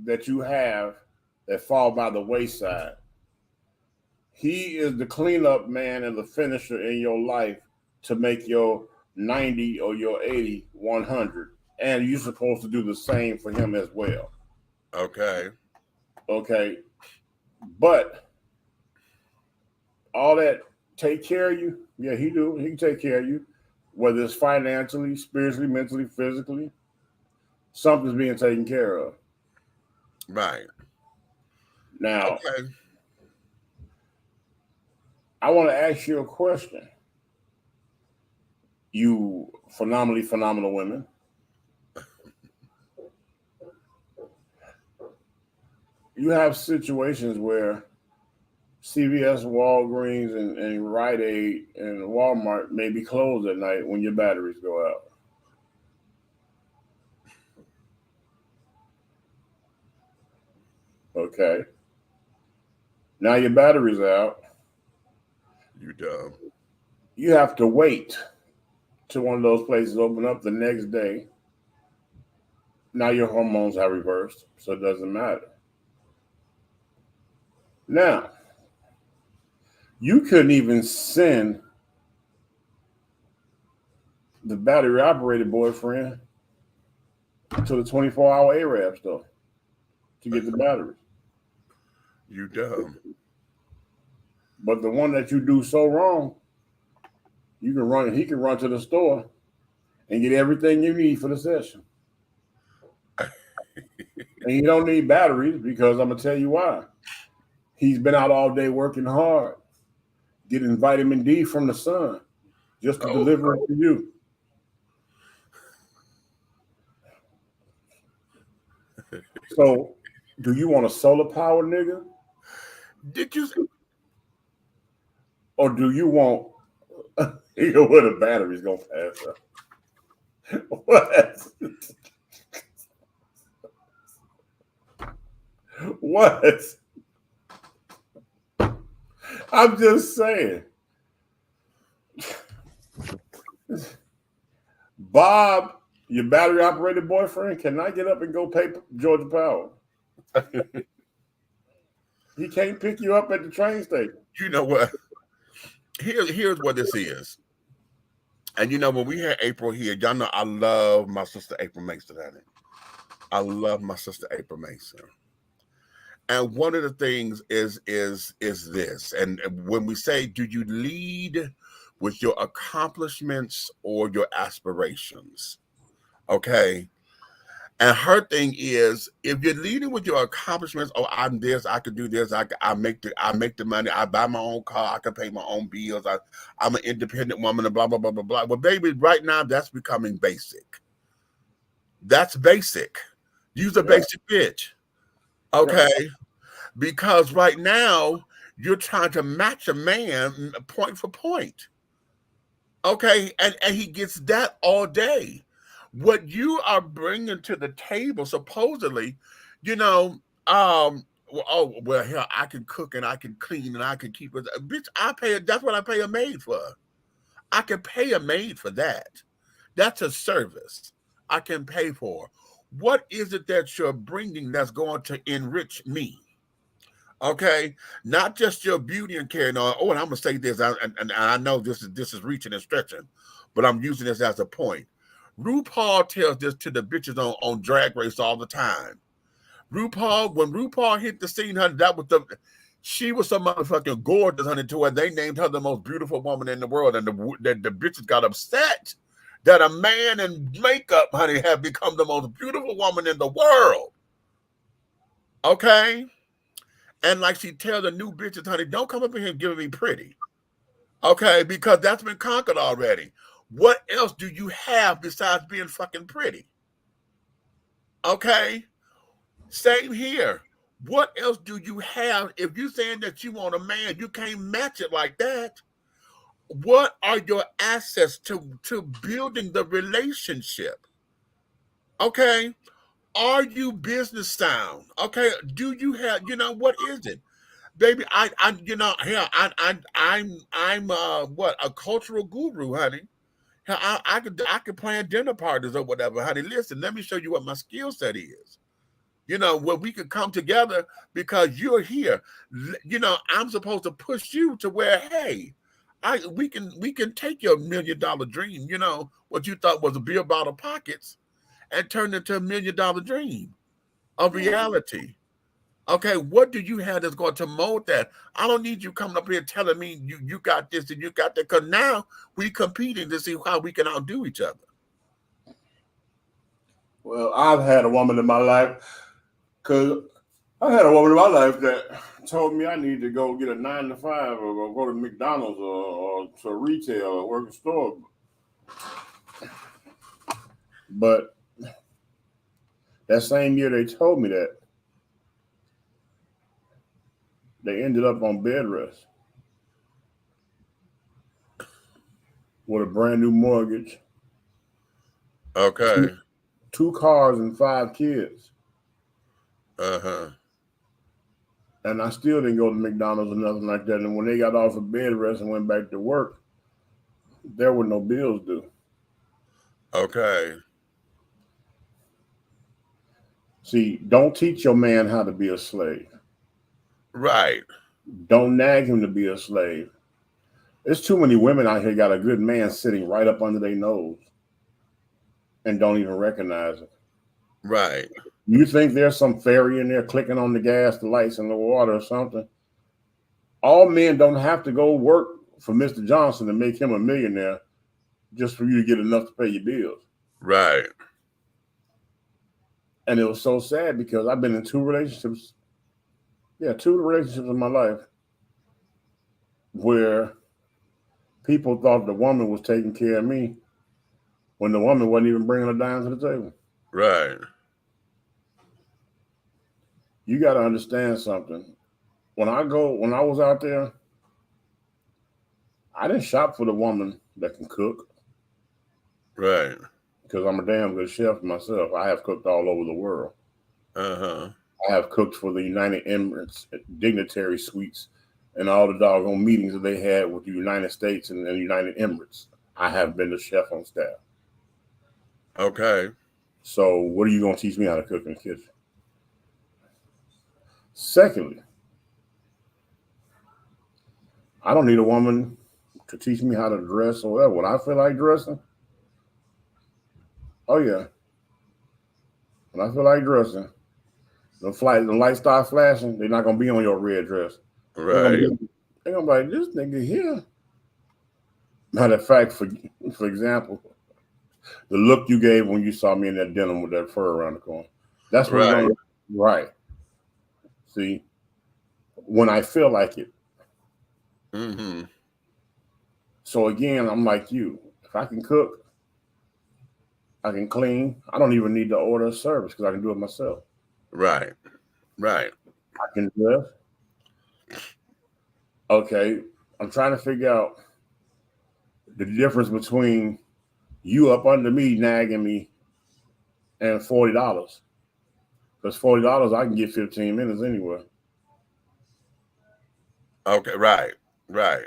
S6: that you have that fall by the wayside. He is the cleanup man and the finisher in your life to make your 90 or your 80 100. And you're supposed to do the same for him as well.
S3: Okay.
S6: Okay. But all that take care of you, yeah, he do. He can take care of you, whether it's financially, spiritually, mentally, physically. Something's being taken care of.
S3: Right.
S6: Now,
S3: Okay.
S6: I want to ask you a question. You phenomenally phenomenal women. You have situations where CVS, Walgreens, and Rite Aid and Walmart may be closed at night when your batteries go out. Okay. Now your battery's out.
S3: You dumb.
S6: You have to wait till one of those places open up the next day. Now your hormones have reversed, so it doesn't matter. Now, you couldn't even send the battery operated boyfriend to the 24-hour Arab store to get the batteries.
S3: You dumb.
S6: But the one that you do so wrong, he can run to the store and get everything you need for the session. And you don't need batteries because I'm gonna tell you why. He's been out all day working hard, getting vitamin D from the sun just to deliver it to you. So, do you want a solar power nigga?
S3: Did you?
S6: Or do you want you know where the battery's gonna pass up? What? What? I'm just saying. Bob, your battery operated boyfriend, cannot get up and go pay Georgia Power. He can't pick you up at the train station.
S3: You know what? Here's what this is. And you know, when we had April here, y'all know I love my sister April Mason, honey. I love my sister April Mason. And one of the things is this. And when we say, do you lead with your accomplishments or your aspirations? Okay. And her thing is, if you're leading with your accomplishments, oh, I'm this, I can do this, I make the money, I buy my own car, I can pay my own bills, I'm an independent woman, and blah blah blah blah blah. Well, baby, right now that's becoming basic. That's basic. Use a basic bitch, okay? Yeah. Because right now you're trying to match a man point for point, okay? And he gets that all day. What you are bringing to the table, supposedly, you know, here I can cook and I can clean and I can keep it. Bitch, I pay. That's what I pay a maid for. I can pay a maid for that. That's a service I can pay for. What is it that you're bringing that's going to enrich me? Okay, not just your beauty and care. No, and I'm gonna say this, and I know this is reaching and stretching, but I'm using this as a point. RuPaul tells this to the bitches on Drag Race all the time. When RuPaul hit the scene, honey, she was so motherfucking gorgeous, honey, to her. They named her the most beautiful woman in the world, and the bitches got upset that a man in makeup, honey, had become the most beautiful woman in the world. Okay? And like she tells the new bitches, honey, don't come up in here giving me pretty. Okay? Because that's been conquered already. What else do you have besides being fucking pretty? Okay? Same here. What else do you have? If you're saying that you want a man, you can't match it like that. What are your assets to building the relationship? Okay? Are you business sound? Okay? Do you have, what is it? Baby, I'm a cultural guru, honey. I could plan dinner parties or whatever, honey. Listen, let me show you what my skill set is. Where we could come together because you're here. I'm supposed to push you to where, hey, we can take your $1 million dream, what you thought was a beer bottle pockets, and turn it into $1 million dream. of reality. Okay, what do you have that's going to mold that? I don't need you coming up here telling me you got this and you got that, because now we competing to see how we can outdo each other.
S6: Well, I've had a woman in my life, because I had a woman in my life that told me I need to go get a 9 to 5 or go to McDonald's or to retail or work a store. But that same year they told me that, they ended up on bed rest with a brand new mortgage.
S3: Okay.
S6: Two cars and 5 kids.
S3: Uh-huh.
S6: And I still didn't go to McDonald's or nothing like that. And when they got off of bed rest and went back to work, there were no bills due.
S3: Okay.
S6: See, don't teach your man how to be a slave.
S3: Right.
S6: Don't nag him to be a slave. There's too many women out here got a good man sitting right up under their nose and don't even recognize it.
S3: Right.
S6: You think there's some fairy in there clicking on the gas, the lights, and the water or something? All men don't have to go work for Mr. Johnson to make him a millionaire just for you to get enough to pay your bills.
S3: Right.
S6: And it was so sad because I've been in 2 relationships. Yeah, 2 relationships in my life where people thought the woman was taking care of me when the woman wasn't even bringing a dime to the table.
S3: Right.
S6: You got to understand something. When I was out there, I didn't shop for the woman that can cook.
S3: Right.
S6: Because I'm a damn good chef myself. I have cooked all over the world.
S3: Uh-huh.
S6: I have cooked for the United Emirates dignitary suites and all the doggone meetings that they had with the United States and the United Emirates. I have been the chef on staff.
S3: Okay.
S6: So what are you going to teach me how to cook in the kitchen? Secondly, I don't need a woman to teach me how to dress or whatever. When I feel like dressing, oh yeah. When I feel like dressing, the lights start flashing, they're not going to be on your red dress.
S3: Right.
S6: They're going to be like, this nigga here. Matter of fact, for example, the look you gave when you saw me in that denim with that fur around the corner. That's what
S3: Right.
S6: Right. See, when I feel like it.
S3: Mm-hmm.
S6: So again, I'm like you. If I can cook, I can clean. I don't even need to order a service because I can do it myself.
S3: Right. Right.
S6: I can dress. Okay, I'm trying to figure out the difference between you up under me nagging me and $40. Because $40 I can get 15 minutes anywhere.
S3: Okay, right, right.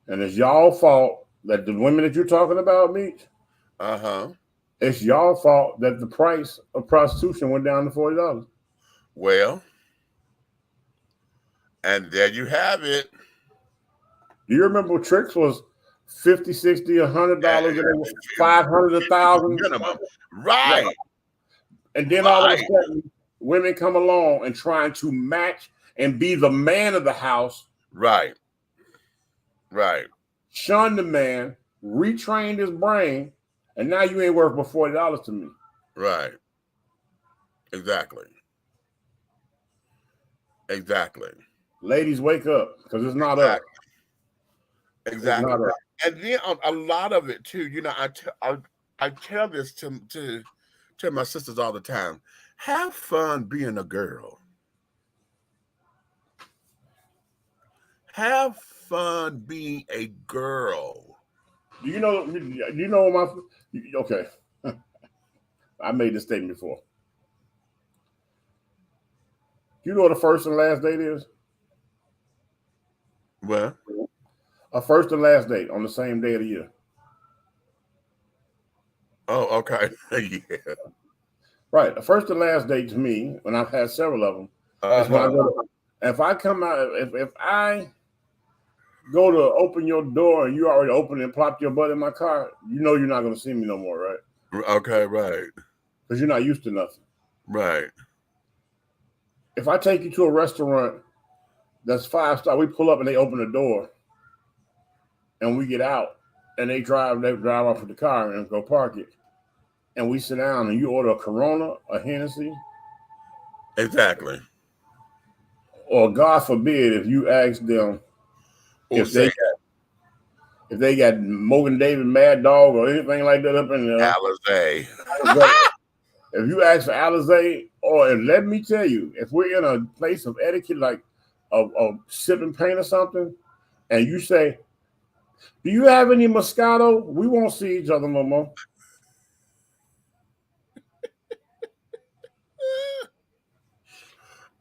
S6: And it's y'all fault that the women that you're talking about, Meech,
S3: Uh-huh.
S6: it's y'all fault that the price of prostitution went down to $40.
S3: Well, and there you have it.
S6: Do you remember Tricks was $50, $60, $100, $500, $1,000
S3: minimum? Right.
S6: And then all of a sudden, women come along and trying to match and be the man of the house.
S3: Right. Right.
S6: Shun the man, retrained his brain, and now you ain't worth but $40 to me.
S3: Right. Exactly. Exactly.
S6: Ladies, wake up, because it's not up.
S3: Exactly.
S6: It's not up.
S3: And then a lot of it too, you know, I tell this to my sisters all the time. Have fun being a girl. Have fun being a girl.
S6: Do you know my? Okay, I made this statement before. You know what a first and last date is?
S3: Well,
S6: a first and last date on the same day of the year.
S3: Oh, okay. Yeah.
S6: Right. A first and last date to me, and I've had several of them, is when I go to, if I come out, if I go to open your door and you already opened and plopped your butt in my car, you know you're not going to see me no more, right?
S3: Okay, right.
S6: Because you're not used to nothing.
S3: Right.
S6: if I take you to a restaurant that's 5-star, we pull up and they open the door, and we get out, and they drive off with the car and go park it, and we sit down, and you order a Corona, a Hennessy,
S3: Exactly.
S6: or God forbid, if you ask them if they got Morgan David Mad Dog or anything like that up in there.
S3: Alizé.
S6: If you ask for Alizé, or let me tell you, if we're in a place of etiquette like of sipping paint or something, and you say, "Do you have any Moscato?" We won't see each other no more.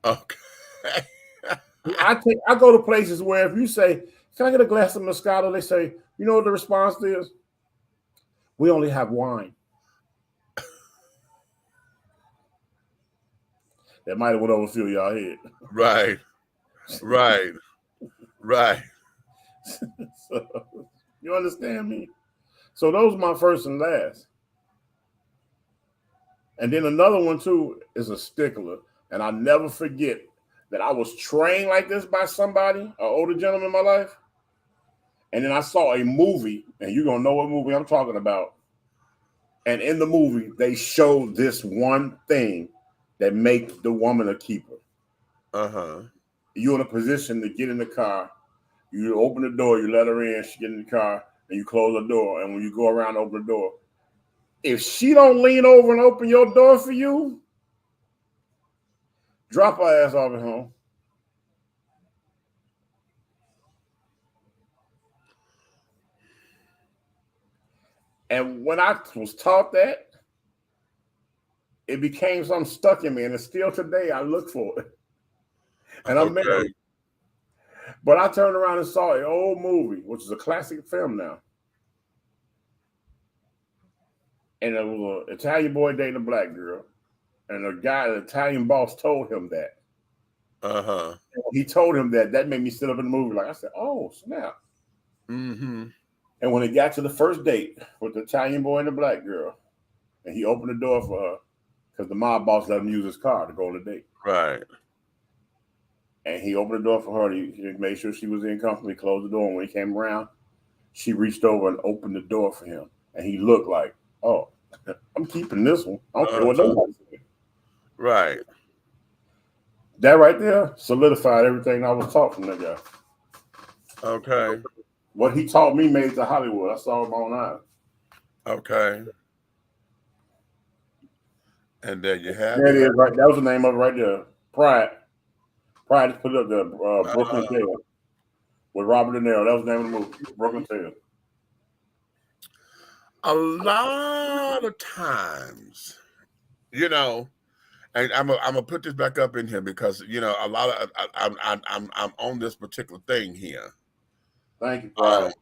S3: Okay.
S6: I go to places where if you say, "Can I get a glass of Moscato?" they say, you know what the response is? We only have wine. That might have went over through y'all head.
S3: Right.
S6: So, you understand me? So those are my first and last. And then another one too is a stickler. And I'll never forget that I was trained like this by somebody, an older gentleman in my life. And then I saw a movie, and you're going to know what movie I'm talking about. And in the movie, they showed this one thing that makes the woman a keeper.
S3: Uh-huh.
S6: You're in a position to get in the car. You open the door, you let her in, she get in the car, and you close the door. And when you go around, open the door. If she don't lean over and open your door for you, drop her ass off at home. And when I was taught that, it became something stuck in me. And still today, I look for it. And I'm married. But I turned around and saw an old movie, which is a classic film now. And it was an Italian boy dating a black girl. And the Italian boss told him that.
S3: Uh-huh.
S6: And when he told him that made me sit up in the movie. Like I said, oh, snap.
S3: Mm-hmm.
S6: And when it got to the first date with the Italian boy and the black girl, and he opened the door for her, because the mob boss let him use his car to go on the date.
S3: Right.
S6: And he opened the door for her. He made sure she was in company, closed the door. And when he came around, she reached over and opened the door for him. And he looked like, oh, I'm keeping this one. I don't care what nobody said.
S3: Right.
S6: That right there solidified everything I was taught from that guy.
S3: Okay.
S6: What he taught me made it to Hollywood. I saw it with my own eyes.
S3: Okay. And there you have
S6: There
S3: it.
S6: it is, right? That was the name of it right there. Pride. Pride put up the Brooklyn Tale with Robert De Niro. That was the name of the movie, Brooklyn Tale.
S3: A lot of times, you know, and I'm gonna put this back up in here because you know a lot of I'm on this particular thing here.
S6: Thank you, Pride.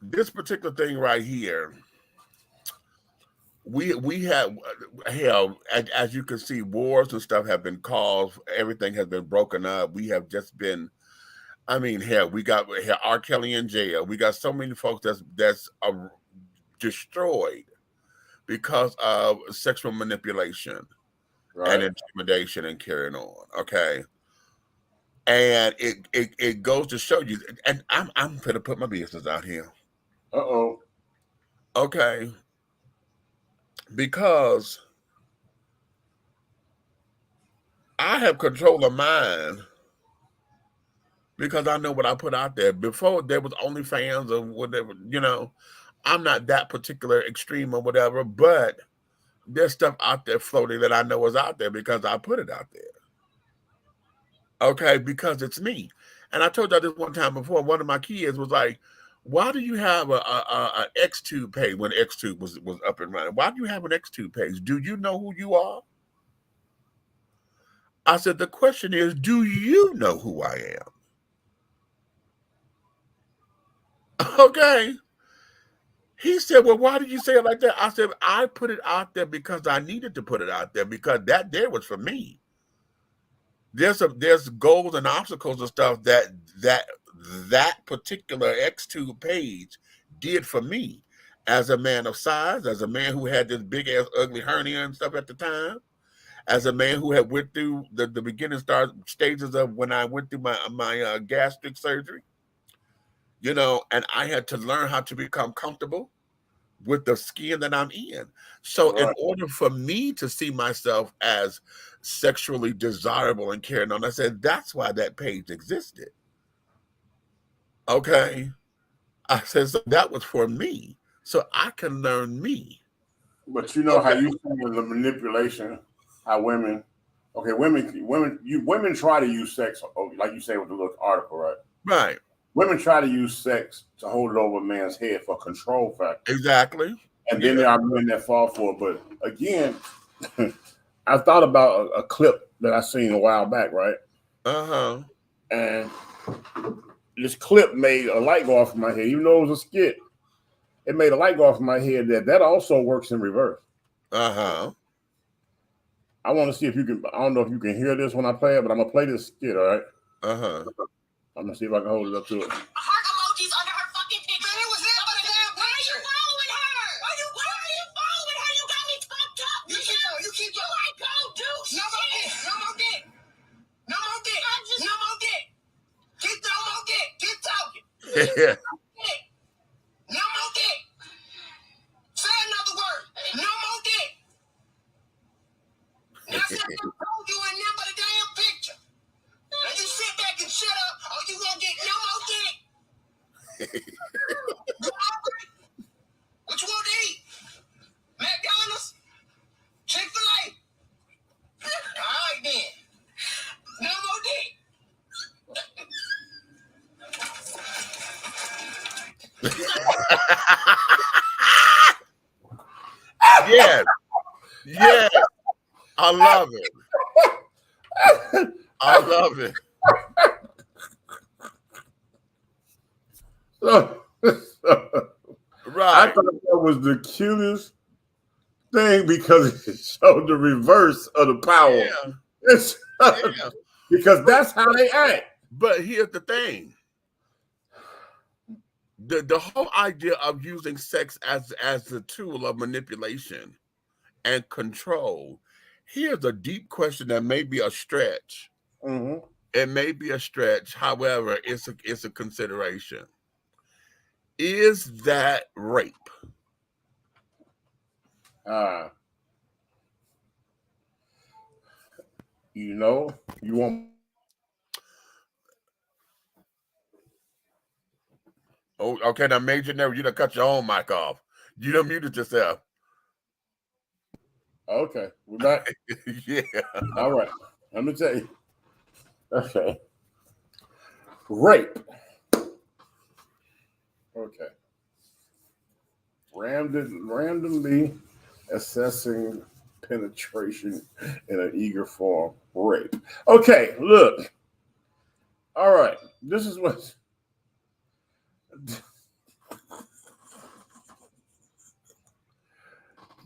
S3: This particular thing right here, we have hell as you can see, wars and stuff have been caused. Everything has been broken up. We have just been. I mean, hell, we got R. Kelly in jail. We got so many folks that's destroyed because of sexual manipulation and intimidation and carrying on. Okay, and it goes to show you. And I'm gonna put my business out here.
S6: Uh-oh.
S3: Okay, because I have control of mine. Because I know what I put out there. Before there was OnlyFans or whatever, you know, I'm not that particular extreme or whatever, but there's stuff out there floating that I know is out there because I put it out there. Okay, because it's me. And I told y'all this one time before, one of my kids was like, why do you have a X2 page when X2 was up and running? Why do you have an X2 page? Do you know who you are? I said, the question is, do you know who I am? Okay. He said, well, why did you say it like that? I said, I put it out there because I needed to put it out there because that there was for me. There's goals and obstacles and stuff that particular X2 page did for me as a man of size, as a man who had this big ass ugly hernia and stuff at the time. as a man who had went through the beginning stages of when I went through my gastric surgery, and I had to learn how to become comfortable with the skin that I'm in. So in order for me to see myself as sexually desirable and carrying on, I said, that's why that page existed. Okay. I said, so that was for me. So I can learn me.
S6: But you know how you see the manipulation, how women try to use sex, like you say with the little article, right?
S3: Right.
S6: Women try to use sex to hold it over a man's head for control factor.
S3: Exactly.
S6: And then there are men that fall for it. But again, I thought about a clip that I seen a while back, right?
S3: Uh-huh.
S6: And this clip made a light go off in my head, even though it was a skit. It made a light go off in my head that also works in reverse.
S3: Uh-huh.
S6: I want to see if you can. I don't know if you can hear this when I play it, but I'm gonna play this skit. All right.
S3: Uh-huh.
S6: I'm gonna see if I can hold it up to it.
S2: Heart emojis under her fucking picture. Man, it was there by the damn picture. Why are you following her? Why are you following her? You got me fucked up. You keep going. You ain't gonna do shit. No more dick. No more dick. No more dick. No more dick. Get no more dick. Get talking.
S3: Yeah.
S2: No more dick. Say another word. No more dick. Now I told you ain't nothing but a damn picture. Now you sit back and shut up, or you gonna get no more dick. You hungry? What you want to eat? McDonald's? Chick-fil-A? All right then. No more dick.
S3: Yes. Yes. I love it. I love it. Right.
S6: I thought that was the cutest thing because it showed the reverse of the power.
S3: Yeah.
S6: Because that's how they act.
S3: But here's the thing. The whole idea of using sex as a tool of manipulation and control. Here's a deep question that may be a stretch.
S6: Mm-hmm.
S3: It may be a stretch. However, it's a consideration. Is that rape?
S6: You want.
S3: Oh, okay. Now, Major, you done cut your own mic off. You done muted yourself.
S6: Okay, we're back.
S3: Yeah.
S6: All right. Let me tell you. Okay. Rape. Okay. Randomly assessing penetration in an eager form. Rape. Okay, look. All right. This is what.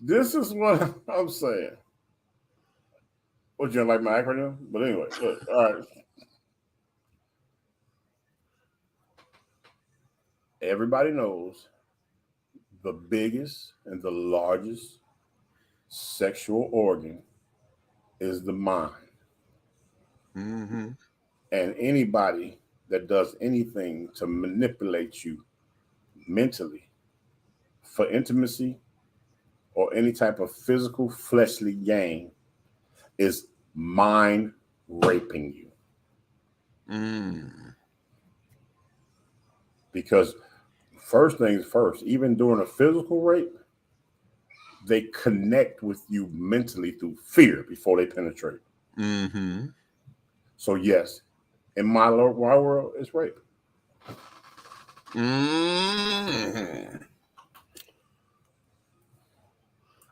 S6: This is what I'm saying. What, you don't like my acronym? But anyway, look, all right. Everybody knows the biggest and the largest sexual organ is the mind.
S3: Mm-hmm.
S6: And anybody that does anything to manipulate you mentally for intimacy or any type of physical fleshly gain is mind raping you. Because first things first, even during a physical rape, they connect with you mentally through fear before they penetrate.
S3: Mm-hmm.
S6: So yes, in my world, it's rape.
S3: Mm-hmm.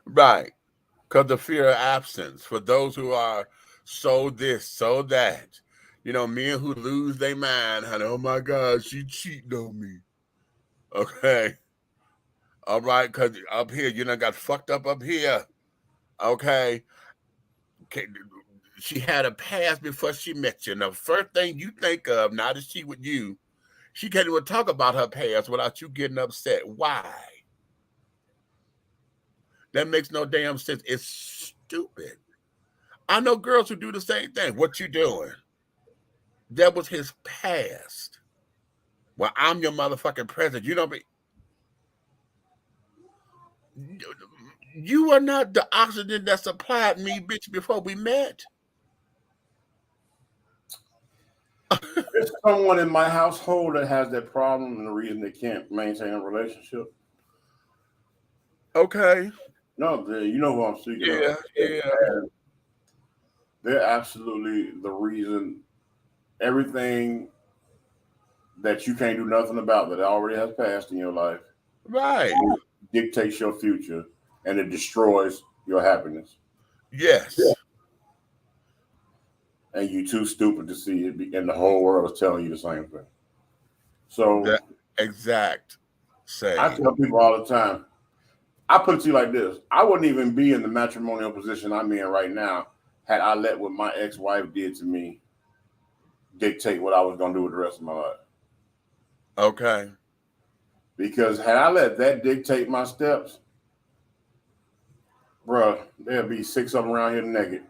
S3: Right. Because the fear of absence for those who are so this, so that. Men who lose their mind, honey, oh my God, she cheating on me. Okay. All right, because up here, got fucked up here. Okay. She had a past before she met you. And the first thing you think of, now that she with you, she can't even talk about her past without you getting upset. Why? That makes no damn sense. It's stupid. I know girls who do the same thing. What you doing? That was his past. Well, I'm your motherfucking president. You know me. You are not the oxygen that supplied me, bitch, before we met.
S6: There's someone in my household that has that problem, and the reason they can't maintain a relationship.
S3: Okay.
S6: No, you know who I'm speaking of.
S3: Yeah.
S6: And they're absolutely the reason everything that you can't do nothing about that already has passed in your life.
S3: Right.
S6: Dictates your future, and it destroys your happiness.
S3: Yes.
S6: Yeah. And you're too stupid to see it, and the whole world is telling you the same thing. So
S3: that exact same.
S6: I tell people all the time, I put it to you like this: I wouldn't even be in the matrimonial position I'm in right now had I let what my ex-wife did to me dictate what I was going to do with the rest of my life.
S3: Okay.
S6: Because had I let that dictate my steps, bro, there'd be 6 of them around here naked.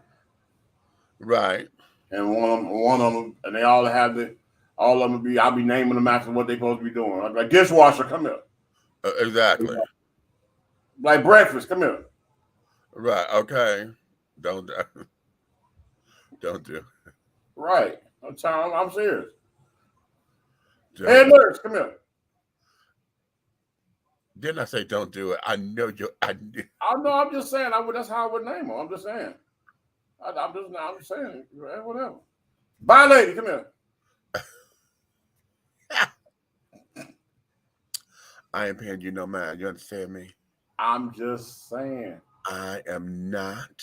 S3: Right.
S6: And one of them, and they all have all of them be, I'll be naming them after what they're supposed to be doing. I'll be like, dishwasher, come here.
S3: Exactly.
S6: Like breakfast, come here.
S3: Right. Okay. Don't do.
S6: Right. I'm serious.
S3: Don't.
S6: Hey, nurse, come here.
S3: Didn't I say don't do it? I know you. I
S6: know. I'm just saying. That's how I would name them. I'm just saying. I'm just saying. Whatever. Bye, lady. Come here.
S3: I ain't paying you no mind. You understand me?
S6: I'm just saying.
S3: I am not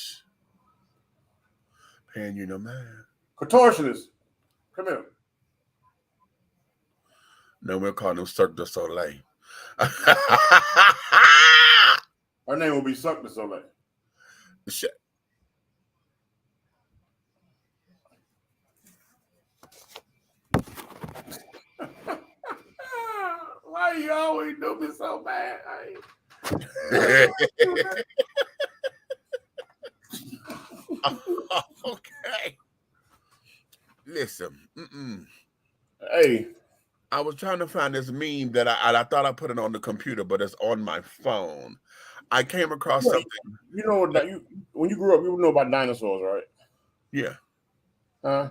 S3: paying you no mind.
S6: Contortionist, come here.
S3: No, we'll call them Cirque du Soleil.
S6: Her name will be Cirque du Soleil.
S3: Shit.
S6: Why you always do me so bad?
S3: Okay. Listen.
S6: Hey.
S3: I was trying to find this meme that I thought I put it on the computer, but it's on my phone. I came across something.
S6: You know what? When you grew up, you know about dinosaurs, right?
S3: Yeah.
S6: Huh?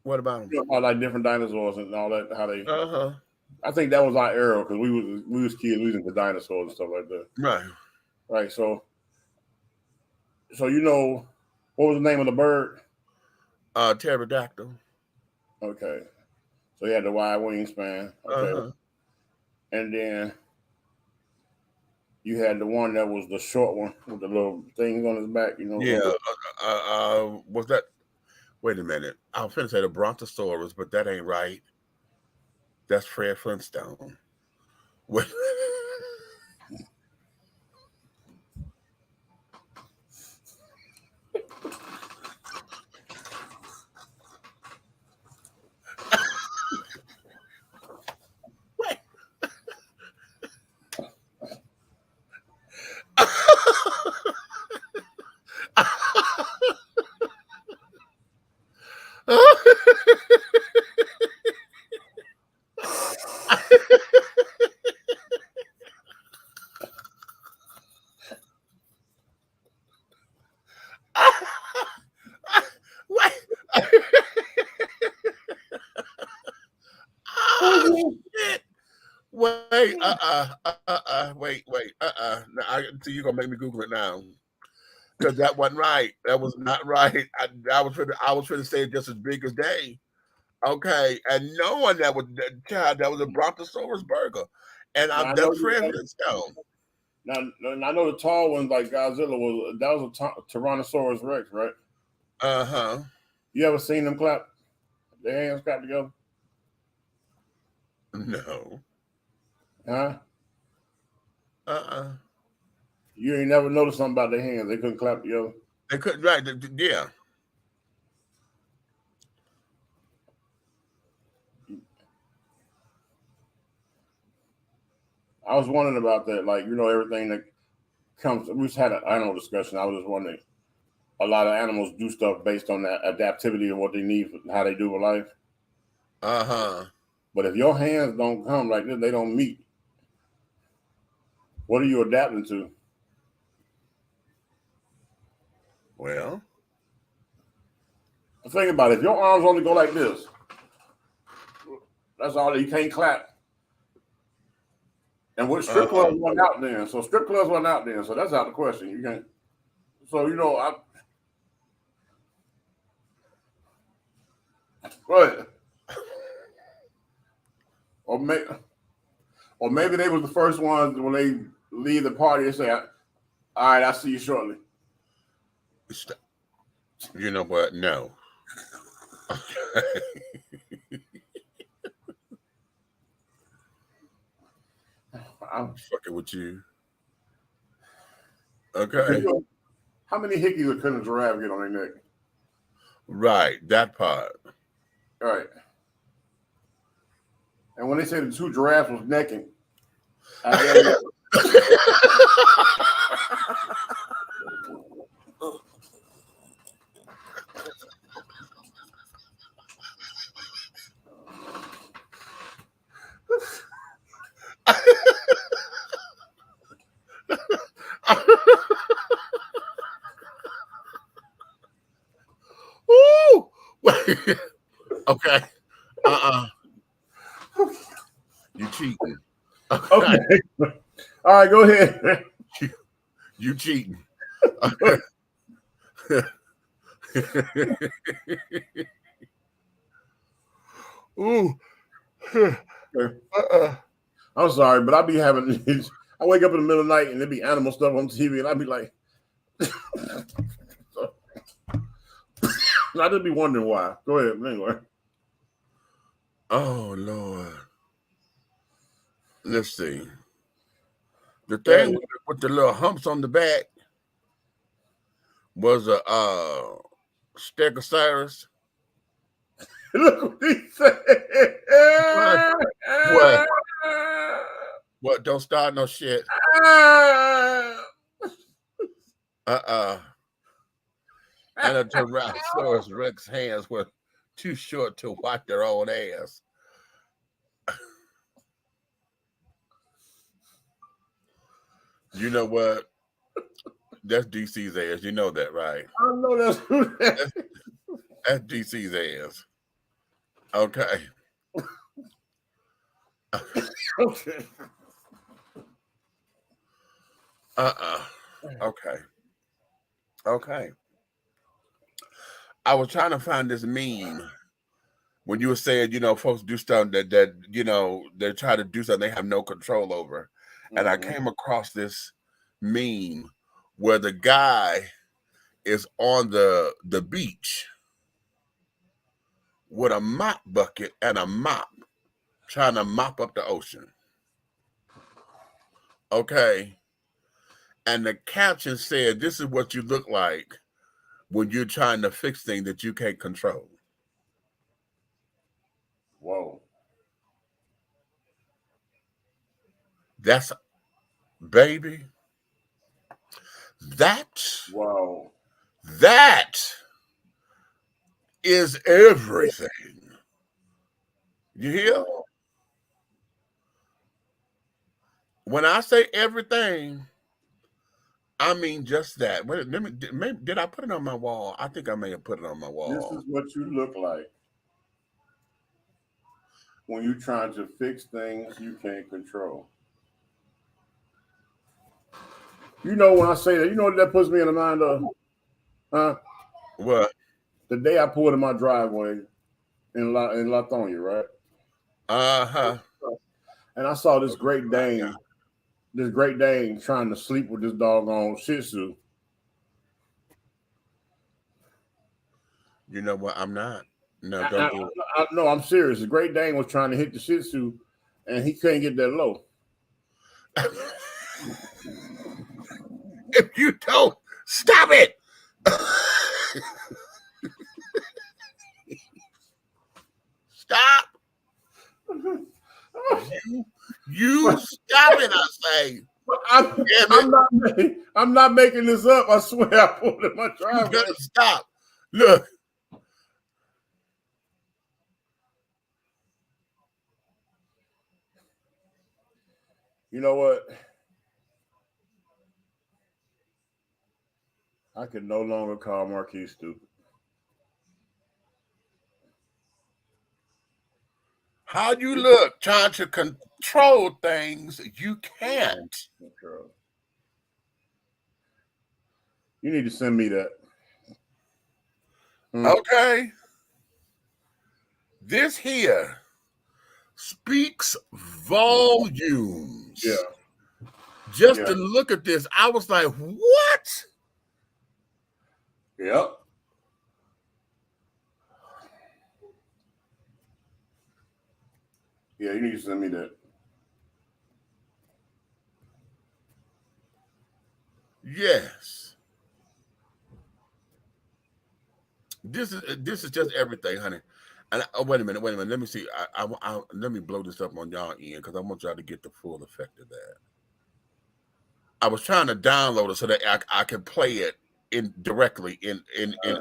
S3: What about them?
S6: You know about like different dinosaurs and all that. How they?
S3: Uh-huh.
S6: I think that was our era because we was kids. We was into dinosaurs and stuff like that.
S3: Right.
S6: Right. So you know, what was the name of the bird?
S3: Pterodactyl.
S6: Okay. So he had the wide wingspan. Okay.
S3: Uh-huh.
S6: And then you had the one that was the short one with the little things on his back, you know.
S3: Yeah. Was that? Wait a minute. I was going to say the Brontosaurus, but that ain't right. That's Fred Flintstone. Wait. Wait, See, you're gonna make me Google it now. Because that wasn't right. That was not right. I was trying to say it just as big as day. Okay. And knowing that was that was a Brontosaurus burger. And that's Fred Flintstone.
S6: Now I know the tall ones like Godzilla was a Tyrannosaurus Rex, right?
S3: Uh-huh. You
S6: ever seen them clap? Their hands clap together?
S3: No.
S6: Huh? You ain't never noticed something about their hands. They couldn't clap together.
S3: They couldn't, right? Yeah.
S6: I was wondering about that. Like, you know, everything that comes. We just had an animal discussion. I was just wondering, a lot of animals do stuff based on that adaptivity of what they need, how they do with life. But if your hands don't come like this, they don't meet. What are you adapting to?
S3: Well,
S6: Think about it. If your arms only go like this, that's all. You can't clap. And what strip clubs went out then. So strip clubs went out then. So that's out of the question. You can't. So go ahead. Or maybe they was the first ones when they leave the party and say, "All right, I'll see you shortly."
S3: You know what? No. I'm fucking with you. Okay.
S6: How many hickeys could a giraffe get on their neck?
S3: Right, that part.
S6: All right. And when they say the two giraffes was necking,
S3: Ooh. Okay. You cheating.
S6: Okay. All right, go ahead.
S3: You cheating. Ooh.
S6: I'm sorry, but I be having these. I wake up in the middle of the night and there be animal stuff on TV, and I be like, I just be wondering why. Go ahead, anyway.
S3: Oh Lord. Let's see. The thing with the little humps on the back was a Stegosaurus.
S6: Look what he said.
S3: What? What? Don't start no shit. And a Tyrannosaurus Rex hands were too short to wipe their own ass. You know what? That's DC's ass. You know that, right?
S6: I know that's who that is.
S3: That's DC's ass. Okay.
S6: Okay.
S3: Okay. Okay. I was trying to find this meme when you were saying, you know, folks do stuff that you know, they try to do something they have no control over. And I came across this meme where the guy is on the beach with a mop bucket and a mop trying to mop up the ocean. Okay. And the caption said, this is what you look like when you're trying to fix things that you can't control.
S6: Whoa.
S3: That's, baby, that,
S6: Wow.
S3: that is everything. You hear?
S6: Wow.
S3: When I say everything, I mean just that. Wait, did I put it on my wall? I think I may have put it on my wall.
S6: This is what you look like when you're trying to fix things you can't control. You know, when I say that, you know what that puts me in the mind of? Huh?
S3: What?
S6: The day I pulled in my driveway in Lithonia, right?
S3: Uh-huh.
S6: And I saw this Great Dane trying to sleep with this doggone Shih Tzu.
S3: You know what? I'm not. No, don't do it.
S6: No, I'm serious. The Great Dane was trying to hit the Shih Tzu, and he couldn't get that low.
S3: If you don't stop it, stop. You stop it, I say.
S6: I'm not making this up. I swear I pulled it in my
S3: You
S6: driveway.
S3: better stop. Look.
S6: You know what? I can no longer call Marquis stupid.
S3: How you look trying to control things you can't.
S6: You need to send me that.
S3: Okay. This here speaks volumes.
S6: Yeah.
S3: Just to look at this, I was like, what?
S6: Yep. Yeah, you need to send me that.
S3: Yes. This is just everything, honey. And wait a minute. Let me see. Let me blow this up on y'all end because I want y'all to get the full effect of that. I was trying to download it so that I could play it directly in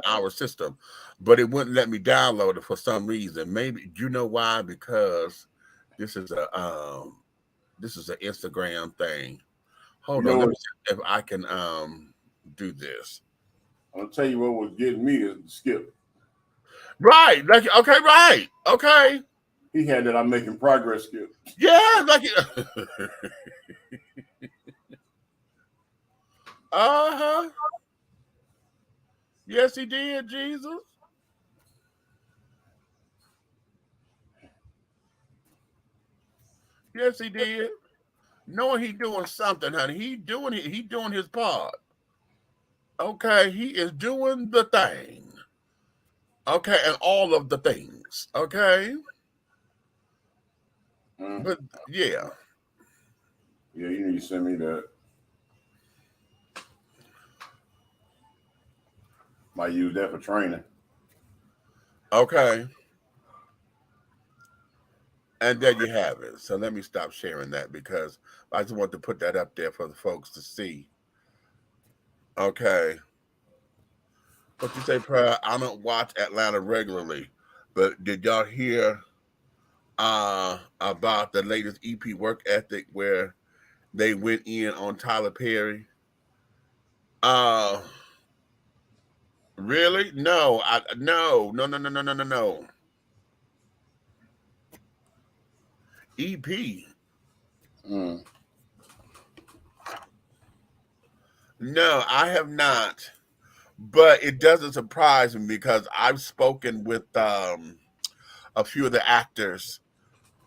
S3: our system, but it wouldn't let me download it for some reason. Maybe you know why? Because this is an Instagram thing. Hold on, let me see if I can do this.
S6: I'll tell you what was getting me is Skip.
S3: Right, like okay, right, okay.
S6: He had that I'm making progress Skip.
S3: Yeah, like uh-huh. Yes, he did, Jesus. Yes, he did. Knowing he doing something, honey. He doing his part. Okay, he is doing the thing. Okay, and all of the things. Okay. But yeah.
S6: Yeah, you need to send me that. Might use that for training.
S3: Okay. And there you have it. So let me stop sharing that because I just want to put that up there for the folks to see. Okay. What you say, Prayer? I don't watch Atlanta regularly, but did y'all hear about the latest EP Work Ethic where they went in on Tyler Perry? Really? No, no. EP. No, I have not. But it doesn't surprise me because I've spoken with a few of the actors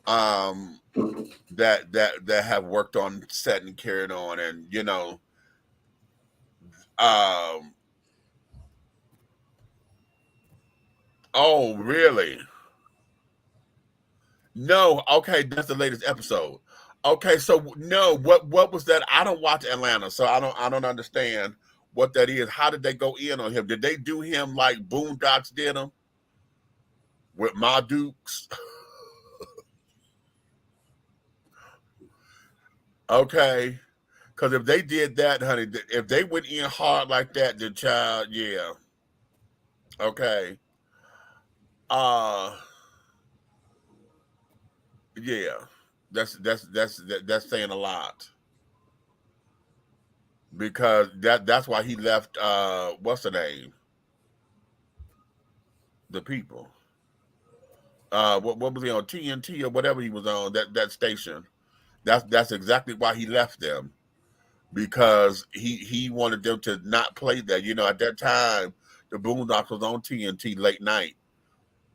S3: that have worked on set and carried on, and you know, oh really? No, okay, that's the latest episode. Okay, so no, what was that? I don't watch Atlanta, so I don't understand what that is. How did they go in on him? Did they do him like Boondocks did him with Ma Dukes? Okay, because if they did that, honey, if they went in hard like that, the child, yeah. Okay. Uh yeah. That's saying a lot. Because that's why he left what's the name? The People. What was he on TNT or whatever he was on that station? That's exactly why he left them. Because he wanted them to not play that. You know, at that time the Boondocks was on TNT late night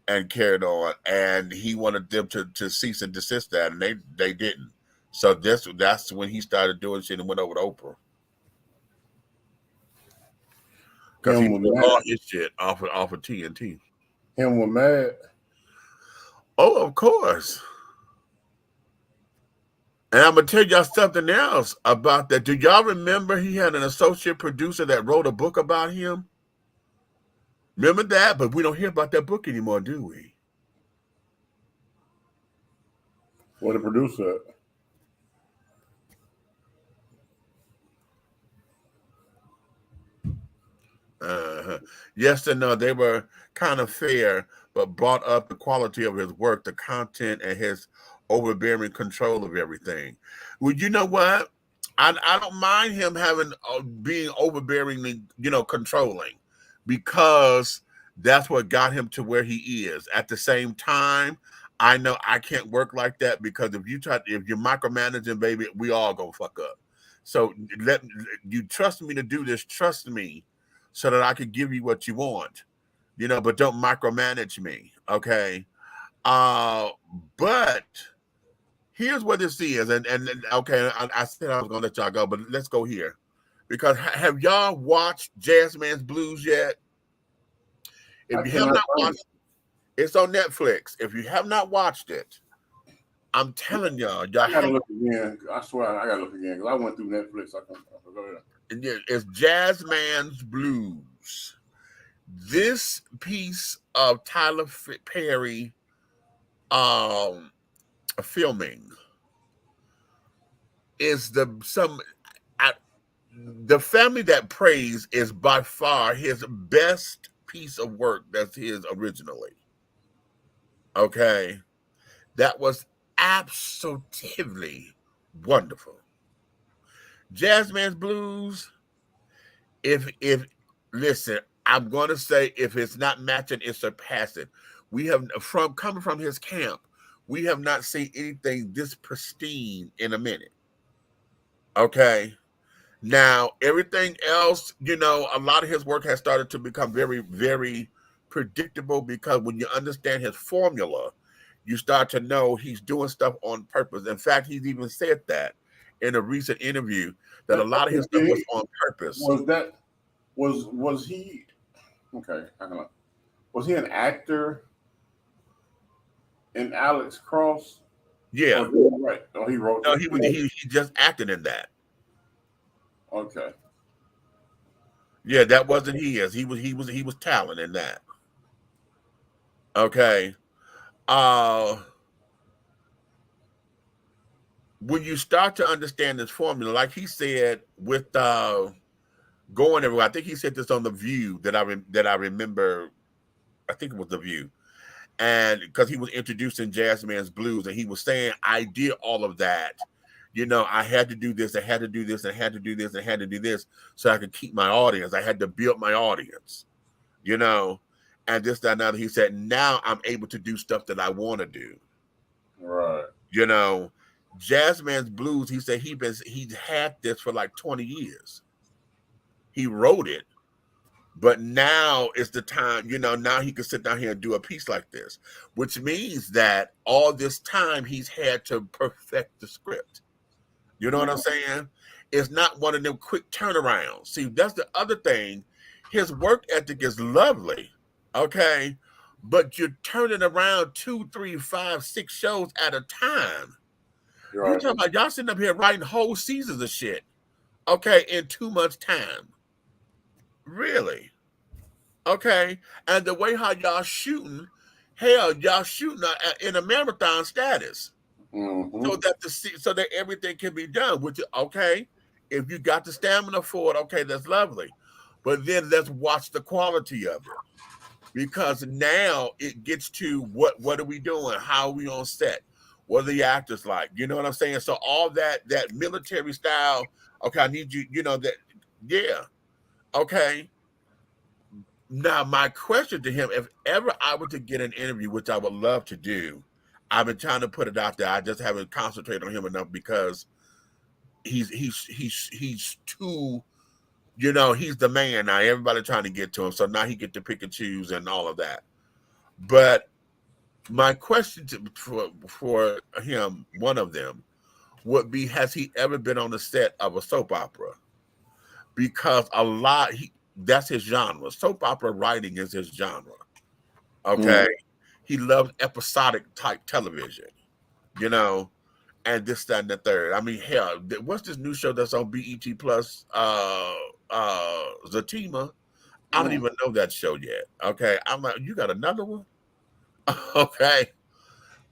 S3: and carried on, and he wanted them to cease and desist that, and they didn't. So that's when he started doing shit and went over to Oprah. Because he put all his shit off of TNT.
S6: Him was mad.
S3: Oh, of course. And I'm gonna tell y'all something else about that. Do y'all remember he had an associate producer that wrote a book about him? Remember that? But we don't hear about that book anymore, do we?
S6: What the producer?
S3: Yes and no, they were kind of fair, but brought up the quality of his work, the content, and his overbearing control of everything. Well, you know what? I don't mind him having being overbearingly, controlling, because that's what got him to where he is. At the same time, I know I can't work like that, because if you're micromanaging, baby, we all gonna fuck up. So let you trust me to do this. Trust me, so that I can give you what you want, but don't micromanage me. Okay. But here's what this is, and okay, I said I was gonna let y'all go, but let's go here, because have y'all watched Jazzman's Blues yet? If you have not watched, it's on Netflix. If you have not watched it, I'm telling y'all,
S6: I gotta look again. I swear, I gotta look again, because I went through Netflix. I can go ahead.
S3: It's Jazzman's Blues. This piece of Tyler Perry filming is the Family That Prays is by far his best piece of work that's his originally. Okay. That was absolutely wonderful. Jazzman's Blues, if listen, I'm gonna say, if it's not matching, it's surpassing. We have coming from his camp, we have not seen anything this pristine in a minute. Okay. Now, everything else, a lot of his work has started to become very, very predictable, because when you understand his formula, you start to know he's doing stuff on purpose. In fact, he's even said that in a recent interview, that a lot of his stuff was on purpose.
S6: Was he okay? I don't know. Was he an actor in Alex Cross?
S3: Yeah.
S6: Right. Oh, he wrote.
S3: No, he just acted in that.
S6: Okay.
S3: Yeah, that wasn't his. He was talent in that. Okay. When you start to understand this formula, like he said, with going everywhere, I think he said this on The View, that I remember. I think it was The View, and because he was introducing Jazzman's Blues, and he was saying, I did all of that. I had to do this, I had to do this, I had to do this, I had to do this, so I could keep my audience. I had to build my audience, and this, that, and that. He said, now I'm able to do stuff that I want to do.
S6: Right.
S3: Jazzman's Blues, he said he's had this for like 20 years. He wrote it, but now is the time, now he can sit down here and do a piece like this, which means that all this time he's had to perfect the script. You know what I'm saying? It's not one of them quick turnarounds. See, that's the other thing. His work ethic is lovely, okay? But you're turning around 2, 3, 5, 6 shows at a time. Right. You're talking about y'all sitting up here writing whole seasons of shit, okay, in 2 months' time. Really? Okay. And the way how y'all shooting, hell, y'all shooting in a marathon status.
S6: Mm-hmm.
S3: So that everything can be done, which, okay, if you got the stamina for it, okay, that's lovely. But then let's watch the quality of it, because now it gets to what are we doing? How are we on set? What are the actors like? You know what I'm saying? So all that military style, okay, I need you, that, yeah, okay. Now, my question to him, if ever I were to get an interview, which I would love to do, I've been trying to put it out there. I just haven't concentrated on him enough, because he's too, he's the man now. Everybody trying to get to him, so now he get to pick and choose and all of that. But my question for him, one of them, would be: has he ever been on the set of a soap opera? Because that's his genre. Soap opera writing is his genre. Okay. He loves episodic type television, and this, that, and the third. I mean, hell, what's this new show that's on BET Plus? Zatima. I don't even know that show yet. Okay. I'm like, you got another one? Okay.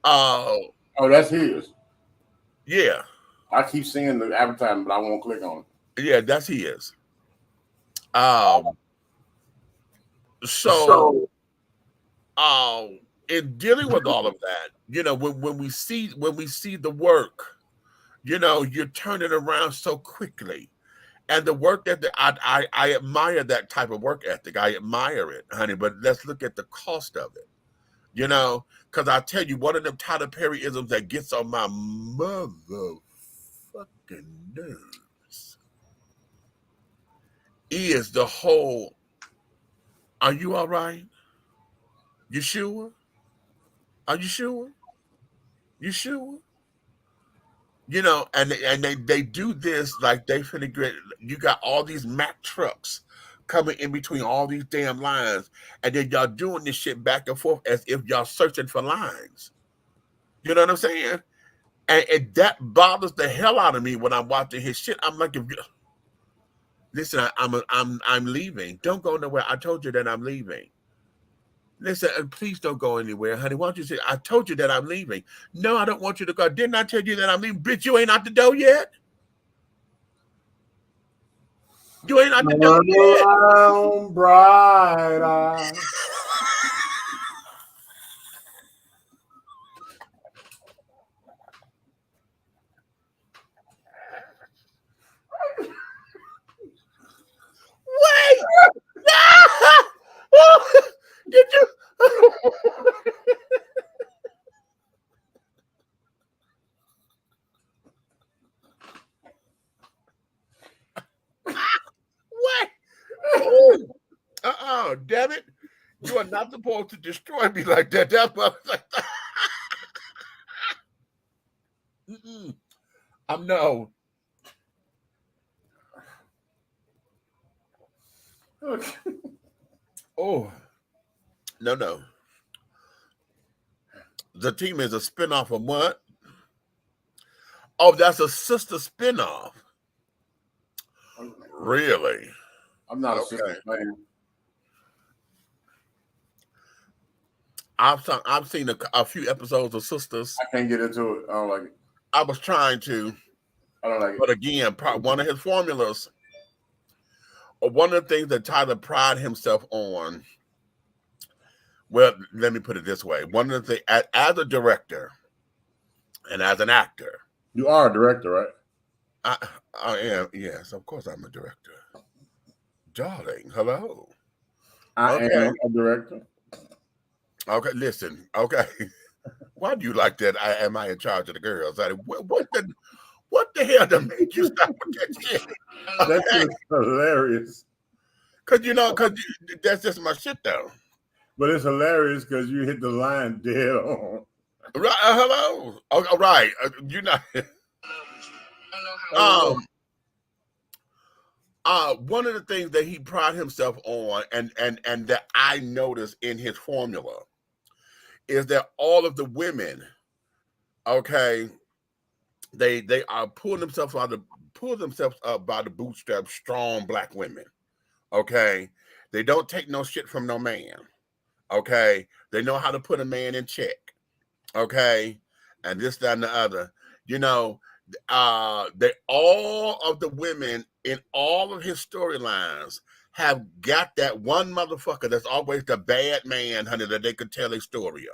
S6: Oh, that's his.
S3: Yeah.
S6: I keep seeing the advertisement, but I won't click on it.
S3: Yeah, that's his. So, in dealing with all of that, when we see the work, you're turning around so quickly. And the work ethic, I admire that type of work ethic. I admire it, honey. But let's look at the cost of it, because I tell you, one of them Tyler Perry isms that gets on my motherfucking nerves is the whole, are you all right? You sure? Are you sure? You sure? And they do this like they finna get. You got all these Mack trucks coming in between all these damn lines, and then y'all doing this shit back and forth as if y'all searching for lines. You know what I'm saying? And that bothers the hell out of me when I'm watching his shit. I'm like, listen, I'm leaving. Don't go nowhere. I told you that I'm leaving. Listen, please don't go anywhere, honey. Why don't you say, I told you that I'm leaving. No, I don't want you to go. Didn't I tell you that I'm leaving? Bitch, you ain't out the door yet. You ain't out the door yet.
S6: Bright eyes.
S3: Wait! Did you? What? Damn it. You are not supposed to destroy me like that. That's what I was like. I'm no.
S6: Okay.
S3: Oh. No. The team is a spinoff of what? Oh, that's a sister spinoff. Really?
S6: I'm not a sister fan.
S3: I've seen a few episodes of Sisters.
S6: I can't get into it. I don't like it.
S3: I was trying to.
S6: I don't like it.
S3: But again, one of his formulas, or one of the things that Tyler prided himself on. Well, let me put it this way: one of the things, as a director and as an actor,
S6: you are a director, right?
S3: I am. Yes, of course, I'm a director. Darling, hello.
S6: I am a director.
S3: Okay, listen. Okay, why do you like that? Am I in charge of the girls? What the hell that made you stop with that shit? Okay.
S6: That's hilarious.
S3: Because that's just my shit, though.
S6: But it's hilarious because you hit the line dead on.
S3: Right? Hello. Oh, right. You're not. One of the things that he prided himself on, and that I noticed in his formula, is that all of the women, okay, they are pulling themselves up by the bootstraps, strong Black women. Okay, they don't take no shit from no man. Okay, they know how to put a man in check. Okay, and this, that, and the other. They all of the women in all of his storylines have got that one motherfucker that's always the bad man, honey, that they could tell a story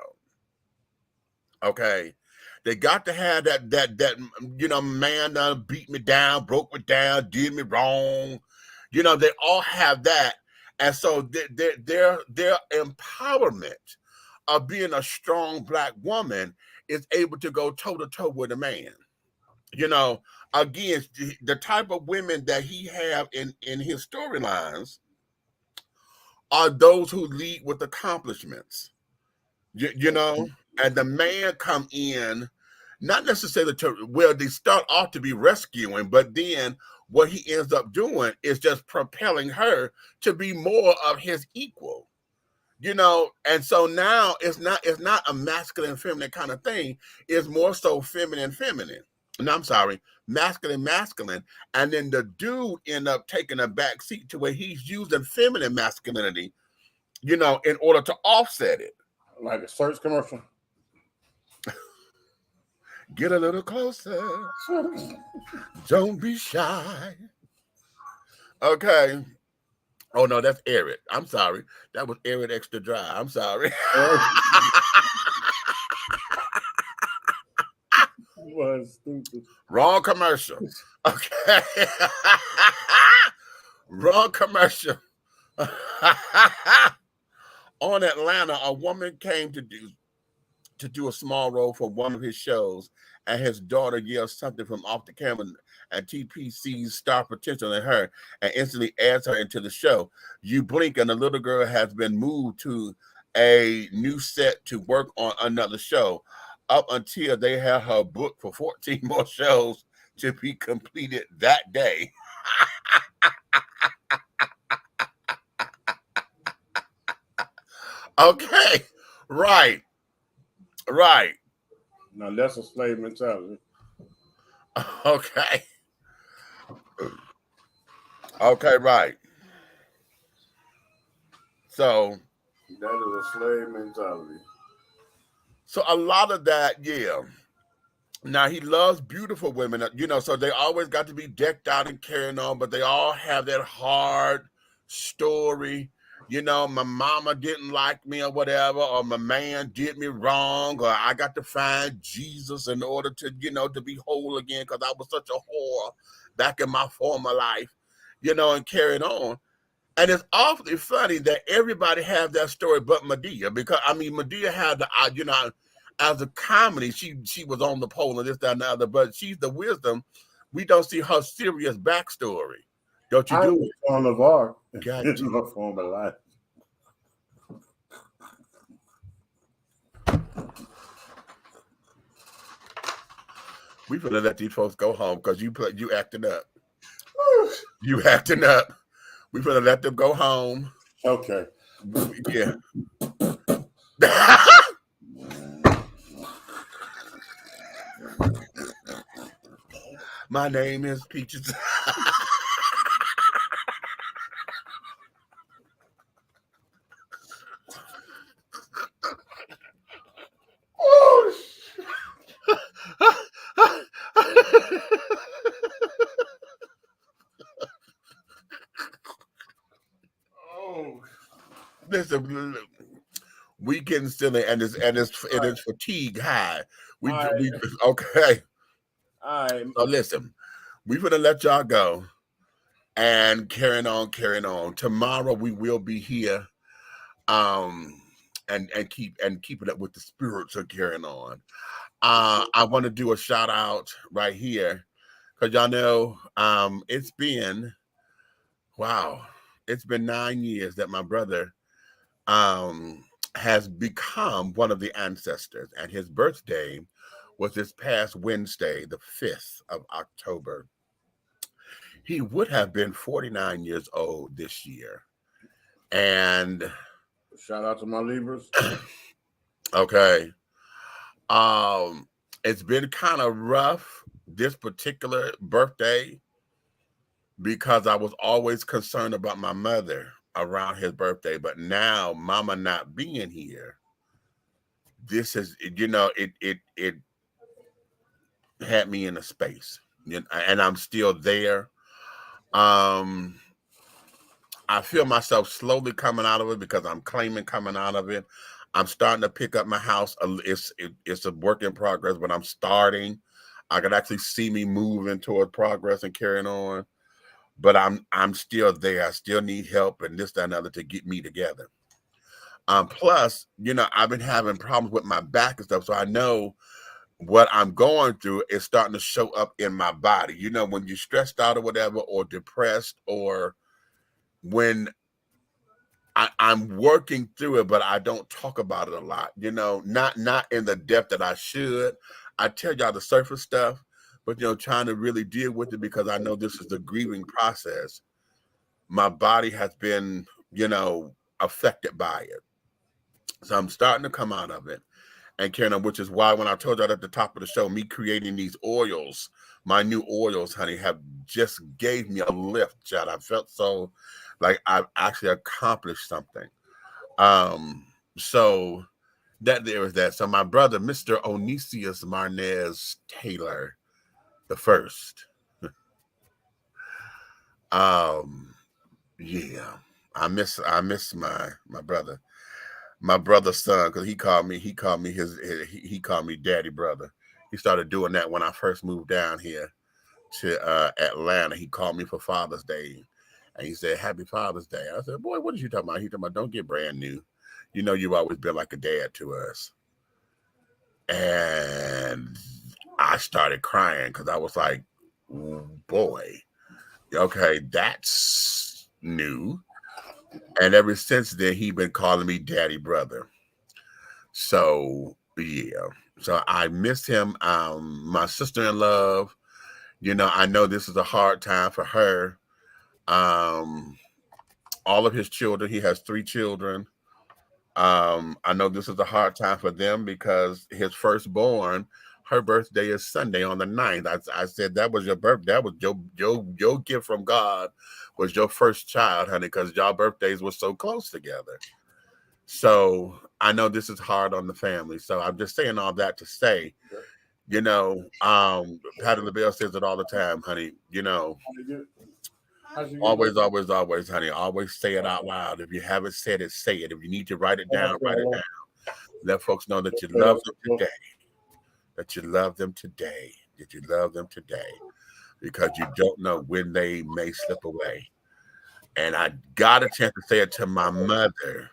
S3: on. Okay, they got to have that man beat me down, broke me down, did me wrong. They all have that, and so their empowerment of being a strong Black woman is able to go toe to toe with a man. Again, the type of women that he have in his storylines are those who lead with accomplishments, and the man come in, not necessarily they start off to be rescuing, but then what he ends up doing is just propelling her to be more of his equal, and so now it's not a masculine feminine kind of thing. It's more so feminine. No, I'm sorry, masculine, and then the dude end up taking a back seat to where he's using feminine masculinity, in order to offset it.
S6: Like a search commercial.
S3: Get a little closer. Don't be shy. Okay. Oh no, that's arid. I'm sorry. That was arid extra dry. I'm sorry.
S6: Was stupid.
S3: Wrong commercial. Okay. Wrong commercial. On Atlanta, a woman came to do a small role for one of his shows, and his daughter yelled something from off the camera, and TP sees star potential in her and instantly adds her into the show. You blink, and the little girl has been moved to a new set to work on another show, up until they have her booked for 14 more shows to be completed that day. Okay, right.
S6: Now that's a slave mentality.
S3: Okay. Okay, right. So
S6: that is a slave mentality.
S3: So a lot of that, yeah. Now he loves beautiful women, so they always got to be decked out and carrying on, but they all have that hard story. My mama didn't like me or whatever, or my man did me wrong, or I got to find Jesus in order to, to be whole again because I was such a whore back in my former life, and carried on. And it's awfully funny that everybody has that story but Medea, because Medea had the, as a comedy, she was on the pole and this, that, and the other, but she's the wisdom. We don't see her serious backstory. Don't you do it?
S6: On of art
S3: God,
S6: in my former life.
S3: We gonna let these folks go home because you acting up. You acting up. We gonna let them go home.
S6: Okay.
S3: Yeah. My name is Peaches. Listen, we getting silly, and it's fatigue high. Okay.
S6: All right.
S3: So listen, we're gonna let y'all go and carrying on. Tomorrow we will be here, and keeping up with the spirits of carrying on. I want to do a shout out right here because y'all know it's been 9 years that my brother has become one of the ancestors, and his birthday was this past Wednesday, the 5th of October. He would have been 49 years old this year. And
S6: shout out to my Libras.
S3: Okay. It's been kind of rough this particular birthday because I was always concerned about my mother around his birthday, but now mama not being here, this is, it had me in a space, and I'm still there. I feel myself slowly coming out of it because I'm claiming coming out of it. I'm starting to pick up my house. It's a work in progress, but I'm starting. I could actually see me moving toward progress and carrying on. But I'm still there. I still need help and this, that, and other to get me together. Plus, I've been having problems with my back and stuff. So I know what I'm going through is starting to show up in my body. When you're stressed out or whatever, or depressed, or when I'm working through it, but I don't talk about it a lot, not in the depth that I should. I tell y'all the surface stuff, but, trying to really deal with it because I know this is the grieving process. My body has been, affected by it. So I'm starting to come out of it and carrying on, which is why when I told y'all at the top of the show, me creating these oils, my new oils, honey, have just gave me a lift, child. I felt so like I've actually accomplished something. So that there was that. So my brother, Mr. Onesius Marnez Taylor the first. Yeah. I miss my brother. My brother's son, because he called me he called me daddy brother. He started doing that when I first moved down here to Atlanta. He called me for Father's Day, and he said, "Happy Father's Day." I said, "Boy, what did you talking about?" He talking about, "Don't get brand new. You know, you've always been like a dad to us." And I started crying because I was like, "Boy, okay, that's new." And ever since then, he been calling me daddy brother. So yeah. So I miss him. My sister in love, I know this is a hard time for her. Um, all of his children, he has 3 children. I know this is a hard time for them because his firstborn, her birthday is Sunday on the 9th. I said that was your birth. That was your gift from God was your first child, honey, because y'all birthdays were so close together. So I know this is hard on the family. So I'm just saying all that to say, Patty LaBelle says it all the time, honey, always, always, always, honey, always say it out loud. If you haven't said it, say it. If you need to write it down, write it down. Let folks know that you love them today. That you love them today. That you love them today. Because you don't know when they may slip away. And I got a chance to say it to my mother.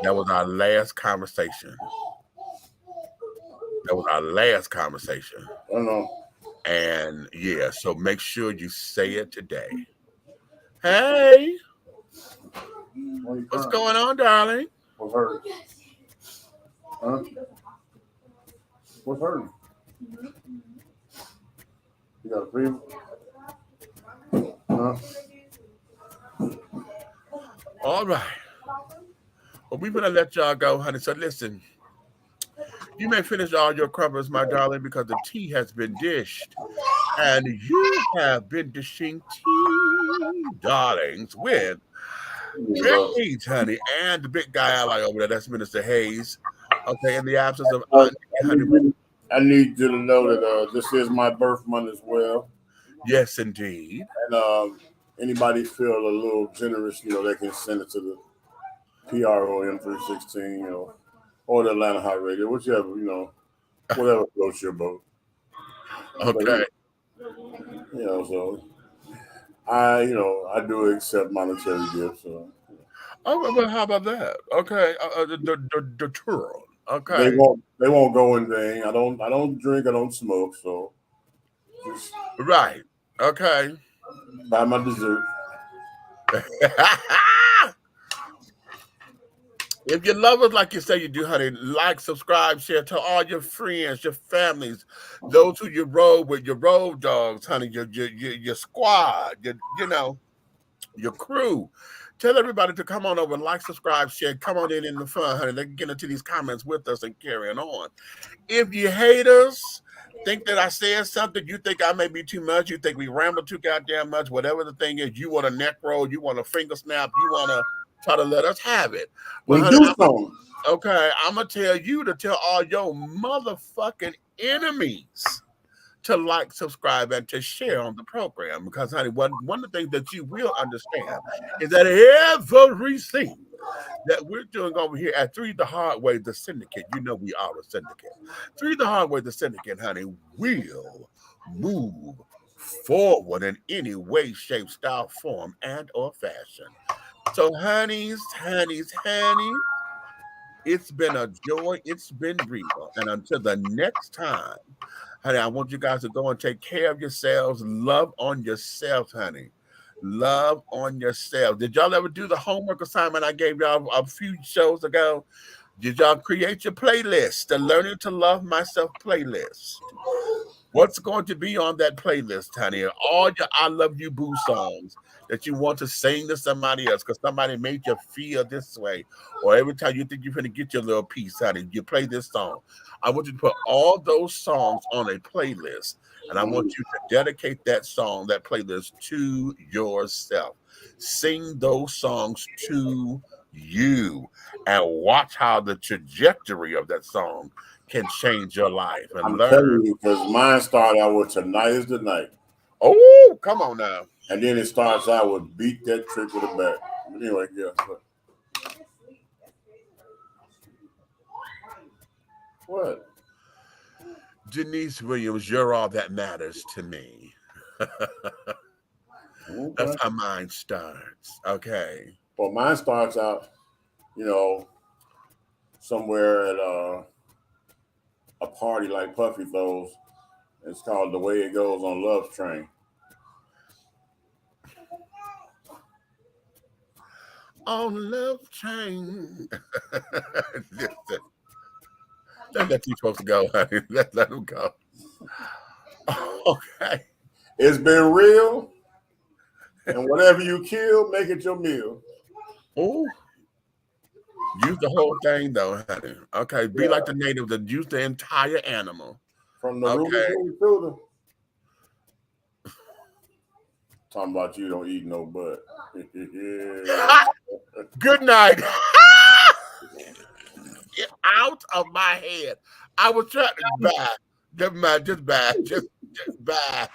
S3: That was our last conversation. That was our last conversation.
S6: I know.
S3: And yeah, so make sure you say it today. Hey, what's going on, darling?
S6: What's hurt? Huh? What's hurting? You got a fever? Huh?
S3: All right. Well, we're gonna let y'all go, honey. So listen, you may finish all your crumpets, my darling, because the tea has been dished. And you have been dishing tea, darlings, with Big Hayes, honey, and the big guy I like over there, that's Minister Hayes. Okay, in the absence of Auntie, honey.
S6: I need you to know that this is my birth month as well.
S3: Yes, indeed.
S6: And anybody feel a little generous, they can send it to the PRO M316, or the Atlanta Hot Radio, whichever, whatever floats your boat.
S3: Okay.
S6: So I do accept monetary gifts. So.
S3: Oh, well, how about that? Okay, the tour. Okay.
S6: They won't go in vain. I don't drink. I don't smoke. So.
S3: Right. Okay.
S6: Buy my dessert.
S3: If you love us like you say you do, honey, like, subscribe, share, tell all your friends, your families, those who you roll with, your road dogs, honey, your squad, your crew. Tell everybody to come on over, like, subscribe, share, come on in the fun, honey. They can get into these comments with us and carrying on. If you hate us, think that I said something, you think I may be too much, you think we ramble too goddamn much, whatever the thing is, you want a neck roll, you want a finger snap, you want to try to let us have it. But honey, okay, I'm going to tell you to tell all your motherfucking enemies to like, subscribe, and to share on the program. Because, honey, one of the things that you will understand is that everything that we're doing over here at 3 the Hard Way, the syndicate, we are a syndicate. 3 the Hard Way, the syndicate, honey, will move forward in any way, shape, style, form, and or fashion. So, honeys, it's been a joy. It's been real. And until the next time, honey, I want you guys to go and take care of yourselves. Love on yourselves, honey. Love on yourselves. Did y'all ever do the homework assignment I gave y'all a few shows ago? Did y'all create your playlist, the Learning to Love Myself playlist? What's going to be on that playlist, honey? All your I Love You Boo songs that you want to sing to somebody else because somebody made you feel this way. Or every time you think you're going to get your little piece, honey, you play this song. I want you to put all those songs on a playlist. And I want you to dedicate that song, that playlist, to yourself. Sing those songs to you. And watch how the trajectory of that song can change your life. And
S6: I'm telling you, because mine started out with Tonight is the Night.
S3: Oh, come on now.
S6: And then it starts out with Beat That Trick with a Bat. Anyway, yeah. But. What?
S3: Denise Williams, you're all that matters to me.
S6: Okay.
S3: That's how mine starts. Okay.
S6: Well, mine starts out, somewhere at a party like Puffy throws. It's called The Way It Goes on Love Train.
S3: On Love Train. Don't let these folks go, honey. Let them go. Okay.
S6: It's been real, and whatever you kill, make it your meal.
S3: Oh. Use the whole thing, though, honey. Okay. Be like the native that use the entire animal.
S6: From the Ruby through the. Talking about you don't eat no butt.
S3: Good night. Get out of my head. I was trying to bye. Just bye. Just bye.